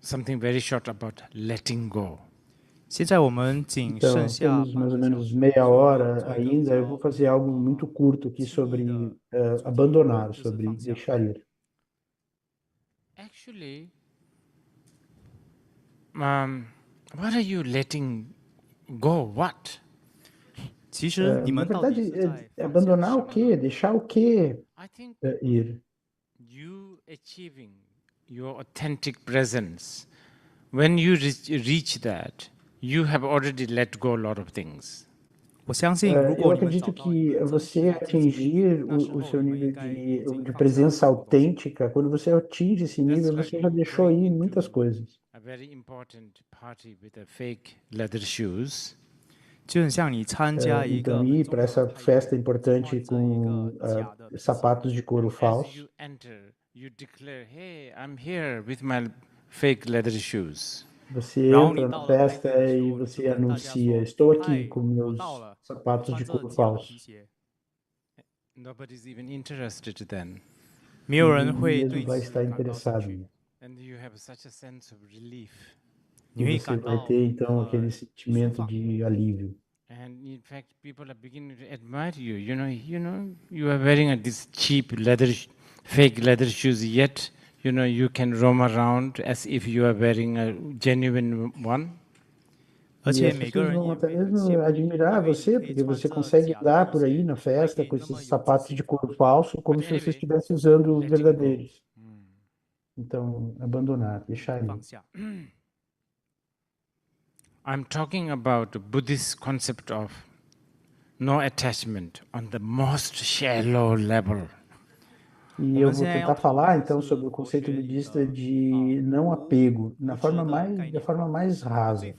Speaker 7: something very short about letting go.
Speaker 9: 现在我们仅剩
Speaker 6: Então,
Speaker 9: 下
Speaker 6: temos
Speaker 9: 半
Speaker 6: mais ou
Speaker 9: 个小
Speaker 6: menos
Speaker 9: 时，
Speaker 6: meia
Speaker 9: 所以我
Speaker 6: hora
Speaker 9: 做一个比
Speaker 6: ainda. Eu vou
Speaker 9: 较
Speaker 6: fazer algo muito curto aqui
Speaker 9: 轻易
Speaker 6: sobre
Speaker 9: 的主题，
Speaker 6: abandonar,
Speaker 9: 就是
Speaker 6: sobre
Speaker 9: 放下。
Speaker 6: deixar ir.
Speaker 7: Actually, what are you letting go? What?
Speaker 9: 其实你
Speaker 6: Na
Speaker 9: 们到底
Speaker 6: verdade,
Speaker 9: 是在放下
Speaker 6: abandonar
Speaker 9: 什
Speaker 6: o
Speaker 9: 么呢？
Speaker 6: quê? Deixar o quê
Speaker 7: I think
Speaker 6: ir?
Speaker 7: you achieving your authentic presence, when you reach that, you have already let go a lot of things.
Speaker 9: 我相信，如
Speaker 6: Eu
Speaker 9: 果你们找
Speaker 6: acredito
Speaker 9: 到一
Speaker 6: que
Speaker 9: 个真实
Speaker 6: você
Speaker 9: 的境界，
Speaker 6: atingir
Speaker 9: 那时
Speaker 6: o
Speaker 9: 候
Speaker 6: seu
Speaker 9: 你们应
Speaker 6: nível
Speaker 9: 该已经
Speaker 6: de
Speaker 9: 放下了
Speaker 6: presença
Speaker 9: 很多东西。
Speaker 6: autêntica, quando você atinge esse
Speaker 7: That's
Speaker 6: nível,
Speaker 7: like
Speaker 6: você já
Speaker 7: you
Speaker 6: deixou
Speaker 7: going
Speaker 6: ir muitas
Speaker 7: into
Speaker 6: coisas.
Speaker 7: a very important party with a fake leather shoes.
Speaker 9: 就很像你参加一
Speaker 6: Então,
Speaker 9: 个很
Speaker 6: ir
Speaker 9: 重
Speaker 6: para
Speaker 9: 要的
Speaker 6: essa
Speaker 9: 派
Speaker 6: festa
Speaker 9: 对，
Speaker 6: importante
Speaker 9: 穿着一个
Speaker 6: com
Speaker 9: 假的皮鞋，
Speaker 6: sapatos de couro
Speaker 7: And as
Speaker 6: falso.
Speaker 7: you enter, you declare, hey, I'm here with my fake leather shoes.
Speaker 6: Você
Speaker 9: 然后你
Speaker 6: entra na
Speaker 9: 到了派
Speaker 6: festa
Speaker 9: 对的时
Speaker 6: e
Speaker 9: 候，你就
Speaker 6: você
Speaker 9: 跟大家
Speaker 6: anuncia:
Speaker 9: 说
Speaker 6: Estou：“ aqui
Speaker 9: 嗨，
Speaker 6: com
Speaker 9: 我到
Speaker 6: meus
Speaker 9: 了，
Speaker 6: sapatos
Speaker 9: 穿
Speaker 6: de
Speaker 9: 着
Speaker 6: couro
Speaker 9: 假的皮
Speaker 6: falso.
Speaker 9: 鞋。”
Speaker 7: Nobody's even interested then.
Speaker 9: 没有人
Speaker 6: Ninguém
Speaker 9: 会
Speaker 6: mesmo
Speaker 9: 对
Speaker 6: vai
Speaker 9: 此
Speaker 6: estar
Speaker 9: 感到兴
Speaker 6: interessado
Speaker 9: 趣，
Speaker 6: nisso.
Speaker 7: And you have such a sense of relief.
Speaker 9: 你
Speaker 6: E
Speaker 9: 会
Speaker 6: você
Speaker 9: 感
Speaker 6: vai
Speaker 9: 到
Speaker 6: ter então aquele
Speaker 9: 很舒
Speaker 6: sentimento
Speaker 9: 放。
Speaker 6: de alívio.
Speaker 7: And in fact, people are beginning to admire you. You are wearing this cheap fake leather shoes, yet, you can roam around as if you are wearing a genuine one.
Speaker 9: 而
Speaker 6: E
Speaker 9: 且
Speaker 6: as
Speaker 9: 每个
Speaker 6: pessoas
Speaker 9: 人
Speaker 6: vão
Speaker 9: 也
Speaker 6: até
Speaker 9: 会很
Speaker 6: mesmo
Speaker 9: 羡慕你，
Speaker 6: admirar
Speaker 9: 因为你
Speaker 6: você,
Speaker 9: 可以
Speaker 6: porque
Speaker 9: 穿
Speaker 6: você
Speaker 9: 着
Speaker 6: consegue
Speaker 9: 假的
Speaker 6: andar
Speaker 9: 皮
Speaker 6: por aí
Speaker 9: 鞋，
Speaker 6: na
Speaker 9: 还可
Speaker 6: festa
Speaker 9: 以
Speaker 6: com
Speaker 9: 那么
Speaker 6: esses
Speaker 9: 有自
Speaker 6: sapatos
Speaker 9: 信。
Speaker 6: de couro falso, como
Speaker 7: But
Speaker 6: se você
Speaker 7: anyway,
Speaker 6: estivesse usando os
Speaker 7: letting go.
Speaker 6: verdadeiros. Então, abandonar, deixar ir.
Speaker 9: 放下。
Speaker 7: I'm talking about the Buddhist concept of no attachment on the most shallow level.
Speaker 6: E eu vou tentar falar, então, sobre o conceito budista de não apego, da forma mais rasa.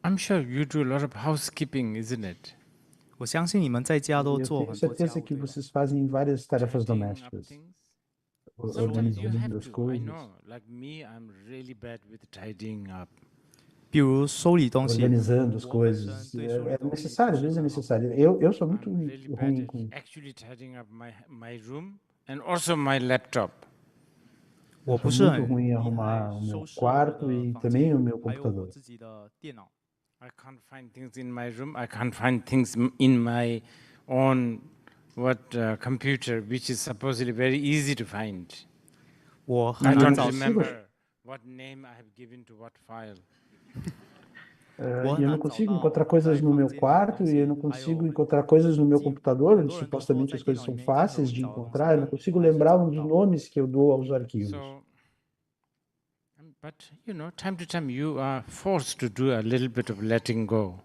Speaker 7: I'm sure you do a lot of housekeeping, isn't it?
Speaker 9: 我相信你们在家都
Speaker 6: Eu
Speaker 9: 做
Speaker 6: tenho
Speaker 9: 很多家
Speaker 6: certeza
Speaker 9: 务，
Speaker 6: que
Speaker 9: 对吧？
Speaker 6: vocês fazem várias tarefas
Speaker 7: Tidying up
Speaker 6: domésticas,
Speaker 7: things. Sometimes you
Speaker 6: organizando
Speaker 7: have
Speaker 6: as
Speaker 7: to. I
Speaker 6: coisas,
Speaker 7: know, like me, I'm really bad with tidying up.
Speaker 9: 比如收理东西，
Speaker 6: organizando as
Speaker 9: 我本身
Speaker 6: coisas.
Speaker 9: 对收理
Speaker 6: É
Speaker 9: 东西
Speaker 6: necessário,
Speaker 9: 不
Speaker 6: às
Speaker 9: 是
Speaker 6: vezes é
Speaker 9: 很好。
Speaker 6: necessário. Eu sou muito
Speaker 7: I'm really bad
Speaker 6: ruim
Speaker 7: at
Speaker 6: com
Speaker 7: actually tidying up my room and also my laptop.
Speaker 9: 我
Speaker 6: Eu
Speaker 9: 不
Speaker 6: sou
Speaker 9: 是
Speaker 6: muito
Speaker 9: 很
Speaker 6: ruim em
Speaker 9: 厉
Speaker 6: arrumar
Speaker 9: 害
Speaker 6: o
Speaker 9: 收
Speaker 6: meu
Speaker 9: 拾我
Speaker 6: quarto
Speaker 9: 的
Speaker 6: e
Speaker 9: 房
Speaker 6: também
Speaker 9: 间，
Speaker 6: o meu
Speaker 9: 还有我
Speaker 6: computador.
Speaker 9: 自己的电脑。
Speaker 7: I can't find things in my room. I can't find things in my own computer, which is supposedly very easy to find.
Speaker 9: 我
Speaker 7: I
Speaker 9: 很难
Speaker 7: don't
Speaker 9: 找，
Speaker 7: remember what name I have given to what file.
Speaker 9: 我
Speaker 6: E
Speaker 9: 很
Speaker 6: eu não
Speaker 9: 难找
Speaker 6: consigo
Speaker 9: 到
Speaker 6: encontrar coisas
Speaker 9: 在
Speaker 6: no
Speaker 9: 房
Speaker 6: meu
Speaker 9: 间里的
Speaker 6: quarto
Speaker 9: 东
Speaker 6: e eu
Speaker 9: 西，
Speaker 6: não
Speaker 9: 还
Speaker 6: consigo
Speaker 9: 有
Speaker 6: encontrar coisas no meu
Speaker 9: 很
Speaker 6: computador,
Speaker 9: 多
Speaker 6: onde
Speaker 9: 人都说
Speaker 6: supostamente
Speaker 9: 在
Speaker 6: as
Speaker 9: 电
Speaker 6: coisas
Speaker 9: 脑里
Speaker 6: são
Speaker 9: 面应该很
Speaker 6: fáceis
Speaker 9: 容易
Speaker 6: de
Speaker 9: 找的东西，
Speaker 6: encontrar. Eu não
Speaker 9: 但
Speaker 6: consigo
Speaker 9: 我还是
Speaker 6: lembrar
Speaker 9: 找
Speaker 6: um
Speaker 9: 不
Speaker 6: dos
Speaker 9: 到。
Speaker 6: nomes que eu dou aos arquivos.
Speaker 7: So, but you know, time to time you are forced to do a little bit of letting go,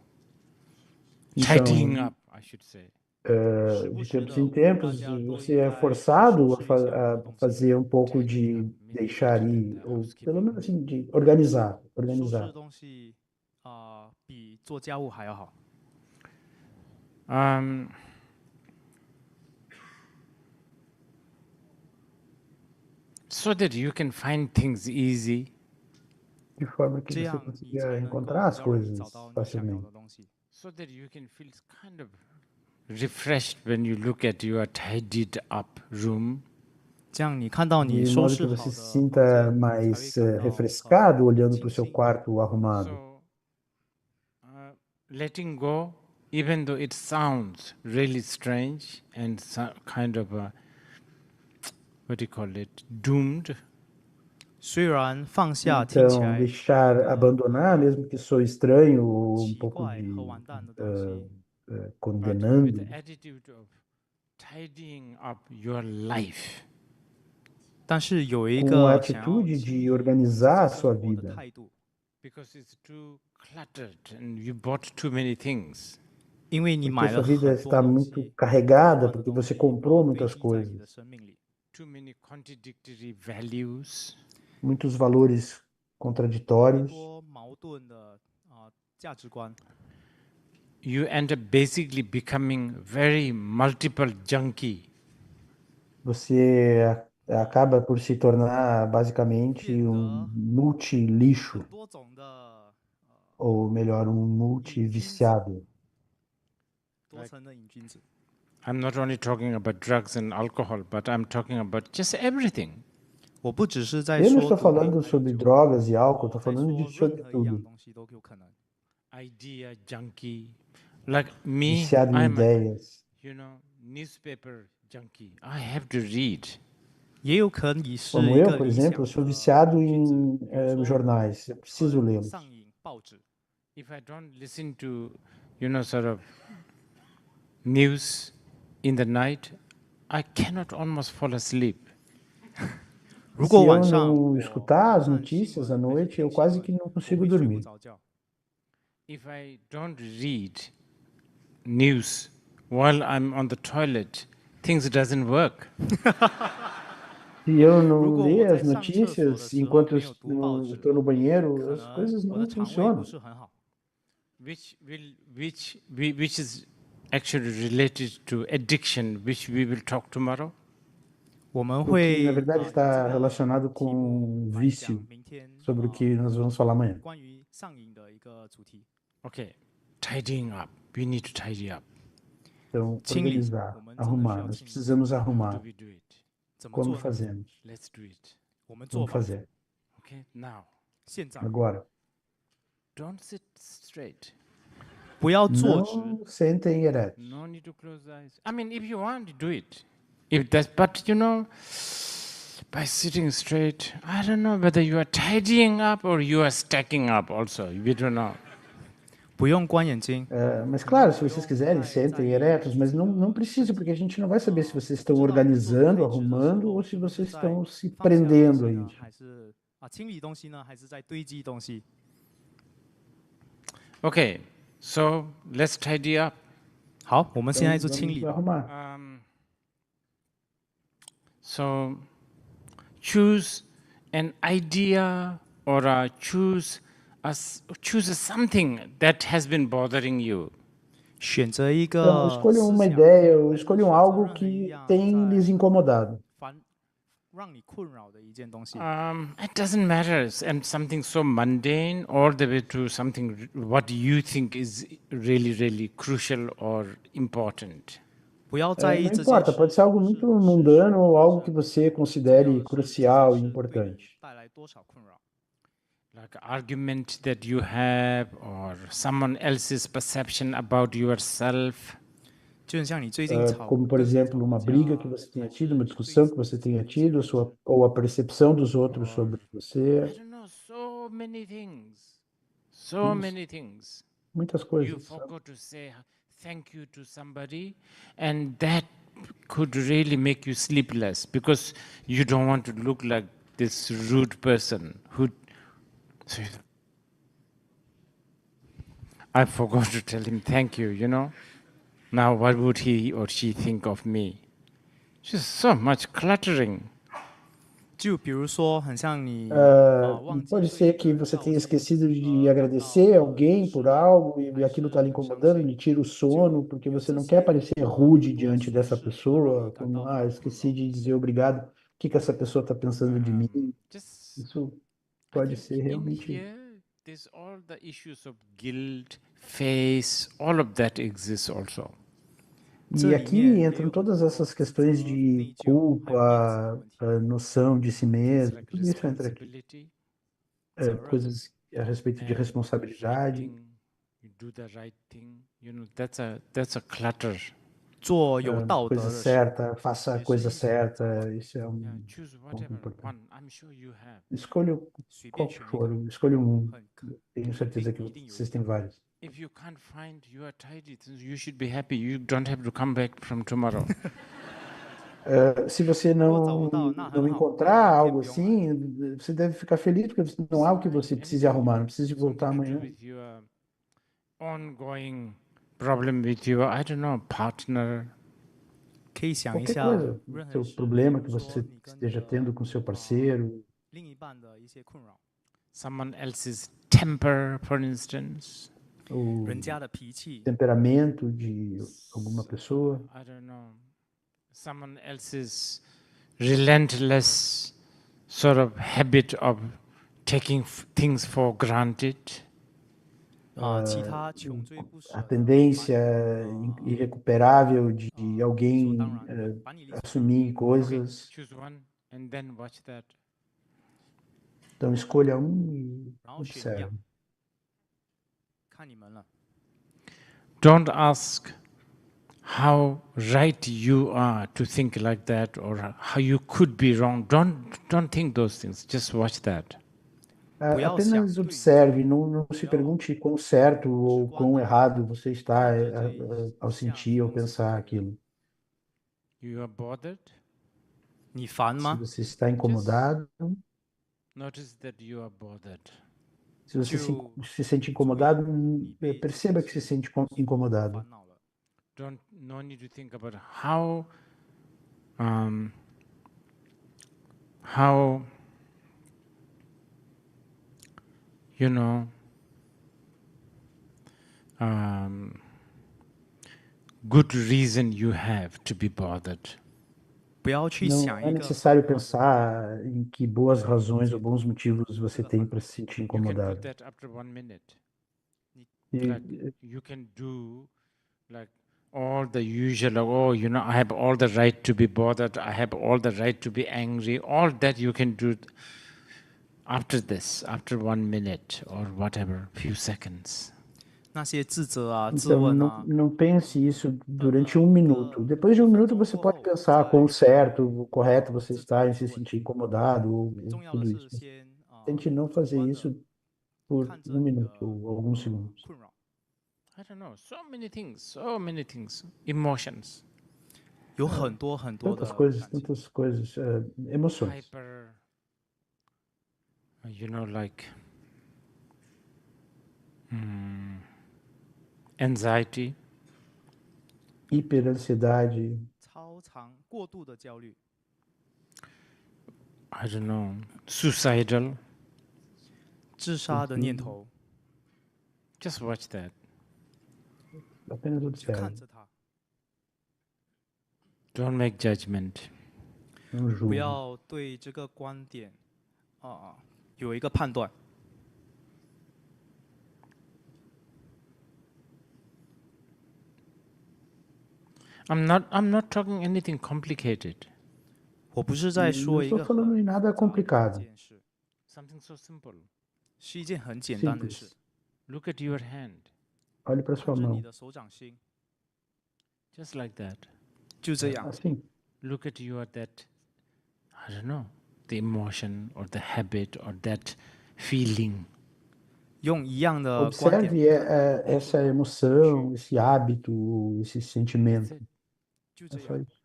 Speaker 7: tidying
Speaker 6: Então,
Speaker 7: up, I should say.
Speaker 6: de tempos em tempos, você é forçado a fazer um pouco de deixar ir, ou pelo menos assim, de organizar,
Speaker 9: 收拾
Speaker 6: organizar.
Speaker 9: 东西比做家务还要好。
Speaker 7: So that you can find things easy.
Speaker 6: De forma que
Speaker 9: 这
Speaker 6: você
Speaker 9: 样你
Speaker 6: consiga
Speaker 9: 才能够
Speaker 6: encontrar
Speaker 9: 比
Speaker 6: as
Speaker 9: 较容易
Speaker 6: coisas
Speaker 9: 找到你想要
Speaker 6: facilmente.
Speaker 9: 的东西。
Speaker 7: So that you can feel kind of refreshed when you look at your tidied up room.
Speaker 9: 这样你看到你
Speaker 6: De
Speaker 9: 收
Speaker 6: modo
Speaker 9: 拾
Speaker 6: que
Speaker 9: 好
Speaker 6: você
Speaker 9: 的
Speaker 6: se
Speaker 9: 房
Speaker 6: sinta
Speaker 9: 间，才
Speaker 6: mais
Speaker 9: 会感到
Speaker 6: refrescado olhando para o
Speaker 9: 静
Speaker 6: seu
Speaker 9: 心。
Speaker 6: quarto arrumado.
Speaker 7: So, letting go, even though it sounds really strange and kind of what do you call it, doomed.
Speaker 9: 虽然放下听起
Speaker 6: Então,
Speaker 9: 来是一
Speaker 6: deixar
Speaker 9: 个
Speaker 6: abandonar, mesmo que soe estranho ou um
Speaker 9: 奇
Speaker 6: pouco
Speaker 9: 怪
Speaker 6: de
Speaker 9: 和完蛋的东西，
Speaker 7: But with
Speaker 6: condenando,
Speaker 7: the attitude of tidying up your life.
Speaker 9: 但是有一
Speaker 6: com a
Speaker 9: 个想要
Speaker 6: atitude
Speaker 9: 清
Speaker 6: de
Speaker 9: 理
Speaker 6: organizar a
Speaker 9: 自己
Speaker 6: sua
Speaker 9: 生活的
Speaker 6: vida.
Speaker 9: 态度，
Speaker 7: Because it's too cluttered and you bought too many things.
Speaker 9: 因为你
Speaker 6: Porque
Speaker 9: 买
Speaker 6: sua
Speaker 9: 了
Speaker 6: vida
Speaker 9: 很多
Speaker 6: está
Speaker 9: 东
Speaker 6: muito
Speaker 9: 西，
Speaker 6: carregada,
Speaker 9: 不同的
Speaker 6: porque
Speaker 9: 东
Speaker 6: você
Speaker 9: 西，然
Speaker 6: comprou
Speaker 9: 后堆
Speaker 6: muitas
Speaker 9: 积在你的
Speaker 6: coisas,
Speaker 9: 生命里。
Speaker 7: Too many contradictory values.
Speaker 6: muitos valores
Speaker 9: 太
Speaker 6: contraditórios.
Speaker 9: 多矛盾的价值观，
Speaker 7: You end up basically becoming very multiple junkie.
Speaker 6: Você acaba por se tornar basicamente
Speaker 9: 变
Speaker 6: um
Speaker 9: 得
Speaker 6: multi-lixo,
Speaker 9: 很多种的
Speaker 6: ou melhor, um
Speaker 9: 瘾君子，
Speaker 6: multi-viciado.
Speaker 9: 多层的瘾君子。
Speaker 7: I'm not only talking about drugs and alcohol, but I'm talking about just everything.
Speaker 9: 我不只是在
Speaker 6: Eu não
Speaker 9: 说
Speaker 6: estou
Speaker 9: 毒品
Speaker 6: falando
Speaker 9: 还有
Speaker 6: sobre
Speaker 9: 酒，
Speaker 6: drogas e álcool,
Speaker 9: 我
Speaker 6: estou
Speaker 9: 在
Speaker 6: falando
Speaker 9: 说
Speaker 6: de
Speaker 9: 任
Speaker 6: sobre
Speaker 9: 何一样
Speaker 6: tudo.
Speaker 9: 东西都有可能。
Speaker 7: Idea junkie. Like me,
Speaker 6: Viciado em
Speaker 7: I'm a,
Speaker 6: ideias.
Speaker 7: newspaper junkie. I have to read.
Speaker 9: 也有可以是
Speaker 6: Como
Speaker 9: 一
Speaker 6: eu,
Speaker 9: 个
Speaker 6: por
Speaker 9: 理
Speaker 6: exemplo,
Speaker 9: 想
Speaker 6: eu sou
Speaker 9: 的
Speaker 6: viciado
Speaker 9: 瘾君子，
Speaker 6: em
Speaker 9: 比如说
Speaker 6: jornais, eu preciso
Speaker 9: 很
Speaker 6: lê-los.
Speaker 9: 上瘾报纸。
Speaker 7: If I don't listen to, sort of news in the night, I cannot almost fall asleep.
Speaker 9: 如
Speaker 6: Se
Speaker 9: 果
Speaker 6: eu
Speaker 9: 晚上
Speaker 6: não
Speaker 9: 我
Speaker 6: escutar as
Speaker 9: 看新
Speaker 6: notícias
Speaker 9: 闻
Speaker 6: à
Speaker 9: 还是
Speaker 6: noite,
Speaker 9: 听
Speaker 6: eu
Speaker 9: 新
Speaker 6: quase
Speaker 9: 闻，
Speaker 6: que não
Speaker 9: 我
Speaker 6: consigo
Speaker 9: 会睡不
Speaker 6: dormir.
Speaker 9: 着觉。
Speaker 7: If I don't read news while I'm on the toilet, things doesn't work.
Speaker 6: Se eu
Speaker 9: 如
Speaker 6: não
Speaker 9: 果
Speaker 6: ler
Speaker 9: 我
Speaker 6: as
Speaker 9: 在上厕所的
Speaker 6: notícias
Speaker 9: 时候
Speaker 6: enquanto
Speaker 9: 没有读报纸，
Speaker 6: estou no banheiro,
Speaker 9: 可
Speaker 6: as
Speaker 9: 能
Speaker 6: coisas
Speaker 9: 我的
Speaker 6: não
Speaker 9: 肠胃不
Speaker 6: funcionam.
Speaker 9: 是很好。
Speaker 7: Which is actually related to addiction, which we will talk tomorrow.
Speaker 9: 我们
Speaker 6: O que,
Speaker 9: 会
Speaker 6: na verdade,
Speaker 9: 以这
Speaker 6: está
Speaker 9: 个
Speaker 6: relacionado
Speaker 9: 题目
Speaker 6: com
Speaker 9: 来讲
Speaker 6: vício,
Speaker 9: 明天
Speaker 6: sobre o que nós vamos falar amanhã.
Speaker 9: 关于上瘾的一个主题。
Speaker 7: Okay, tidying up. We need to tidy up.
Speaker 6: Então,
Speaker 9: 清理，
Speaker 6: organizar,
Speaker 9: 我们真的需
Speaker 6: arrumar.
Speaker 9: 要
Speaker 6: Nós
Speaker 9: 清理。
Speaker 6: precisamos
Speaker 7: How do
Speaker 6: arrumar.
Speaker 7: we do it?
Speaker 9: 怎么
Speaker 6: Como
Speaker 9: 做呢？
Speaker 6: fazemos?
Speaker 7: Let's do it.
Speaker 9: 我们做
Speaker 6: Vamos
Speaker 9: 吧。
Speaker 6: fazer.
Speaker 7: Okay, now
Speaker 9: 现在
Speaker 6: Agora,
Speaker 7: don't sit straight.
Speaker 9: 不要坐直，
Speaker 6: não sentem eretos.
Speaker 7: No need to close the eyes. I mean, if you want to do it, but by sitting straight, I don't know whether you are tidying up or you are stacking up. Also, we don't know.
Speaker 6: Mas claro, se vocês quiserem, sentem eretos, mas não precisa, porque a gente não vai saber se vocês estão organizando, arrumando, ou se vocês estão se prendendo a isso.
Speaker 7: Okay, so let's tidy up.
Speaker 9: 好，我们现在
Speaker 6: Então,
Speaker 9: 就清
Speaker 6: vamos
Speaker 9: 理吧。
Speaker 6: arrumar.
Speaker 7: So choose an idea or choose something that has been bothering you.
Speaker 9: 选择一
Speaker 6: Então,
Speaker 9: 个
Speaker 6: escolham
Speaker 9: 思
Speaker 6: uma
Speaker 9: 想，
Speaker 6: ideia, ou escolham
Speaker 9: 或者
Speaker 6: algo
Speaker 9: 任何一
Speaker 6: que
Speaker 9: 样
Speaker 6: tem
Speaker 9: 在
Speaker 6: lhes incomodado.
Speaker 9: 烦让你困扰的一件东西。
Speaker 7: It doesn't matter, and something so mundane, all the way to something what you think is really, really crucial or important.
Speaker 9: 不要在意
Speaker 6: Não
Speaker 9: 这件
Speaker 6: importa,
Speaker 9: 事
Speaker 6: pode ser algo
Speaker 9: 是
Speaker 6: muito
Speaker 9: 是
Speaker 6: mundano ou
Speaker 9: 或
Speaker 6: algo
Speaker 9: 者
Speaker 6: que você
Speaker 9: 重要
Speaker 6: considere
Speaker 9: 的是这件
Speaker 6: crucial e
Speaker 9: 事对你
Speaker 6: importante.
Speaker 9: 带来多少困扰。
Speaker 7: Like argument that you have or someone else's perception about yourself.
Speaker 9: 就很像你最近吵
Speaker 6: Como, por
Speaker 9: 跟谁
Speaker 6: exemplo,
Speaker 9: 吵
Speaker 6: uma
Speaker 9: 架
Speaker 6: briga que você
Speaker 9: 还
Speaker 6: tenha
Speaker 9: 是
Speaker 6: tido, uma
Speaker 9: 对
Speaker 6: discussão que
Speaker 9: 自
Speaker 6: você
Speaker 9: 己
Speaker 6: tenha
Speaker 9: 的一些
Speaker 6: tido,
Speaker 9: 看法
Speaker 6: ou a percepção dos outros
Speaker 7: Or
Speaker 6: sobre
Speaker 7: I
Speaker 6: você,
Speaker 7: don't know, so many things. So many things.
Speaker 6: muitas
Speaker 7: You
Speaker 6: coisas.
Speaker 7: forgot to say thank you to somebody, and that could really make you sleepless because you don't want to look like this rude person who. I forgot to tell him thank you, you know. Now, what would he or she think of me? Just so much cluttering.
Speaker 9: 就比如说，很像你 忘记
Speaker 6: Pode
Speaker 9: 对
Speaker 6: ser
Speaker 9: 一个
Speaker 6: que
Speaker 9: 人
Speaker 6: você
Speaker 9: 道
Speaker 6: tenha
Speaker 9: 歉
Speaker 6: esquecido
Speaker 9: 而
Speaker 6: de
Speaker 9: 感到
Speaker 6: agradecer alguém por
Speaker 9: 失落
Speaker 6: algo
Speaker 9: 还
Speaker 6: e aquilo está lhe
Speaker 9: 是伤
Speaker 6: incomodando,
Speaker 9: 心，
Speaker 6: lhe tira o
Speaker 9: 就
Speaker 6: sono, porque
Speaker 9: 有
Speaker 6: você
Speaker 9: 这
Speaker 6: não quer
Speaker 9: 些
Speaker 6: parecer
Speaker 9: 很
Speaker 6: rude
Speaker 9: 多
Speaker 6: diante
Speaker 9: 琐
Speaker 6: dessa
Speaker 9: 事会让你
Speaker 6: pessoa,
Speaker 9: 感到
Speaker 6: como,
Speaker 9: 很困
Speaker 6: esqueci
Speaker 9: 扰。
Speaker 6: de dizer obrigado, o que que essa pessoa está pensando de mim?
Speaker 7: Just,
Speaker 6: Isso
Speaker 7: I
Speaker 6: pode
Speaker 7: think
Speaker 6: ser
Speaker 7: in
Speaker 6: realmente.
Speaker 7: here, there's all the issues of guilt, face, all of that exists also.
Speaker 6: E
Speaker 9: 这里
Speaker 6: aqui
Speaker 9: 面也
Speaker 6: entram
Speaker 9: 有很
Speaker 6: todas
Speaker 9: 多
Speaker 6: essas
Speaker 9: 自
Speaker 6: questões
Speaker 9: 责、
Speaker 6: de
Speaker 9: 内疚，还有面子的
Speaker 6: culpa,
Speaker 9: 问题。
Speaker 6: noção de si
Speaker 7: Things
Speaker 6: mesmo,
Speaker 7: like
Speaker 6: tudo isso entra aqui.
Speaker 7: responsibility,
Speaker 9: 责任
Speaker 6: Coisas a respeito de
Speaker 7: and
Speaker 6: responsabilidade.
Speaker 7: right thing, you do the right thing. You know, that's a clutter.
Speaker 9: 做有道
Speaker 6: Coisa
Speaker 9: 德的事，
Speaker 6: certa, faça a
Speaker 9: 也是
Speaker 6: coisa
Speaker 9: 一种责
Speaker 6: certa,
Speaker 9: 任。
Speaker 6: isso é
Speaker 7: Yeah,
Speaker 6: um
Speaker 7: choose
Speaker 6: ponto
Speaker 7: whatever
Speaker 6: importante.
Speaker 7: one. I'm sure you have.
Speaker 6: Escolha
Speaker 9: 随便
Speaker 6: qual que
Speaker 9: 选一
Speaker 6: for,
Speaker 9: 个，
Speaker 6: escolha um.
Speaker 9: 很
Speaker 6: Tenho
Speaker 9: 肯
Speaker 6: certeza
Speaker 9: 定
Speaker 6: que
Speaker 9: 一定有
Speaker 6: vocês
Speaker 9: 一个
Speaker 6: têm vários.
Speaker 7: If you can't find your tidy, you should be happy. You don't have to come back from tomorrow.
Speaker 6: Se você
Speaker 9: 如果找不到，那
Speaker 6: não
Speaker 9: 很好，那
Speaker 6: encontrar
Speaker 9: 明天
Speaker 6: algo
Speaker 9: 不用来。
Speaker 6: assim, você deve ficar feliz, porque não há o que você precise arrumar, não precisa de voltar
Speaker 7: Something to do
Speaker 6: amanhã.
Speaker 7: with your ongoing problem with your, I don't know, partner.
Speaker 9: 可以想一
Speaker 6: Qualquer
Speaker 9: 下
Speaker 6: coisa,
Speaker 9: 任何
Speaker 6: seu
Speaker 9: 事，
Speaker 6: problema
Speaker 9: 比
Speaker 6: que
Speaker 9: 如说
Speaker 6: você
Speaker 9: 你跟
Speaker 6: esteja
Speaker 9: 你
Speaker 6: tendo
Speaker 9: 的
Speaker 6: com seu parceiro,
Speaker 9: 另一半的一些困扰，
Speaker 7: Someone else's temper, for instance.
Speaker 6: o
Speaker 9: 人家的脾气，
Speaker 6: temperamento de alguma pessoa.
Speaker 7: I don't know. Someone else's relentless sort of habit of taking things for granted.
Speaker 9: 其他穷追不舍
Speaker 6: A
Speaker 9: 的，
Speaker 6: tendência
Speaker 9: 把
Speaker 6: irrecuperável de
Speaker 9: 你理所
Speaker 6: alguém
Speaker 9: 当然，把你理所当然
Speaker 6: assumir coisas.
Speaker 7: Choose one and then watch that.
Speaker 6: Então escolha um e
Speaker 9: 然后选一样，
Speaker 6: observe.
Speaker 9: 看你们了。
Speaker 7: Don't ask how right you are to think like that or how you could be wrong. Don't think those things. Just watch that.
Speaker 6: Apenas observe, não se pergunte quão certo ou quão errado você está ao sentir ou pensar aquilo.
Speaker 7: You are bothered?
Speaker 9: 你烦
Speaker 6: Se
Speaker 9: 吗？
Speaker 6: você está incomodado,
Speaker 7: Notice that you are bothered.
Speaker 6: se você
Speaker 9: 就
Speaker 6: se sente incomodado,
Speaker 9: 你被这
Speaker 6: perceba
Speaker 9: 件
Speaker 6: que se
Speaker 9: 事
Speaker 6: sente
Speaker 9: 所
Speaker 6: incomodado.
Speaker 9: 烦恼了。
Speaker 7: No need to think about how you know good reason you have to be bothered.
Speaker 9: 不要去
Speaker 6: Não
Speaker 9: 想
Speaker 6: é
Speaker 9: 一个
Speaker 6: necessário
Speaker 9: 烦恼的
Speaker 6: pensar em que boas razões ou bons motivos você tem para se sentir
Speaker 7: You can do
Speaker 6: incomodado.
Speaker 7: that after 1 minute.
Speaker 6: E,
Speaker 7: Like you can do like all the usual, like, oh, you know, I have all the right to be bothered, I have all the right to be angry, all that you can do after this, after 1 minute or whatever, few seconds.
Speaker 9: 那些自责啊、自
Speaker 6: então,
Speaker 9: 问啊，
Speaker 6: não pense isso durante 1 minuto. Depois de 1 minuto, você pode pensar quão certo, correto você está em se sentir incomodado ou
Speaker 9: 重要
Speaker 6: tudo
Speaker 9: 的
Speaker 6: isso.
Speaker 9: 是先
Speaker 6: Tente não fazer
Speaker 9: 主观地
Speaker 6: isso por
Speaker 9: 看着
Speaker 6: 1
Speaker 9: 你
Speaker 6: minuto
Speaker 9: 的
Speaker 6: ou alguns segundos.
Speaker 9: 困扰，
Speaker 7: I don't know, so many things, emotions.
Speaker 10: 有很多很多的
Speaker 6: tantas coisas, emoções.
Speaker 7: Hyper, you know, like anxiety,
Speaker 6: hiperansiedade,
Speaker 10: 超长过度的焦虑，
Speaker 7: I don't know, suicidal.
Speaker 10: 自杀的念头，
Speaker 7: Just watch that.
Speaker 6: apenas
Speaker 10: 去看
Speaker 6: observe,
Speaker 10: 着它，
Speaker 7: Don't make judgment.
Speaker 6: não
Speaker 10: 不
Speaker 6: julgue.
Speaker 10: 要对这个观点有一个判断。
Speaker 7: I'm not talking anything complicated.
Speaker 10: 我不是在
Speaker 6: Não
Speaker 10: 说一
Speaker 6: estou
Speaker 10: 个
Speaker 6: falando em nada
Speaker 10: 很复杂的一
Speaker 6: complicado.
Speaker 10: 件事，
Speaker 7: Something so simple.
Speaker 10: 是一件很简单的事。
Speaker 6: Simples.
Speaker 7: Look at your hand.
Speaker 6: Olhe para
Speaker 10: 看
Speaker 6: sua
Speaker 10: 着你
Speaker 6: mão.
Speaker 10: 的手掌心，
Speaker 7: Just like that.
Speaker 10: 就这样。
Speaker 6: Assim.
Speaker 7: Look at your that, I don't know, the emotion or the habit or that feeling.
Speaker 10: 用一样的观点
Speaker 6: Observe essa emoção, esse hábito, esse sentimento.
Speaker 10: 就
Speaker 6: É
Speaker 10: 这
Speaker 6: só
Speaker 10: 样。
Speaker 6: isso.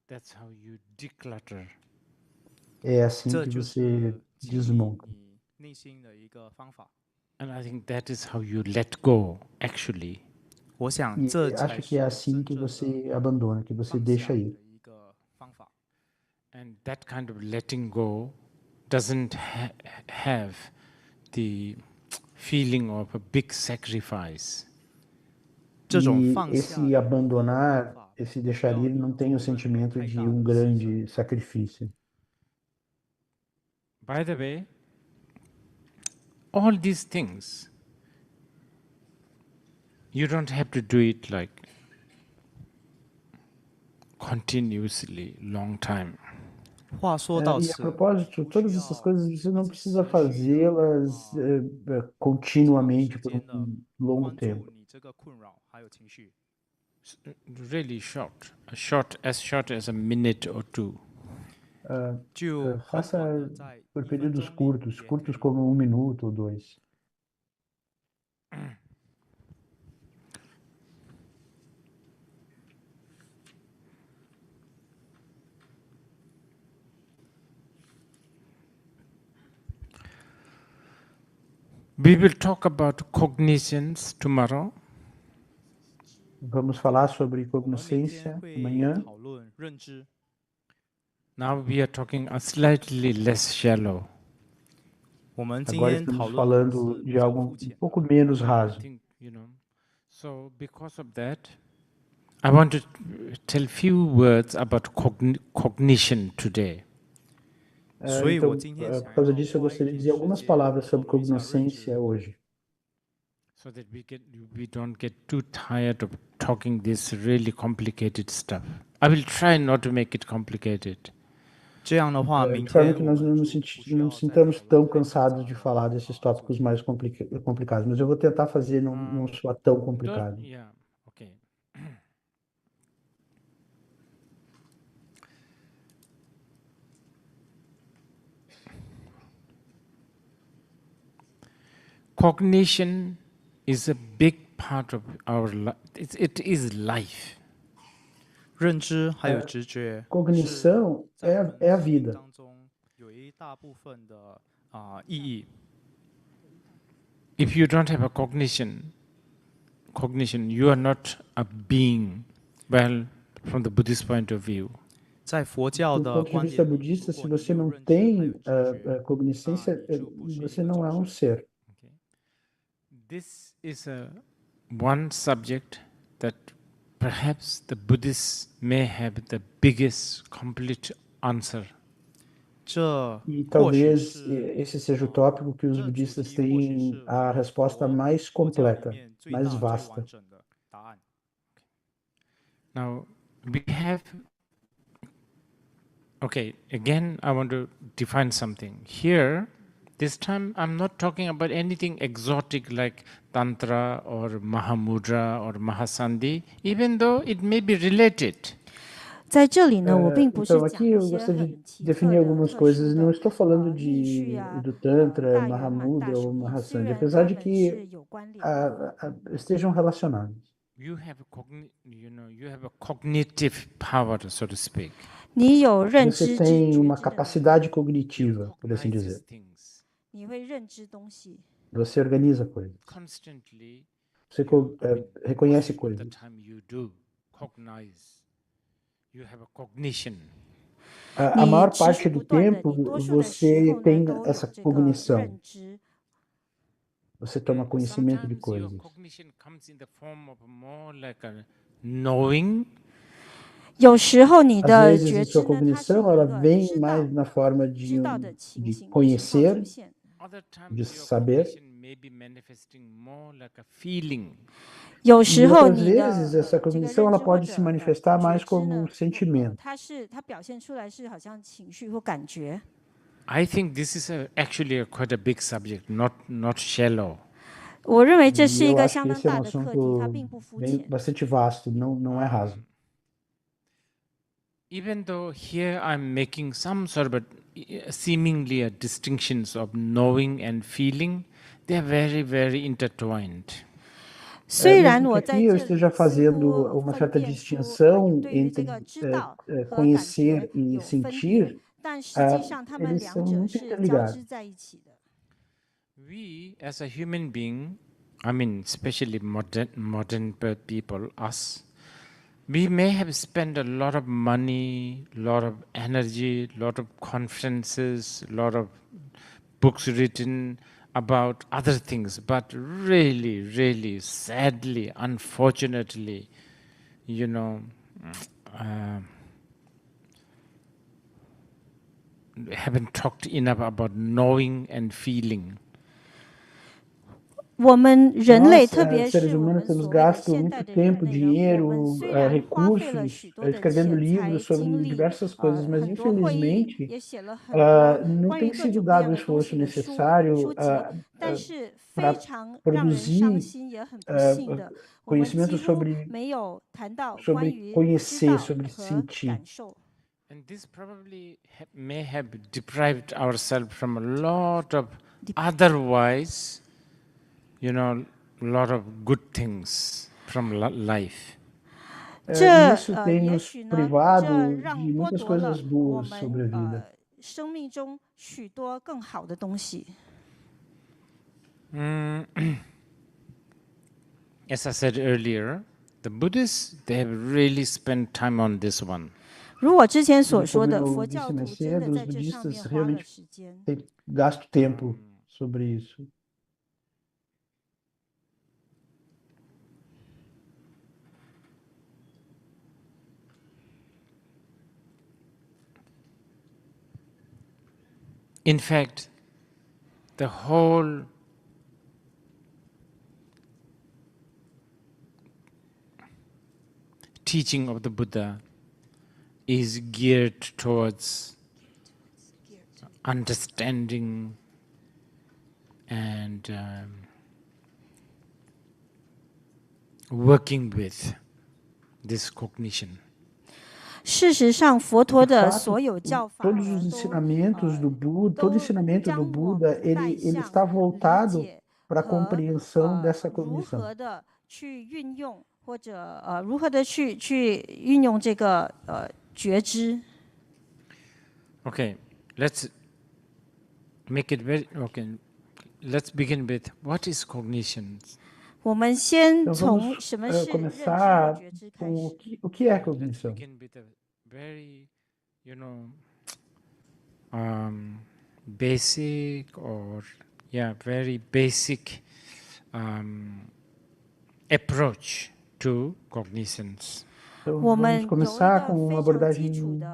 Speaker 7: That's how you declutter.
Speaker 6: É assim
Speaker 10: 这
Speaker 6: que
Speaker 10: 就
Speaker 6: você
Speaker 10: 是清理
Speaker 6: desmonta.
Speaker 10: 你内心的一个方法。
Speaker 7: And I think that is how you let go, actually.
Speaker 10: 我想
Speaker 6: E
Speaker 10: 这才
Speaker 6: acho que é
Speaker 10: 是
Speaker 6: assim
Speaker 10: 真
Speaker 6: que
Speaker 10: 正的
Speaker 6: você abandona, que você
Speaker 10: 放
Speaker 6: deixa
Speaker 10: 下
Speaker 6: ir.
Speaker 10: 的一个方法。
Speaker 7: And that kind of letting go doesn't have the feeling of a big sacrifice.
Speaker 10: 这种
Speaker 6: E
Speaker 10: 放下
Speaker 6: esse
Speaker 10: 的
Speaker 6: abandonar,
Speaker 10: 方法
Speaker 6: esse deixar ir, não tem o sentimento de um grande sacrifício.
Speaker 7: By the way, all these things, you don't have to do it like continuously, long time.
Speaker 10: 话说到
Speaker 6: E a
Speaker 10: 此，
Speaker 6: propósito, todas essas coisas você não precisa fazê-las continuamente por
Speaker 10: 间的
Speaker 6: um longo
Speaker 10: 关注
Speaker 6: tempo.
Speaker 10: 你这个困扰还有情绪，
Speaker 7: Really short, as short as a minute or two.
Speaker 10: 就很
Speaker 6: Faça
Speaker 10: 短的在
Speaker 6: por
Speaker 10: 1分
Speaker 6: períodos
Speaker 10: 钟里
Speaker 6: curtos,
Speaker 10: 也可
Speaker 6: curtos
Speaker 10: 以。
Speaker 6: como 1 minuto ou 2.
Speaker 7: We will talk about cognitions tomorrow.
Speaker 6: Vamos falar sobre
Speaker 10: 我们明天
Speaker 6: cognoscência
Speaker 10: 会
Speaker 6: amanhã.
Speaker 10: 讨论认知，
Speaker 7: Now we are talking a slightly less shallow.
Speaker 10: 我们今
Speaker 6: Agora
Speaker 10: 天讨
Speaker 6: estamos
Speaker 10: 论的
Speaker 6: falando
Speaker 10: 是
Speaker 6: de
Speaker 10: 比较
Speaker 6: algo
Speaker 10: 肤
Speaker 6: um
Speaker 10: 浅的。
Speaker 6: pouco menos
Speaker 7: I
Speaker 6: raso.
Speaker 7: think, so because of that, I want to tell few words about cognition today.
Speaker 10: 所以
Speaker 6: Então,
Speaker 10: 我今天
Speaker 6: por
Speaker 10: 想
Speaker 6: causa
Speaker 10: 要
Speaker 6: disso, eu
Speaker 10: 花一
Speaker 6: gostaria de
Speaker 10: 点
Speaker 6: dizer
Speaker 10: 时
Speaker 6: algumas
Speaker 10: 间
Speaker 6: palavras
Speaker 10: 讨
Speaker 6: sobre
Speaker 10: 论一下认
Speaker 6: cognoscência
Speaker 10: 知，
Speaker 6: hoje.
Speaker 7: So that we don't get too tired of talking this really complicated stuff. I will try not to make it complicated.
Speaker 10: 这样的话，明
Speaker 6: De forma
Speaker 10: 天
Speaker 6: que
Speaker 10: 我
Speaker 6: nós
Speaker 10: 们
Speaker 6: não
Speaker 10: 就
Speaker 6: nos
Speaker 10: 不
Speaker 6: senti-
Speaker 10: 需
Speaker 6: não
Speaker 10: 要
Speaker 6: nos
Speaker 10: 再
Speaker 6: sintamos
Speaker 10: 讨
Speaker 6: tão
Speaker 10: 论太复杂
Speaker 6: cansados de falar
Speaker 10: 的
Speaker 6: desses
Speaker 10: 主
Speaker 6: tópicos
Speaker 10: 题。
Speaker 6: mais complicados, mas eu vou tentar fazer não soar tão complicado.
Speaker 7: Yeah, okay. Cognition is a big part of our life. It is life.
Speaker 10: 认知还有直觉，
Speaker 6: Cognição
Speaker 10: 在
Speaker 6: é
Speaker 10: 我们
Speaker 6: a
Speaker 10: 生命
Speaker 6: vida.
Speaker 10: 当中有一大部分的意义。
Speaker 7: If you don't have a cognition, you are not a being. Well, from the Buddhist point of view.
Speaker 10: 在佛教
Speaker 6: Do
Speaker 10: 的
Speaker 6: ponto de
Speaker 10: 观
Speaker 6: vista
Speaker 10: 点里，
Speaker 6: budista,
Speaker 10: 如
Speaker 6: se
Speaker 10: 果你
Speaker 6: você
Speaker 10: 没有
Speaker 6: não
Speaker 10: 认知还有
Speaker 6: tem
Speaker 10: 直觉，
Speaker 6: cogniscência,
Speaker 10: 你就不是一
Speaker 6: você
Speaker 10: 个
Speaker 6: não é
Speaker 10: 众
Speaker 6: um
Speaker 10: 生。
Speaker 6: ser.
Speaker 7: This is one subject that perhaps the Buddhists may have the biggest complete answer.
Speaker 10: 这
Speaker 6: E
Speaker 10: 或许
Speaker 6: talvez
Speaker 10: 是
Speaker 6: esse seja o tópico que os
Speaker 10: 这主
Speaker 6: budistas
Speaker 10: 题或许
Speaker 6: têm
Speaker 10: 是
Speaker 6: a
Speaker 10: 我们
Speaker 6: resposta
Speaker 10: 佛
Speaker 6: mais
Speaker 10: 佛教里
Speaker 6: completa,
Speaker 10: 面最
Speaker 6: mais
Speaker 10: 大最
Speaker 6: vasta.
Speaker 10: 完整的答案。
Speaker 7: Now, we have. Okay, again, I want to define something. Here, this time, I'm not talking about anything exotic like Tantra or Mahamudra or Mahasandhi, even though it may be related.
Speaker 8: 在这里呢，我并不是
Speaker 6: Então,
Speaker 8: 讲
Speaker 6: aqui
Speaker 8: 一
Speaker 6: eu
Speaker 8: 些
Speaker 6: gostaria
Speaker 8: 很
Speaker 6: de
Speaker 8: 奇特
Speaker 6: definir
Speaker 8: 的、
Speaker 6: algumas
Speaker 8: 特殊
Speaker 6: coisas. Não
Speaker 8: 的
Speaker 6: estou falando
Speaker 8: 密序啊、
Speaker 6: do Tantra,
Speaker 8: 大圆满、大
Speaker 6: Mahamudra ou
Speaker 8: 手印，虽
Speaker 6: Mahasanga,
Speaker 8: 然
Speaker 6: apesar
Speaker 8: 它
Speaker 6: de
Speaker 8: 们
Speaker 6: que
Speaker 8: 是有关联的。
Speaker 6: estejam relacionados.
Speaker 7: You have you have a cognitive power, so to speak.
Speaker 8: 你有认
Speaker 6: Você
Speaker 8: 知
Speaker 6: tem
Speaker 8: 觉
Speaker 6: uma
Speaker 8: 知的能力，
Speaker 6: capacidade
Speaker 7: You
Speaker 6: cognitiva, por assim
Speaker 7: recognize
Speaker 6: dizer.
Speaker 7: things
Speaker 8: 你会认知东西，
Speaker 6: Você organiza coisas.
Speaker 7: constantly.
Speaker 6: Você reconhece
Speaker 7: Most of the
Speaker 6: coisas.
Speaker 7: time you do cognize. You have a cognition.
Speaker 6: A
Speaker 8: 你
Speaker 6: maior
Speaker 8: 持
Speaker 6: parte
Speaker 8: 续
Speaker 6: do
Speaker 8: 不断的， 你
Speaker 6: tempo
Speaker 8: 多数的时
Speaker 6: você
Speaker 8: 候呢
Speaker 6: tem
Speaker 8: 都
Speaker 6: essa
Speaker 8: 有这个
Speaker 6: cognição.
Speaker 8: 认知。
Speaker 6: Você toma conhecimento de
Speaker 7: Sometimes your
Speaker 6: coisas.
Speaker 7: cognition comes in the form of more like a knowing.
Speaker 8: 有时候你
Speaker 6: Às
Speaker 8: 的
Speaker 6: vezes,
Speaker 8: 觉
Speaker 6: a sua
Speaker 8: 知呢，它是
Speaker 6: cognição
Speaker 8: 一
Speaker 6: ela
Speaker 8: 个
Speaker 6: vem
Speaker 8: 知道
Speaker 6: mais na forma
Speaker 8: 知道的情
Speaker 6: de
Speaker 8: 形的情况
Speaker 6: conhecer,
Speaker 8: 出现。
Speaker 7: Other
Speaker 6: de
Speaker 7: times your
Speaker 6: saber.
Speaker 7: cognition may be manifesting more like a feeling.
Speaker 8: 有
Speaker 6: E
Speaker 8: 时候
Speaker 6: outras
Speaker 8: 你
Speaker 6: vezes,
Speaker 8: 的
Speaker 6: essa
Speaker 8: 这个
Speaker 6: cognição
Speaker 8: 认
Speaker 6: ela
Speaker 8: 知或
Speaker 6: pode se
Speaker 8: 者
Speaker 6: manifestar
Speaker 8: 觉
Speaker 6: mais
Speaker 8: 知
Speaker 6: como
Speaker 8: 呢
Speaker 6: um，sentimento.
Speaker 8: 它表现出来是好像情绪或感觉。
Speaker 7: I think this is actually quite a big subject, not shallow.
Speaker 8: 我认为这
Speaker 6: E
Speaker 8: 是一
Speaker 6: eu
Speaker 8: 个
Speaker 6: acho
Speaker 8: 相
Speaker 6: que
Speaker 8: 当
Speaker 6: esse é um
Speaker 8: 大的课题，它
Speaker 6: assunto
Speaker 8: 并不肤
Speaker 6: bem,
Speaker 8: 浅。
Speaker 6: bastante vasto, não é raso.
Speaker 7: Even though here I'm making some sort of seemingly a distinctions of knowing and feeling, they are very, very intertwined.
Speaker 8: 虽然
Speaker 6: Mesmo que
Speaker 8: 我
Speaker 6: aqui
Speaker 8: 在
Speaker 6: eu
Speaker 8: 这里
Speaker 6: esteja
Speaker 8: 似
Speaker 6: fazendo
Speaker 8: 乎
Speaker 6: uma
Speaker 8: 分
Speaker 6: certa
Speaker 8: 辨出
Speaker 6: distinção
Speaker 8: 对于这个
Speaker 6: entre
Speaker 8: 知道和感
Speaker 6: conhecer
Speaker 8: 觉
Speaker 6: e
Speaker 8: 有分别，
Speaker 6: sentir,
Speaker 8: 但实际上它们
Speaker 6: eles
Speaker 8: 两
Speaker 6: são
Speaker 8: 者
Speaker 6: muito
Speaker 8: 是交织
Speaker 6: interligados.
Speaker 8: 在一起的。
Speaker 7: We, as a human being, I mean, especially modern people, us, we may have spent a lot of money, lot of energy, lot of conferences, lot of books written about other things, but really, really, sadly, unfortunately, haven't talked enough about knowing and feeling.
Speaker 8: 我们人类，
Speaker 6: Nós,
Speaker 8: 特别
Speaker 6: seres
Speaker 8: 是我
Speaker 6: humanos,
Speaker 8: 们
Speaker 6: temos
Speaker 8: 所谓的
Speaker 6: gasto
Speaker 8: 现代
Speaker 6: muito
Speaker 8: 的人
Speaker 6: tempo,
Speaker 8: 类呢，我们
Speaker 6: dinheiro,
Speaker 8: 虽然花费了
Speaker 6: recursos,
Speaker 8: 许多的
Speaker 6: escrevendo
Speaker 8: 钱财
Speaker 6: livros sobre
Speaker 8: 精力，
Speaker 6: diversas coisas, mas
Speaker 8: 很多会议
Speaker 6: infelizmente
Speaker 8: 也写了很多
Speaker 6: não
Speaker 8: 关
Speaker 6: tem
Speaker 8: 于各
Speaker 6: sido
Speaker 8: 种各样
Speaker 6: dado o
Speaker 8: 的东
Speaker 6: esforço
Speaker 8: 西的书
Speaker 6: necessário
Speaker 8: 籍，但是非
Speaker 6: para
Speaker 8: 常让人伤心，也很不幸的，我们几
Speaker 6: conhecimento
Speaker 8: 乎
Speaker 6: sobre
Speaker 8: 没有谈到关
Speaker 6: sobre
Speaker 8: 于知
Speaker 6: conhecer,
Speaker 8: 道
Speaker 6: sobre
Speaker 8: 和
Speaker 6: sentir.
Speaker 8: 感受。
Speaker 7: And this probably may have deprived ourselves from a lot of otherwise, lot of good things from life.
Speaker 8: 这
Speaker 6: Isso tem
Speaker 8: 也
Speaker 6: nos
Speaker 8: 许呢，这
Speaker 6: privado
Speaker 8: 让
Speaker 6: de
Speaker 8: 剥
Speaker 6: muitas
Speaker 8: 夺了
Speaker 6: coisas
Speaker 8: 我
Speaker 6: boas
Speaker 8: 们
Speaker 6: sobre a vida.
Speaker 8: 生命中许多更好的东西。
Speaker 7: As I said earlier, the Buddhists, they have really spent time on this one.
Speaker 8: 如我之前所
Speaker 6: Como
Speaker 8: 说的，
Speaker 6: eu
Speaker 8: 佛教
Speaker 6: disse
Speaker 8: 徒
Speaker 6: mais
Speaker 8: 真的
Speaker 6: cedo,
Speaker 8: 在
Speaker 6: os
Speaker 8: 这上面
Speaker 6: budistas
Speaker 8: 花了
Speaker 6: realmente
Speaker 8: 时间。
Speaker 6: têm gasto tempo sobre isso.
Speaker 7: In fact, the whole teaching of the Buddha is geared towards understanding and working with this cognition.
Speaker 8: 事实上，佛陀
Speaker 6: De
Speaker 8: 的
Speaker 6: fato,
Speaker 8: 所有教法
Speaker 6: todos os
Speaker 8: 呢，都
Speaker 6: ensinamentos do Buda, todo
Speaker 8: 都
Speaker 6: ensinamento do
Speaker 8: 将我
Speaker 6: Buda,
Speaker 8: 们带
Speaker 6: ele
Speaker 8: 向
Speaker 6: está
Speaker 8: 理
Speaker 6: voltado
Speaker 8: 解
Speaker 6: para a
Speaker 8: 和
Speaker 6: compreensão dessa
Speaker 8: 如
Speaker 6: cognição.
Speaker 8: 何的去运用，或者如何的去运用这个觉知。
Speaker 7: Okay, let's make it very okay. Let's begin with what is cognition.
Speaker 8: 我们先
Speaker 6: Então
Speaker 8: 从
Speaker 6: vamos
Speaker 8: 什么是认知和
Speaker 6: começar
Speaker 8: 觉知开
Speaker 6: com
Speaker 8: 始。
Speaker 6: o que é
Speaker 7: Let's
Speaker 6: cognição.
Speaker 7: begin with a very, basic or very basic approach to cognitions.
Speaker 6: Então
Speaker 8: 我
Speaker 6: vamos
Speaker 8: 们有一
Speaker 6: começar
Speaker 8: 个
Speaker 6: com uma
Speaker 8: 非常基
Speaker 6: abordagem
Speaker 8: 础的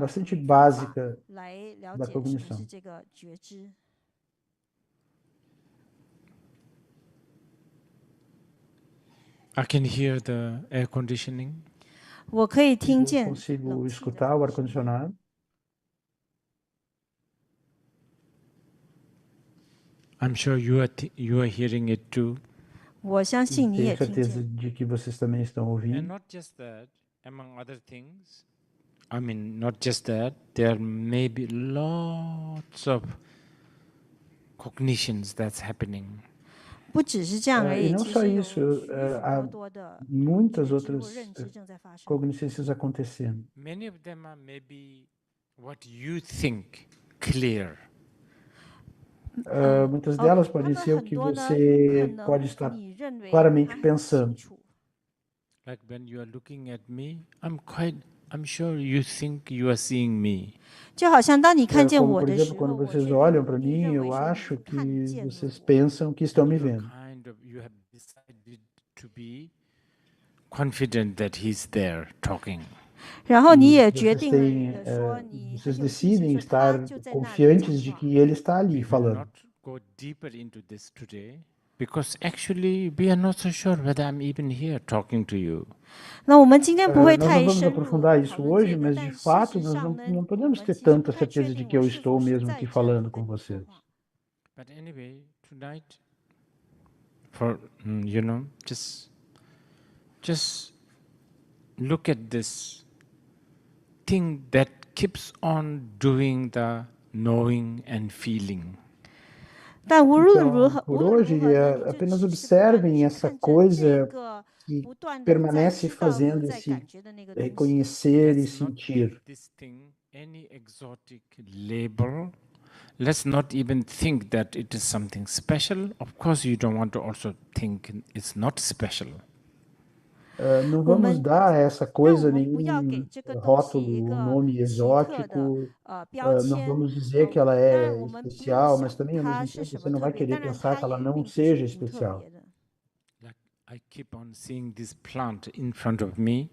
Speaker 6: bastante
Speaker 8: 方法
Speaker 6: básica
Speaker 8: 来了
Speaker 6: da
Speaker 8: 解什么是
Speaker 6: cognição.
Speaker 8: 这个觉知。
Speaker 7: I can hear the air conditioning.
Speaker 8: 我可以听
Speaker 6: Eu
Speaker 8: 见
Speaker 6: consigo
Speaker 8: 冷气的
Speaker 6: escutar o
Speaker 8: 声音
Speaker 6: ar-condicionado.
Speaker 7: I'm sure you are hearing it too.
Speaker 8: 我相信你
Speaker 6: Tenho
Speaker 8: 也听
Speaker 6: certeza
Speaker 8: 见。
Speaker 6: de que vocês também estão
Speaker 7: And
Speaker 6: ouvindo.
Speaker 7: not just that, among other things, I mean, not just that, there may be lots of cognitions that's happening.
Speaker 8: 不只是这样而
Speaker 6: E
Speaker 8: 已，
Speaker 6: não
Speaker 8: 其
Speaker 6: só
Speaker 8: 实有
Speaker 6: isso,
Speaker 8: 许
Speaker 6: há
Speaker 8: 多的
Speaker 6: muitas
Speaker 8: 觉知或
Speaker 6: outras
Speaker 8: 认知正在发生。
Speaker 6: cognições acontecendo.
Speaker 7: Many of them are maybe what you think clear.
Speaker 6: Muitas delas podem ser o que você pode estar claramente pensando.
Speaker 7: Like when you are looking at me, I'm sure you think you are seeing me.
Speaker 8: 就好像当你看见
Speaker 6: Como,
Speaker 8: 我
Speaker 6: por
Speaker 8: 的
Speaker 6: exemplo,
Speaker 8: 时
Speaker 6: quando
Speaker 8: 候，我
Speaker 6: vocês
Speaker 8: 确定
Speaker 6: olham para
Speaker 8: 你
Speaker 6: mim,
Speaker 8: 认为
Speaker 6: eu
Speaker 8: 说你
Speaker 6: acho
Speaker 8: 看
Speaker 6: que
Speaker 8: 见了
Speaker 6: vocês
Speaker 8: 我。
Speaker 6: pensam que estão me vendo.
Speaker 7: You have decided to be confident that he's there talking.
Speaker 8: 然后你也
Speaker 6: Vocês
Speaker 8: 决定
Speaker 6: têm,
Speaker 8: 了说你
Speaker 6: vocês
Speaker 8: 很有信心
Speaker 6: decidem
Speaker 8: 说他
Speaker 6: estar
Speaker 8: 就在那里讲
Speaker 6: confiantes de
Speaker 8: 话。
Speaker 6: que ele está ali
Speaker 7: We will
Speaker 6: falando.
Speaker 7: not go deeper into this today because actually we are not so sure whether I'm even here talking to you.
Speaker 8: 那我们今天不会
Speaker 6: Nós
Speaker 8: 太
Speaker 6: não vamos
Speaker 8: 深入
Speaker 6: aprofundar
Speaker 8: 讨
Speaker 6: isso
Speaker 8: 论
Speaker 6: hoje,
Speaker 8: 这个，
Speaker 6: mas de
Speaker 8: 但事
Speaker 6: fato
Speaker 8: 实
Speaker 6: nós
Speaker 8: 上呢，
Speaker 6: não
Speaker 8: 我
Speaker 6: podemos
Speaker 8: 们
Speaker 6: ter
Speaker 8: 其实不
Speaker 6: tanta
Speaker 8: 太确
Speaker 6: certeza de
Speaker 8: 定
Speaker 6: que
Speaker 8: 我
Speaker 6: eu
Speaker 8: 是
Speaker 6: estou
Speaker 8: 否是
Speaker 6: mesmo
Speaker 8: 在
Speaker 6: aqui
Speaker 8: 这里
Speaker 6: falando
Speaker 8: 跟
Speaker 6: com
Speaker 8: 你说
Speaker 6: vocês.
Speaker 8: 话。
Speaker 7: But anyway, tonight, you know, just look at this thing that keeps on doing the knowing and feeling.
Speaker 8: 但无论如
Speaker 6: Então,
Speaker 8: 何，
Speaker 6: por
Speaker 8: 无论如
Speaker 6: hoje,
Speaker 8: 何呢，你就
Speaker 6: apenas
Speaker 8: 只是不断地
Speaker 6: observem
Speaker 8: 去
Speaker 6: essa
Speaker 8: 看着这
Speaker 6: coisa
Speaker 8: 个
Speaker 6: que
Speaker 8: 不断的在
Speaker 6: permanece
Speaker 8: 知道和
Speaker 6: fazendo
Speaker 8: 在
Speaker 6: esse
Speaker 8: 感觉的那个东西。
Speaker 6: reconhecer e
Speaker 7: Let's not
Speaker 6: sentir.
Speaker 7: give this thing any exotic label. Let's not even think that it is something special. Of course, you don't want to also think it's not special.
Speaker 6: Não vamos dar a essa coisa
Speaker 8: 但我们不要给
Speaker 6: nenhum
Speaker 8: 这个东西
Speaker 6: rótulo,
Speaker 8: 一
Speaker 6: um
Speaker 8: 个
Speaker 6: nome
Speaker 8: 奇特的
Speaker 6: exótico.
Speaker 8: 标
Speaker 6: Não
Speaker 8: 签。
Speaker 6: vamos dizer que ela
Speaker 8: 当然，
Speaker 6: é
Speaker 8: 我们不用
Speaker 6: especial, mas
Speaker 8: 想
Speaker 6: também ao
Speaker 8: 它
Speaker 6: mesmo
Speaker 8: 是
Speaker 6: tempo
Speaker 8: 什
Speaker 6: você
Speaker 8: 么
Speaker 6: não
Speaker 8: 特
Speaker 6: vai
Speaker 8: 别，
Speaker 6: querer
Speaker 8: 当然
Speaker 6: pensar
Speaker 8: 它
Speaker 6: que ela
Speaker 8: 也
Speaker 6: não
Speaker 8: 并不
Speaker 6: seja
Speaker 8: 是不特
Speaker 6: especial.
Speaker 8: 别的。
Speaker 7: Like I keep on seeing this plant in front of me.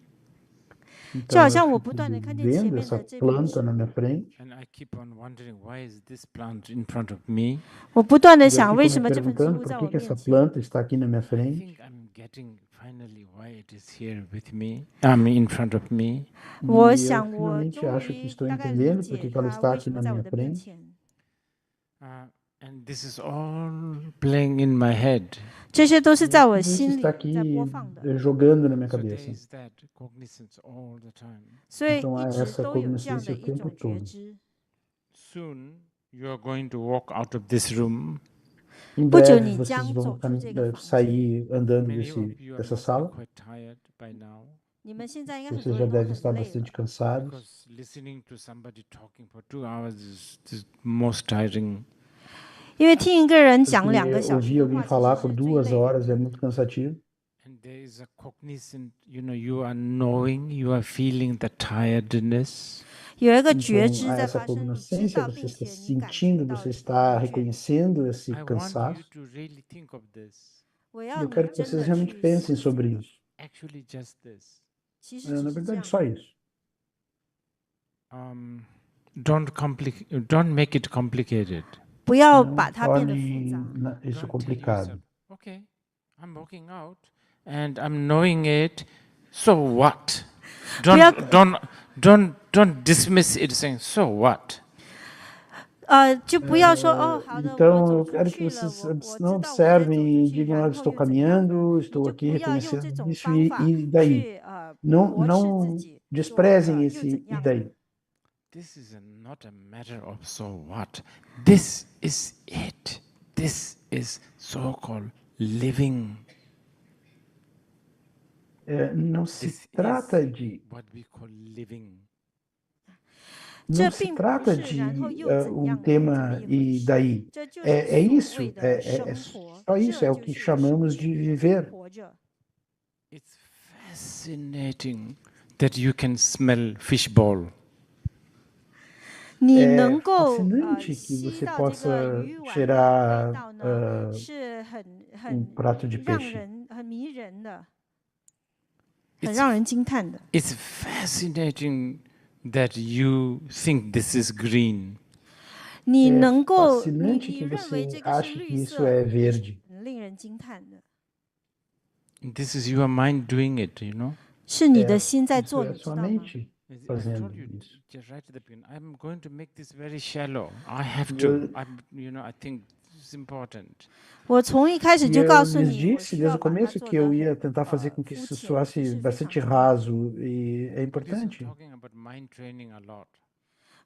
Speaker 8: 就好
Speaker 6: Então,
Speaker 8: 像
Speaker 6: eu
Speaker 8: 我
Speaker 6: fico
Speaker 8: 不断的看见前
Speaker 6: vendo
Speaker 8: 面
Speaker 6: essa
Speaker 8: 的这盆
Speaker 6: planta
Speaker 8: 植
Speaker 6: na
Speaker 8: 物，
Speaker 6: minha frente
Speaker 7: And I keep on wondering, why is this plant in front of me?
Speaker 8: 我不断的
Speaker 6: e eu
Speaker 8: 想
Speaker 6: fico
Speaker 8: 为
Speaker 6: me
Speaker 8: 什么这盆植
Speaker 6: perguntando
Speaker 8: 物
Speaker 6: por
Speaker 8: 在
Speaker 6: que
Speaker 8: 我
Speaker 6: que essa
Speaker 8: 面前。
Speaker 6: planta está aqui na minha
Speaker 7: I
Speaker 6: frente.
Speaker 7: think I'm getting finally why it is here with me. In front of me.
Speaker 8: 我
Speaker 6: E eu
Speaker 8: 想我
Speaker 6: finalmente
Speaker 8: 终
Speaker 6: acho que
Speaker 8: 于
Speaker 6: estou
Speaker 8: 大概理
Speaker 6: entendendo por
Speaker 8: 解
Speaker 6: que que ela
Speaker 8: 它
Speaker 6: está
Speaker 8: 为
Speaker 6: aqui
Speaker 8: 什么
Speaker 6: na
Speaker 8: 在我
Speaker 6: minha
Speaker 8: 的面
Speaker 6: frente.
Speaker 8: 前。
Speaker 7: And this is all playing in my head.
Speaker 8: 这些都是在我
Speaker 6: Tudo isso
Speaker 8: 心里
Speaker 6: está
Speaker 8: 在
Speaker 6: aqui
Speaker 8: 播放的，
Speaker 6: jogando na minha
Speaker 7: So there
Speaker 6: cabeça.
Speaker 7: is that cognizance all the time.
Speaker 8: 所以
Speaker 6: Então
Speaker 8: 一
Speaker 6: há
Speaker 8: 直
Speaker 6: essa
Speaker 8: 都有这样
Speaker 6: cognição
Speaker 8: 的
Speaker 6: o
Speaker 8: 一
Speaker 6: tempo
Speaker 8: 种觉
Speaker 6: todo.
Speaker 8: 知。
Speaker 7: Soon you are going to walk out of this room.
Speaker 6: Em
Speaker 8: 不久
Speaker 6: breve
Speaker 8: 你
Speaker 6: vocês
Speaker 8: 将
Speaker 6: vão
Speaker 8: 走出这个房间。
Speaker 6: sair andando
Speaker 7: Many of you are
Speaker 6: dessa
Speaker 7: must be
Speaker 6: sala.
Speaker 7: quite tired by now.
Speaker 8: 你们现在应该很
Speaker 6: Vocês
Speaker 8: 多
Speaker 6: já
Speaker 8: 人都
Speaker 6: devem
Speaker 8: 很
Speaker 6: estar
Speaker 8: 累了，
Speaker 6: bastante cansados.
Speaker 7: Because listening to somebody talking for 2 hours is most tiring.
Speaker 8: 因为听一个人
Speaker 6: Porque
Speaker 8: 讲2个小时
Speaker 6: ouvir
Speaker 8: 的
Speaker 6: alguém
Speaker 8: 话，其
Speaker 6: falar
Speaker 8: 实
Speaker 6: por
Speaker 8: 是最
Speaker 6: 2
Speaker 8: 累
Speaker 6: horas
Speaker 8: 的。
Speaker 6: é muito cansativo.
Speaker 7: And there is a cognizant, you are knowing, you are feeling the tiredness.
Speaker 8: 有一个觉
Speaker 6: Então,
Speaker 8: 知
Speaker 6: há
Speaker 8: 在
Speaker 6: essa
Speaker 8: 发生，你知
Speaker 6: cognoscência,
Speaker 8: 道，
Speaker 6: você
Speaker 8: 并
Speaker 6: está
Speaker 8: 且你感觉
Speaker 6: sentindo,
Speaker 8: 到
Speaker 6: você
Speaker 8: 你
Speaker 6: está
Speaker 8: 明确。
Speaker 6: reconhecendo esse
Speaker 7: I want you
Speaker 6: cansaço.
Speaker 7: to really think of this.
Speaker 8: 我
Speaker 6: E
Speaker 8: 要
Speaker 6: eu
Speaker 8: 你
Speaker 6: quero que
Speaker 8: 真
Speaker 6: vocês
Speaker 8: 的
Speaker 6: realmente
Speaker 8: 去
Speaker 6: pensem
Speaker 8: 细
Speaker 6: sobre
Speaker 8: 想，
Speaker 6: isso.
Speaker 7: Actually, just this.
Speaker 8: 其实只
Speaker 6: Na
Speaker 8: 是这
Speaker 6: verdade,
Speaker 8: 样。
Speaker 6: só isso.
Speaker 7: Don't make it complicated.
Speaker 8: 不要
Speaker 6: Não
Speaker 8: 把它变得复
Speaker 6: torne
Speaker 8: 杂。
Speaker 6: isso
Speaker 7: Don't tell
Speaker 6: complicado.
Speaker 7: yourself, okay, I'm walking out and I'm knowing it, so what?
Speaker 8: Bırak-
Speaker 7: Don't dismiss it saying, so what?
Speaker 8: 就不要说哦，好的，我
Speaker 6: Então,
Speaker 8: 走
Speaker 6: eu
Speaker 8: 出
Speaker 6: quero que
Speaker 8: 去了，
Speaker 6: vocês
Speaker 8: 我
Speaker 6: não
Speaker 8: 知道我在走
Speaker 6: observem
Speaker 8: 出
Speaker 6: e
Speaker 8: 去，
Speaker 6: digam,
Speaker 8: 然
Speaker 6: eu
Speaker 8: 后
Speaker 6: estou
Speaker 8: 又怎样呢？
Speaker 6: caminhando,
Speaker 8: 你
Speaker 6: estou
Speaker 8: 就
Speaker 6: aqui
Speaker 8: 不要用
Speaker 6: reconhecendo
Speaker 8: 这种
Speaker 6: isso
Speaker 8: 方法
Speaker 6: e daí.
Speaker 8: 去
Speaker 6: Não,
Speaker 8: 驳斥自
Speaker 6: não
Speaker 8: 己，说
Speaker 6: desprezem
Speaker 8: 又
Speaker 6: esse
Speaker 8: 怎
Speaker 6: e
Speaker 8: 样？
Speaker 6: daí.
Speaker 7: This is not a matter of so what. This is it. This is so-called living.
Speaker 6: Não se
Speaker 7: This
Speaker 6: trata
Speaker 7: is
Speaker 6: de
Speaker 7: what we call living.
Speaker 8: 这
Speaker 6: não se
Speaker 8: 并不
Speaker 6: trata
Speaker 8: 是
Speaker 6: de
Speaker 8: 然后又怎
Speaker 6: um
Speaker 8: 样的这么
Speaker 6: tema
Speaker 8: 一回
Speaker 6: e
Speaker 8: 事，
Speaker 6: daí.
Speaker 8: 这就
Speaker 6: É
Speaker 8: 是
Speaker 6: isso,
Speaker 8: 所谓的
Speaker 6: é
Speaker 8: 生活，
Speaker 6: só isso,
Speaker 8: 这
Speaker 6: é o
Speaker 8: 就
Speaker 6: que
Speaker 8: 是
Speaker 6: chamamos
Speaker 8: 生
Speaker 6: de
Speaker 8: 活
Speaker 6: viver.
Speaker 8: 活着。
Speaker 7: It's fascinating that you can smell fishball.
Speaker 8: 你
Speaker 6: É
Speaker 8: 能够
Speaker 6: fascinante que
Speaker 8: 吸
Speaker 6: você
Speaker 8: 到这个
Speaker 6: possa
Speaker 8: 鱼丸的味
Speaker 6: cheirar
Speaker 8: 道呢，
Speaker 6: uh,
Speaker 8: 是很
Speaker 6: prato de
Speaker 8: 让
Speaker 6: peixe.
Speaker 8: 人很迷人的，
Speaker 7: It's
Speaker 8: 很让人惊叹的。
Speaker 7: It's fascinating that you think this is green.
Speaker 8: 你
Speaker 6: É
Speaker 8: 能够，你
Speaker 6: fascinante
Speaker 8: 你
Speaker 6: que
Speaker 8: 认为
Speaker 6: você
Speaker 8: 这个是
Speaker 6: ache
Speaker 8: 绿
Speaker 6: que isso
Speaker 8: 色，
Speaker 6: é
Speaker 8: 是
Speaker 6: verde.
Speaker 8: 很令人惊叹的，
Speaker 7: This is your mind doing it, you know.
Speaker 8: 是你
Speaker 6: É,
Speaker 8: 的心在
Speaker 6: isso
Speaker 8: 做，
Speaker 6: é
Speaker 8: 你知
Speaker 6: sua
Speaker 8: 道吗？
Speaker 6: mente
Speaker 7: I
Speaker 6: fazendo
Speaker 7: told you
Speaker 6: isso.
Speaker 7: just right at the beginning. I'm going to make this very shallow. I have
Speaker 6: Eu-
Speaker 7: to. I think is important.
Speaker 8: 我从一开始
Speaker 6: E
Speaker 8: 就
Speaker 6: eu
Speaker 8: 告诉
Speaker 6: lhes
Speaker 8: 你，我
Speaker 6: disse
Speaker 8: 需
Speaker 6: desde
Speaker 8: 要
Speaker 6: o
Speaker 8: 把它
Speaker 6: começo
Speaker 8: 做
Speaker 6: que
Speaker 8: 得
Speaker 6: eu ia
Speaker 8: 很
Speaker 6: tentar fazer com que
Speaker 8: 肤
Speaker 6: isso
Speaker 8: 浅，
Speaker 6: soasse
Speaker 8: 是非
Speaker 6: bastante
Speaker 8: 常重要的。
Speaker 6: raso e é
Speaker 7: Buddhists are
Speaker 6: importante.
Speaker 7: talking about mind training a lot.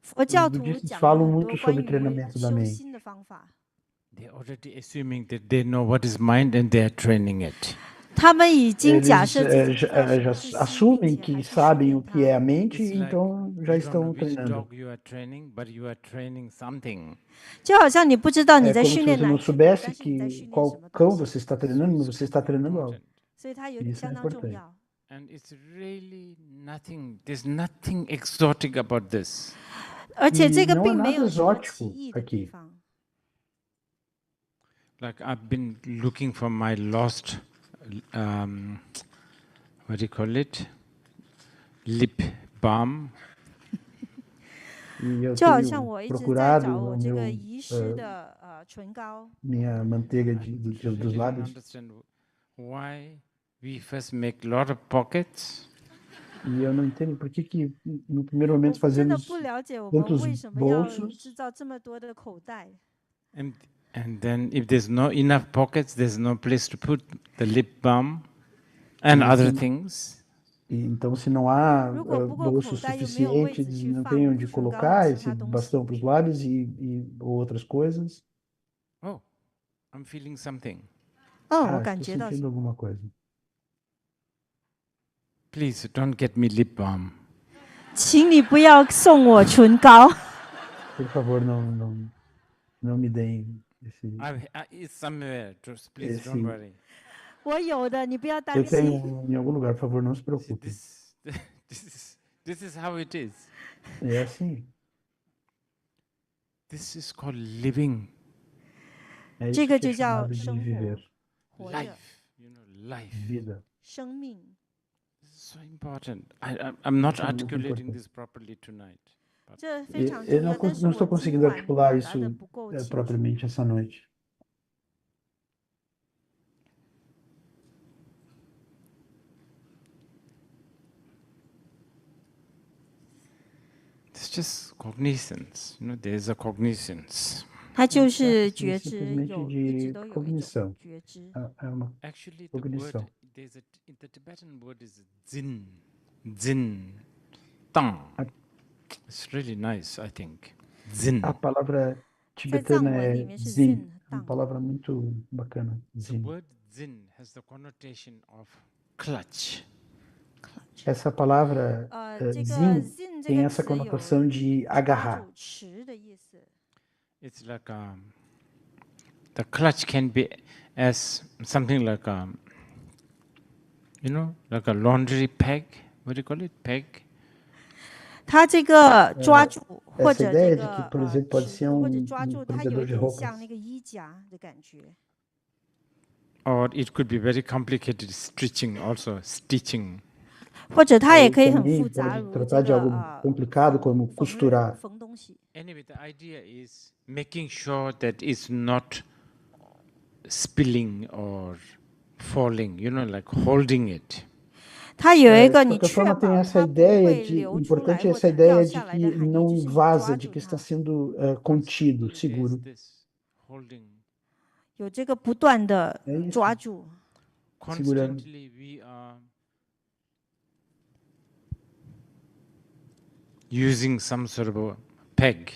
Speaker 8: 佛
Speaker 6: Os
Speaker 8: 教徒
Speaker 6: budistas
Speaker 8: 讲了
Speaker 6: falam
Speaker 8: 很
Speaker 6: muito
Speaker 8: 多关
Speaker 6: sobre
Speaker 8: 于
Speaker 6: treinamento da
Speaker 8: 修
Speaker 6: mente.
Speaker 8: 心的方法，
Speaker 7: They're already assuming that they know what is mind and they are training it.
Speaker 8: 他们已经假
Speaker 6: Eles
Speaker 8: 设自己知道什
Speaker 6: já
Speaker 8: 么是心，并
Speaker 6: assumem
Speaker 8: 且
Speaker 6: que
Speaker 8: 还去训
Speaker 6: sabem o
Speaker 8: 练
Speaker 6: que é
Speaker 8: 它。
Speaker 6: a mente,
Speaker 7: It's like
Speaker 6: então já
Speaker 7: you don't know
Speaker 6: estão
Speaker 7: which
Speaker 6: treinando.
Speaker 7: dog you are training, but you are training something.
Speaker 8: 就好像你不知道你
Speaker 6: É
Speaker 8: 在
Speaker 6: como
Speaker 8: 训
Speaker 6: se
Speaker 8: 练
Speaker 6: você
Speaker 8: 哪
Speaker 6: não
Speaker 8: 一只狗，
Speaker 6: soubesse
Speaker 8: 但是你在
Speaker 6: que
Speaker 8: 训练什
Speaker 6: qual
Speaker 8: 么
Speaker 6: cão
Speaker 8: 东西，
Speaker 6: você está treinando, mas você está treinando algo.
Speaker 7: Important.
Speaker 8: 所以它有
Speaker 6: Isso é
Speaker 8: 相当重
Speaker 6: importante.
Speaker 8: 要。
Speaker 7: And it's really nothing, there's nothing exotic about this.
Speaker 8: 而且
Speaker 6: E
Speaker 8: 这个
Speaker 6: não há
Speaker 8: 并没
Speaker 6: nada
Speaker 8: 有什么奇
Speaker 6: exótico
Speaker 8: 异的地
Speaker 6: aqui.
Speaker 8: 方。
Speaker 7: Like I've been looking for my lost, what do you call it? Lip balm.
Speaker 6: E eu
Speaker 8: 就好像
Speaker 6: tenho
Speaker 8: 我一直在
Speaker 6: procurado
Speaker 8: 找我
Speaker 6: o
Speaker 8: 这个
Speaker 6: meu,
Speaker 8: 遗失的唇膏，
Speaker 6: minha manteiga
Speaker 7: I
Speaker 6: dos
Speaker 7: don't
Speaker 6: lábios.
Speaker 7: understand why we first make a lot of pockets.
Speaker 6: E eu não entendo por que no primeiro
Speaker 8: 我
Speaker 6: momento
Speaker 8: 真的
Speaker 6: fazemos
Speaker 8: 不了解我们
Speaker 6: tantos
Speaker 8: 为什么要
Speaker 6: bolsos
Speaker 8: 制造这么多的口袋。
Speaker 7: And then if there's no enough pockets, there's no place to put the lip balm and
Speaker 6: e
Speaker 7: other
Speaker 6: se,
Speaker 7: things.
Speaker 6: e então se não há
Speaker 8: 如果不够口
Speaker 6: bolsos
Speaker 8: 袋又没有位置
Speaker 6: suficientes,
Speaker 8: 去
Speaker 6: não
Speaker 8: 放
Speaker 6: tem onde
Speaker 8: 唇膏和
Speaker 6: colocar
Speaker 8: 其
Speaker 6: esse
Speaker 8: 他东
Speaker 6: bastão
Speaker 8: 西，
Speaker 6: para os lábios ou outras coisas.
Speaker 7: Oh, I'm feeling something.
Speaker 8: 哦，我
Speaker 6: Ah,
Speaker 8: 感
Speaker 6: estou
Speaker 8: 觉到什
Speaker 6: sentindo
Speaker 8: 么？
Speaker 6: alguma coisa.
Speaker 7: Please don't get me lip balm.
Speaker 8: 请你不要送我唇膏。
Speaker 6: Por favor, não me deem esse.
Speaker 7: It's somewhere. Just please
Speaker 6: Esse-
Speaker 7: don't worry.
Speaker 8: 我有的，你不要
Speaker 6: Eu
Speaker 8: 担心。
Speaker 6: tenho em algum lugar, por favor, não se
Speaker 7: See,
Speaker 6: preocupe.
Speaker 7: this is how it is.
Speaker 6: É assim.
Speaker 7: This is called living.
Speaker 6: É isso
Speaker 8: 这个
Speaker 6: que é
Speaker 8: 就叫
Speaker 6: chamado de
Speaker 8: 生活，
Speaker 6: viver,
Speaker 8: 活着，
Speaker 7: Life. Life.
Speaker 6: vida.
Speaker 8: 生命。
Speaker 7: This is so important. I'm not
Speaker 6: Isso é muito
Speaker 7: articulating
Speaker 6: importante.
Speaker 7: this properly tonight.
Speaker 8: 这非常
Speaker 6: Eu
Speaker 8: 重要，但是
Speaker 6: não estou
Speaker 8: 我今
Speaker 6: conseguindo
Speaker 8: 晚
Speaker 6: articular
Speaker 8: 表
Speaker 6: isso
Speaker 8: 达的不够清楚。
Speaker 6: propriamente essa noite.
Speaker 7: It's just cognitions. There's a cognitions.
Speaker 8: 它就是
Speaker 6: 是
Speaker 8: 觉知，
Speaker 6: simplesmente
Speaker 8: 有一直
Speaker 6: de
Speaker 8: 都有一
Speaker 6: cognição.
Speaker 8: 种觉知。
Speaker 6: É uma
Speaker 7: Actually, the
Speaker 6: cognição.
Speaker 7: word, the Tibetan word is zin. Zin. Tang. It's really nice, I think. Zin.
Speaker 6: A palavra
Speaker 8: 在藏
Speaker 6: tibetana
Speaker 8: 文里
Speaker 6: é
Speaker 8: 面是
Speaker 6: zin,
Speaker 8: zin
Speaker 6: uma
Speaker 8: 当，
Speaker 6: palavra muito bacana,
Speaker 7: The
Speaker 6: zin.
Speaker 7: word zin has the connotation of clutch.
Speaker 6: Essa palavra
Speaker 8: 这个
Speaker 6: zin
Speaker 8: zin 这
Speaker 6: tem
Speaker 8: 个
Speaker 6: essa
Speaker 8: 词有
Speaker 6: conotação de
Speaker 8: 抓
Speaker 6: agarrar.
Speaker 8: 住、持的意思。
Speaker 7: It's like the clutch can be as something like like a laundry peg. What do you call it? Peg.
Speaker 8: 它这个抓住或
Speaker 6: Essa
Speaker 8: 者
Speaker 6: ideia
Speaker 8: 这
Speaker 6: de que,
Speaker 8: 个
Speaker 6: por exemplo, pode
Speaker 8: 持
Speaker 6: ser
Speaker 8: 或者
Speaker 6: um
Speaker 8: 抓住，它
Speaker 6: prendedor
Speaker 8: 有
Speaker 6: de
Speaker 8: 点像
Speaker 6: roupas.
Speaker 8: 那个衣夹的感觉。
Speaker 7: Or it could be very complicated stitching also, stitching.
Speaker 8: 或者它也
Speaker 6: Ou
Speaker 8: 可以很
Speaker 6: também
Speaker 8: 复杂，
Speaker 6: pode
Speaker 8: 如
Speaker 6: tratar
Speaker 8: 这
Speaker 6: de
Speaker 8: 个
Speaker 6: algo complicado como
Speaker 8: 缝
Speaker 6: costurar.
Speaker 8: 缝东西。
Speaker 7: Anyway, the idea is making sure that it's not spilling or falling, like holding it.
Speaker 8: 它有一个
Speaker 6: De
Speaker 8: 你
Speaker 6: qualquer
Speaker 8: 确
Speaker 6: forma,
Speaker 8: 保
Speaker 6: tem essa
Speaker 8: 它不
Speaker 6: ideia
Speaker 8: 会
Speaker 6: de
Speaker 8: 流出来
Speaker 6: importante
Speaker 8: 或
Speaker 6: essa
Speaker 8: 者掉
Speaker 6: ideia de
Speaker 8: 下来的
Speaker 6: que
Speaker 8: 含义，就
Speaker 6: não
Speaker 8: 是你
Speaker 6: vaza,
Speaker 8: 抓
Speaker 6: de
Speaker 8: 住
Speaker 6: que está
Speaker 8: 它，
Speaker 6: sendo contido,
Speaker 7: Constantly
Speaker 6: seguro.
Speaker 7: there's this holding.
Speaker 8: 有这个不断的
Speaker 6: É isso.
Speaker 8: 抓住。
Speaker 6: Segurando.
Speaker 7: Constantly we are using some sort of a peg.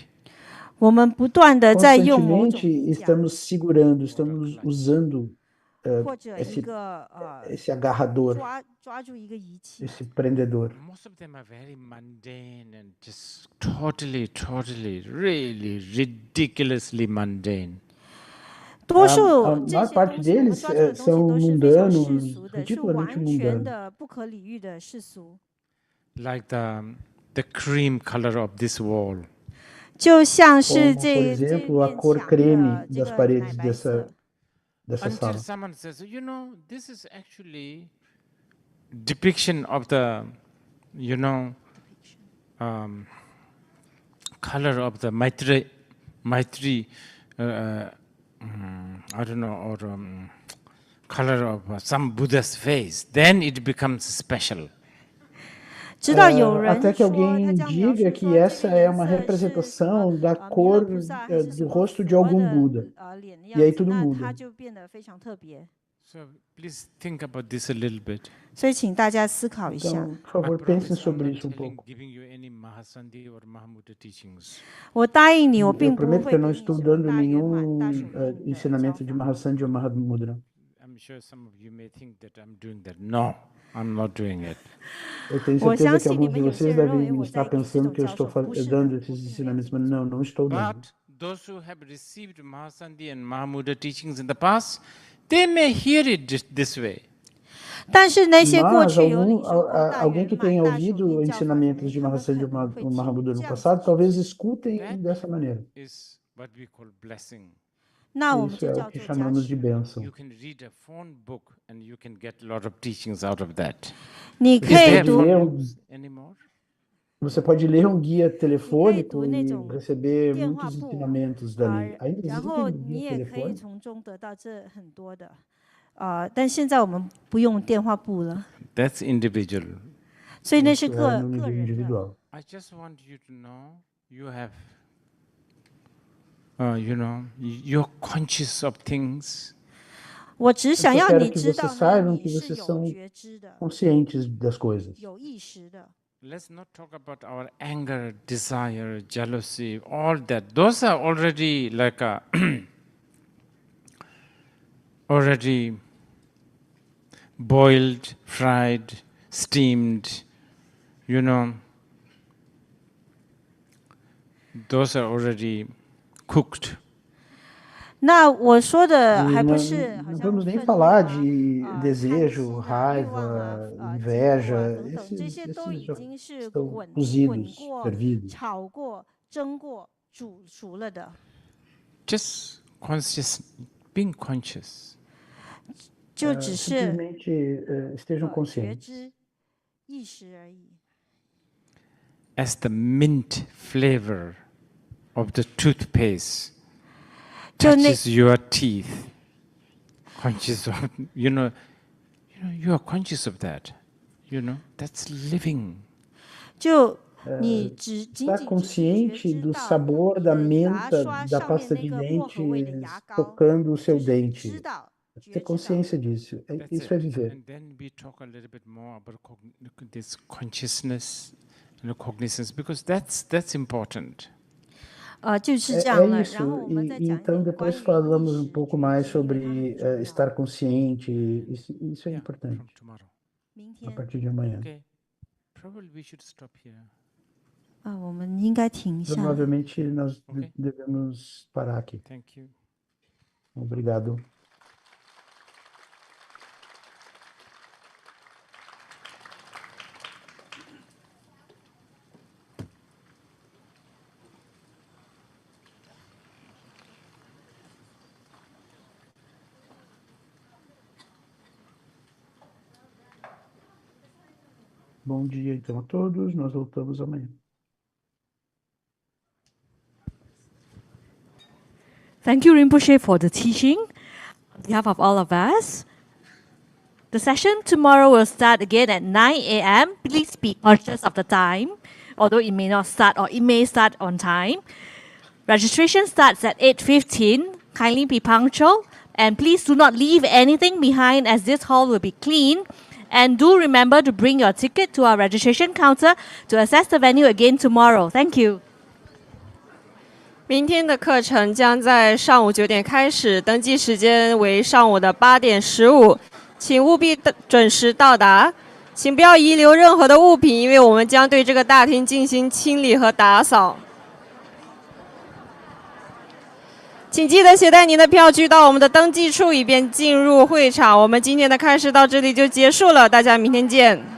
Speaker 8: 我们不断的在用某种
Speaker 6: Constantemente
Speaker 8: 衣架，
Speaker 6: estamos segurando, estamos usando
Speaker 8: 或者一个
Speaker 6: esse agarrador,
Speaker 8: 抓住一个仪器。
Speaker 6: esse prendedor.
Speaker 7: Most of them are very mundane and just totally, really ridiculously mundane.
Speaker 8: 多数
Speaker 6: A
Speaker 8: 这
Speaker 6: maior
Speaker 8: 些
Speaker 6: parte
Speaker 8: 东西，我们
Speaker 6: deles
Speaker 8: 抓住的东西
Speaker 6: são
Speaker 8: 都是非常世
Speaker 6: mundanos,
Speaker 8: 俗的，是
Speaker 6: ridiculamente
Speaker 8: 完全
Speaker 6: mundanos.
Speaker 8: 的不可理喻的世俗。
Speaker 7: Like the cream color of this wall.
Speaker 8: 就像是
Speaker 6: Como, por
Speaker 8: 这
Speaker 6: exemplo, a
Speaker 8: 面
Speaker 6: cor
Speaker 8: 墙
Speaker 6: creme
Speaker 8: 的这
Speaker 6: das
Speaker 8: 个奶
Speaker 6: paredes
Speaker 8: 白色，
Speaker 6: dessa
Speaker 7: Until
Speaker 6: sala.
Speaker 7: someone says, this is actually depiction of the, color of the Maitri, I don't know, or color of some Buddha's face. Then it becomes special.
Speaker 8: 直到有
Speaker 6: até
Speaker 8: 人
Speaker 6: que
Speaker 8: 说，他
Speaker 6: alguém
Speaker 8: 这样描
Speaker 6: diga
Speaker 8: 述
Speaker 6: que
Speaker 8: 说，这个
Speaker 6: essa é
Speaker 8: 颜
Speaker 6: uma
Speaker 8: 色是什么
Speaker 6: representação da
Speaker 8: 弥勒
Speaker 6: cor
Speaker 8: 菩萨还是什
Speaker 6: do
Speaker 8: 么
Speaker 6: rosto de
Speaker 8: 佛
Speaker 6: algum
Speaker 8: 的
Speaker 6: Buda.
Speaker 8: 脸的
Speaker 6: E
Speaker 8: 样
Speaker 6: aí
Speaker 8: 子，
Speaker 6: tudo
Speaker 8: 那它
Speaker 6: muda.
Speaker 8: 就变得非常特别。
Speaker 7: So please think about this a little bit.
Speaker 8: 所以请大家思考一下。
Speaker 6: Então, por favor,
Speaker 7: I
Speaker 6: pensem
Speaker 7: promise I'm
Speaker 6: sobre
Speaker 7: not
Speaker 6: isso pouco.
Speaker 7: giving you any Mahasandhi or Mahamudra teachings.
Speaker 8: 我答应你，我
Speaker 6: Eu
Speaker 8: 并不
Speaker 6: prometo que
Speaker 8: 会
Speaker 6: eu não
Speaker 8: 给你
Speaker 6: estou
Speaker 8: 什么
Speaker 6: dando
Speaker 8: 大圆满、大
Speaker 6: nenhum
Speaker 8: 手印的教
Speaker 6: ensinamento de
Speaker 8: 法。
Speaker 6: Mahasandhi ou Mahamudra.
Speaker 7: I'm sure some of you may think that I'm doing that. No, I'm not doing it.
Speaker 6: Eu tenho
Speaker 8: 我相
Speaker 6: certeza que
Speaker 8: 信你
Speaker 6: alguns
Speaker 8: 们
Speaker 6: de
Speaker 8: 有些
Speaker 6: vocês
Speaker 8: 人认为
Speaker 6: devem
Speaker 8: 我
Speaker 6: estar
Speaker 8: 在给这
Speaker 6: pensando
Speaker 8: 种
Speaker 6: que eu
Speaker 8: 教
Speaker 6: estou
Speaker 8: 授，不是的，
Speaker 6: dando
Speaker 8: 我
Speaker 6: esses
Speaker 8: 并没有
Speaker 6: ensinamentos,
Speaker 8: 这么
Speaker 6: mas
Speaker 8: 做。
Speaker 6: não, não estou dando.
Speaker 7: But those who have received Mahasandhi and Mahamudra teachings in the past, they may hear it this way.
Speaker 8: 但是那些过
Speaker 6: Mas
Speaker 8: 去有领受过大
Speaker 6: alguém
Speaker 8: 圆
Speaker 6: que
Speaker 8: 满、
Speaker 6: tenha
Speaker 8: 大手
Speaker 6: ouvido
Speaker 8: 印教法的
Speaker 6: ensinamentos
Speaker 8: 人，
Speaker 6: de
Speaker 8: 他们
Speaker 6: Mahasandhi
Speaker 8: 可
Speaker 6: ou
Speaker 8: 能会
Speaker 6: Mahamudra
Speaker 8: 这
Speaker 6: no
Speaker 8: 样子
Speaker 6: passado,
Speaker 8: 去
Speaker 6: talvez
Speaker 8: 解释。
Speaker 6: escutem
Speaker 7: That
Speaker 6: dessa maneira.
Speaker 7: is what we call blessing.
Speaker 8: 那我们
Speaker 6: Isso
Speaker 8: 就
Speaker 6: é o
Speaker 8: 叫
Speaker 6: que
Speaker 8: 做加
Speaker 6: chamamos de
Speaker 8: 持。
Speaker 6: bênção.
Speaker 7: You can read a phone book and you can get a lot of teachings out of that.
Speaker 8: 你
Speaker 7: Is
Speaker 8: 可以
Speaker 7: there
Speaker 8: 读，
Speaker 7: phone books anymore?
Speaker 6: Você pode ler um guia
Speaker 8: 你可以
Speaker 6: telefônico
Speaker 8: 读那
Speaker 6: e
Speaker 8: 种
Speaker 6: receber
Speaker 8: 电话
Speaker 6: muitos
Speaker 8: 簿
Speaker 6: ensinamentos
Speaker 8: 啊，
Speaker 6: dali. Ainda
Speaker 8: 然后
Speaker 6: existem
Speaker 8: 你
Speaker 6: guias
Speaker 8: 也可以
Speaker 6: telefônicos?
Speaker 8: 从中得到这很多的。但现在我们不用电话簿了，
Speaker 7: That's individual.
Speaker 8: 所以那是
Speaker 6: Isso é no
Speaker 8: 个
Speaker 6: nível
Speaker 8: 人的。
Speaker 6: individual.
Speaker 7: I just want you to know you have, you're conscious of things.
Speaker 8: 我只
Speaker 6: Eu
Speaker 8: 想
Speaker 6: só
Speaker 8: 要
Speaker 6: quero
Speaker 8: 你
Speaker 6: que
Speaker 8: 知
Speaker 6: vocês
Speaker 8: 道呢，
Speaker 6: saibam
Speaker 8: 你
Speaker 6: que
Speaker 8: 是
Speaker 6: vocês
Speaker 8: 有
Speaker 6: são
Speaker 8: 觉知的，
Speaker 6: conscientes das coisas.
Speaker 8: 有意识的。
Speaker 7: Let's not talk about our anger, desire, jealousy, all that. Those are already like already boiled, fried, steamed, those are already cooked.
Speaker 8: 那我说的
Speaker 6: E
Speaker 8: 还不
Speaker 6: não,
Speaker 8: 是好
Speaker 6: não
Speaker 8: 像
Speaker 6: vamos nem
Speaker 8: 愤怒
Speaker 6: falar
Speaker 8: 啊、
Speaker 6: de
Speaker 8: 贪
Speaker 6: desejo,
Speaker 8: 心啊、欲望啊、
Speaker 6: raiva,
Speaker 8: 嫉妒啊
Speaker 6: inveja.
Speaker 8: 等等，这些都
Speaker 6: Esses
Speaker 8: 已
Speaker 6: já
Speaker 8: 经是
Speaker 6: estão
Speaker 8: 滚
Speaker 6: cozidos,
Speaker 8: 过、
Speaker 6: fervidos.
Speaker 8: 炒过、蒸过、煮熟了的，
Speaker 7: Just being conscious.
Speaker 8: 就只是
Speaker 6: Simplesmente estejam
Speaker 8: 觉
Speaker 6: conscientes.
Speaker 8: 知、意识而已。
Speaker 7: As the mint flavor of the toothpaste
Speaker 8: 就那
Speaker 7: touches your teeth, conscious of, you are conscious of that. That's living.
Speaker 8: 就你只仅
Speaker 6: Está
Speaker 8: 仅只是觉
Speaker 6: consciente
Speaker 8: 知
Speaker 6: do
Speaker 8: 到
Speaker 6: sabor da
Speaker 8: 你的牙
Speaker 6: menta
Speaker 8: 刷
Speaker 6: da
Speaker 8: 上面
Speaker 6: pasta
Speaker 8: 那
Speaker 6: de
Speaker 8: 个薄荷味的
Speaker 6: dentes
Speaker 8: 牙膏，
Speaker 6: tocando o
Speaker 8: 就
Speaker 6: seu
Speaker 8: 是
Speaker 6: dente.
Speaker 8: 知道、觉
Speaker 6: Ter
Speaker 8: 知到。
Speaker 6: consciência disso.
Speaker 7: That's
Speaker 6: Isso é
Speaker 7: it.
Speaker 6: viver.
Speaker 7: And then we talk a little bit more about this consciousness and cognizance, because that's important.
Speaker 8: 就是这
Speaker 6: É
Speaker 8: 样了。然后
Speaker 6: isso.
Speaker 8: 我们再
Speaker 6: E
Speaker 8: 讲一
Speaker 6: então
Speaker 8: 点关
Speaker 6: depois
Speaker 8: 于
Speaker 6: falamos
Speaker 8: 意
Speaker 6: um
Speaker 8: 识
Speaker 6: pouco
Speaker 8: 觉
Speaker 6: mais
Speaker 8: 知，因为它
Speaker 6: sobre
Speaker 8: 很重要。
Speaker 6: estar consciente. Isso é
Speaker 7: Yeah,
Speaker 6: importante.
Speaker 7: from tomorrow.
Speaker 8: 明
Speaker 6: A
Speaker 8: 天
Speaker 6: partir de amanhã.
Speaker 7: Okay. Probably we should stop here.
Speaker 8: 我们应该停一下。
Speaker 6: Provavelmente nós
Speaker 7: Ok.
Speaker 6: devemos parar aqui.
Speaker 7: Thank you.
Speaker 6: Obrigado. Bom dia então a todos. Nós voltamos amanhã.
Speaker 5: Thank you, Rinpoche, for the teaching. On behalf of all of us, the session tomorrow will start again at 9 a.m. Please be conscious of the time, although it may not start or it may start on time. Registration starts at 8:15. Kindly be punctual, and please do not leave anything behind as this hall will be clean. And do remember to bring your ticket to our registration counter to access the venue again tomorrow. Thank you.
Speaker 4: 明天的课程将在上午9点开始，登记时间为上午的8点15，请务必准时到达。请不要遗留任何的物品，因为我们将对这个大厅进行清理和打扫。请记得携带您的票据到我们的登记处，以便进入会场。我们今天的开示到这里就结束了，大家明天见。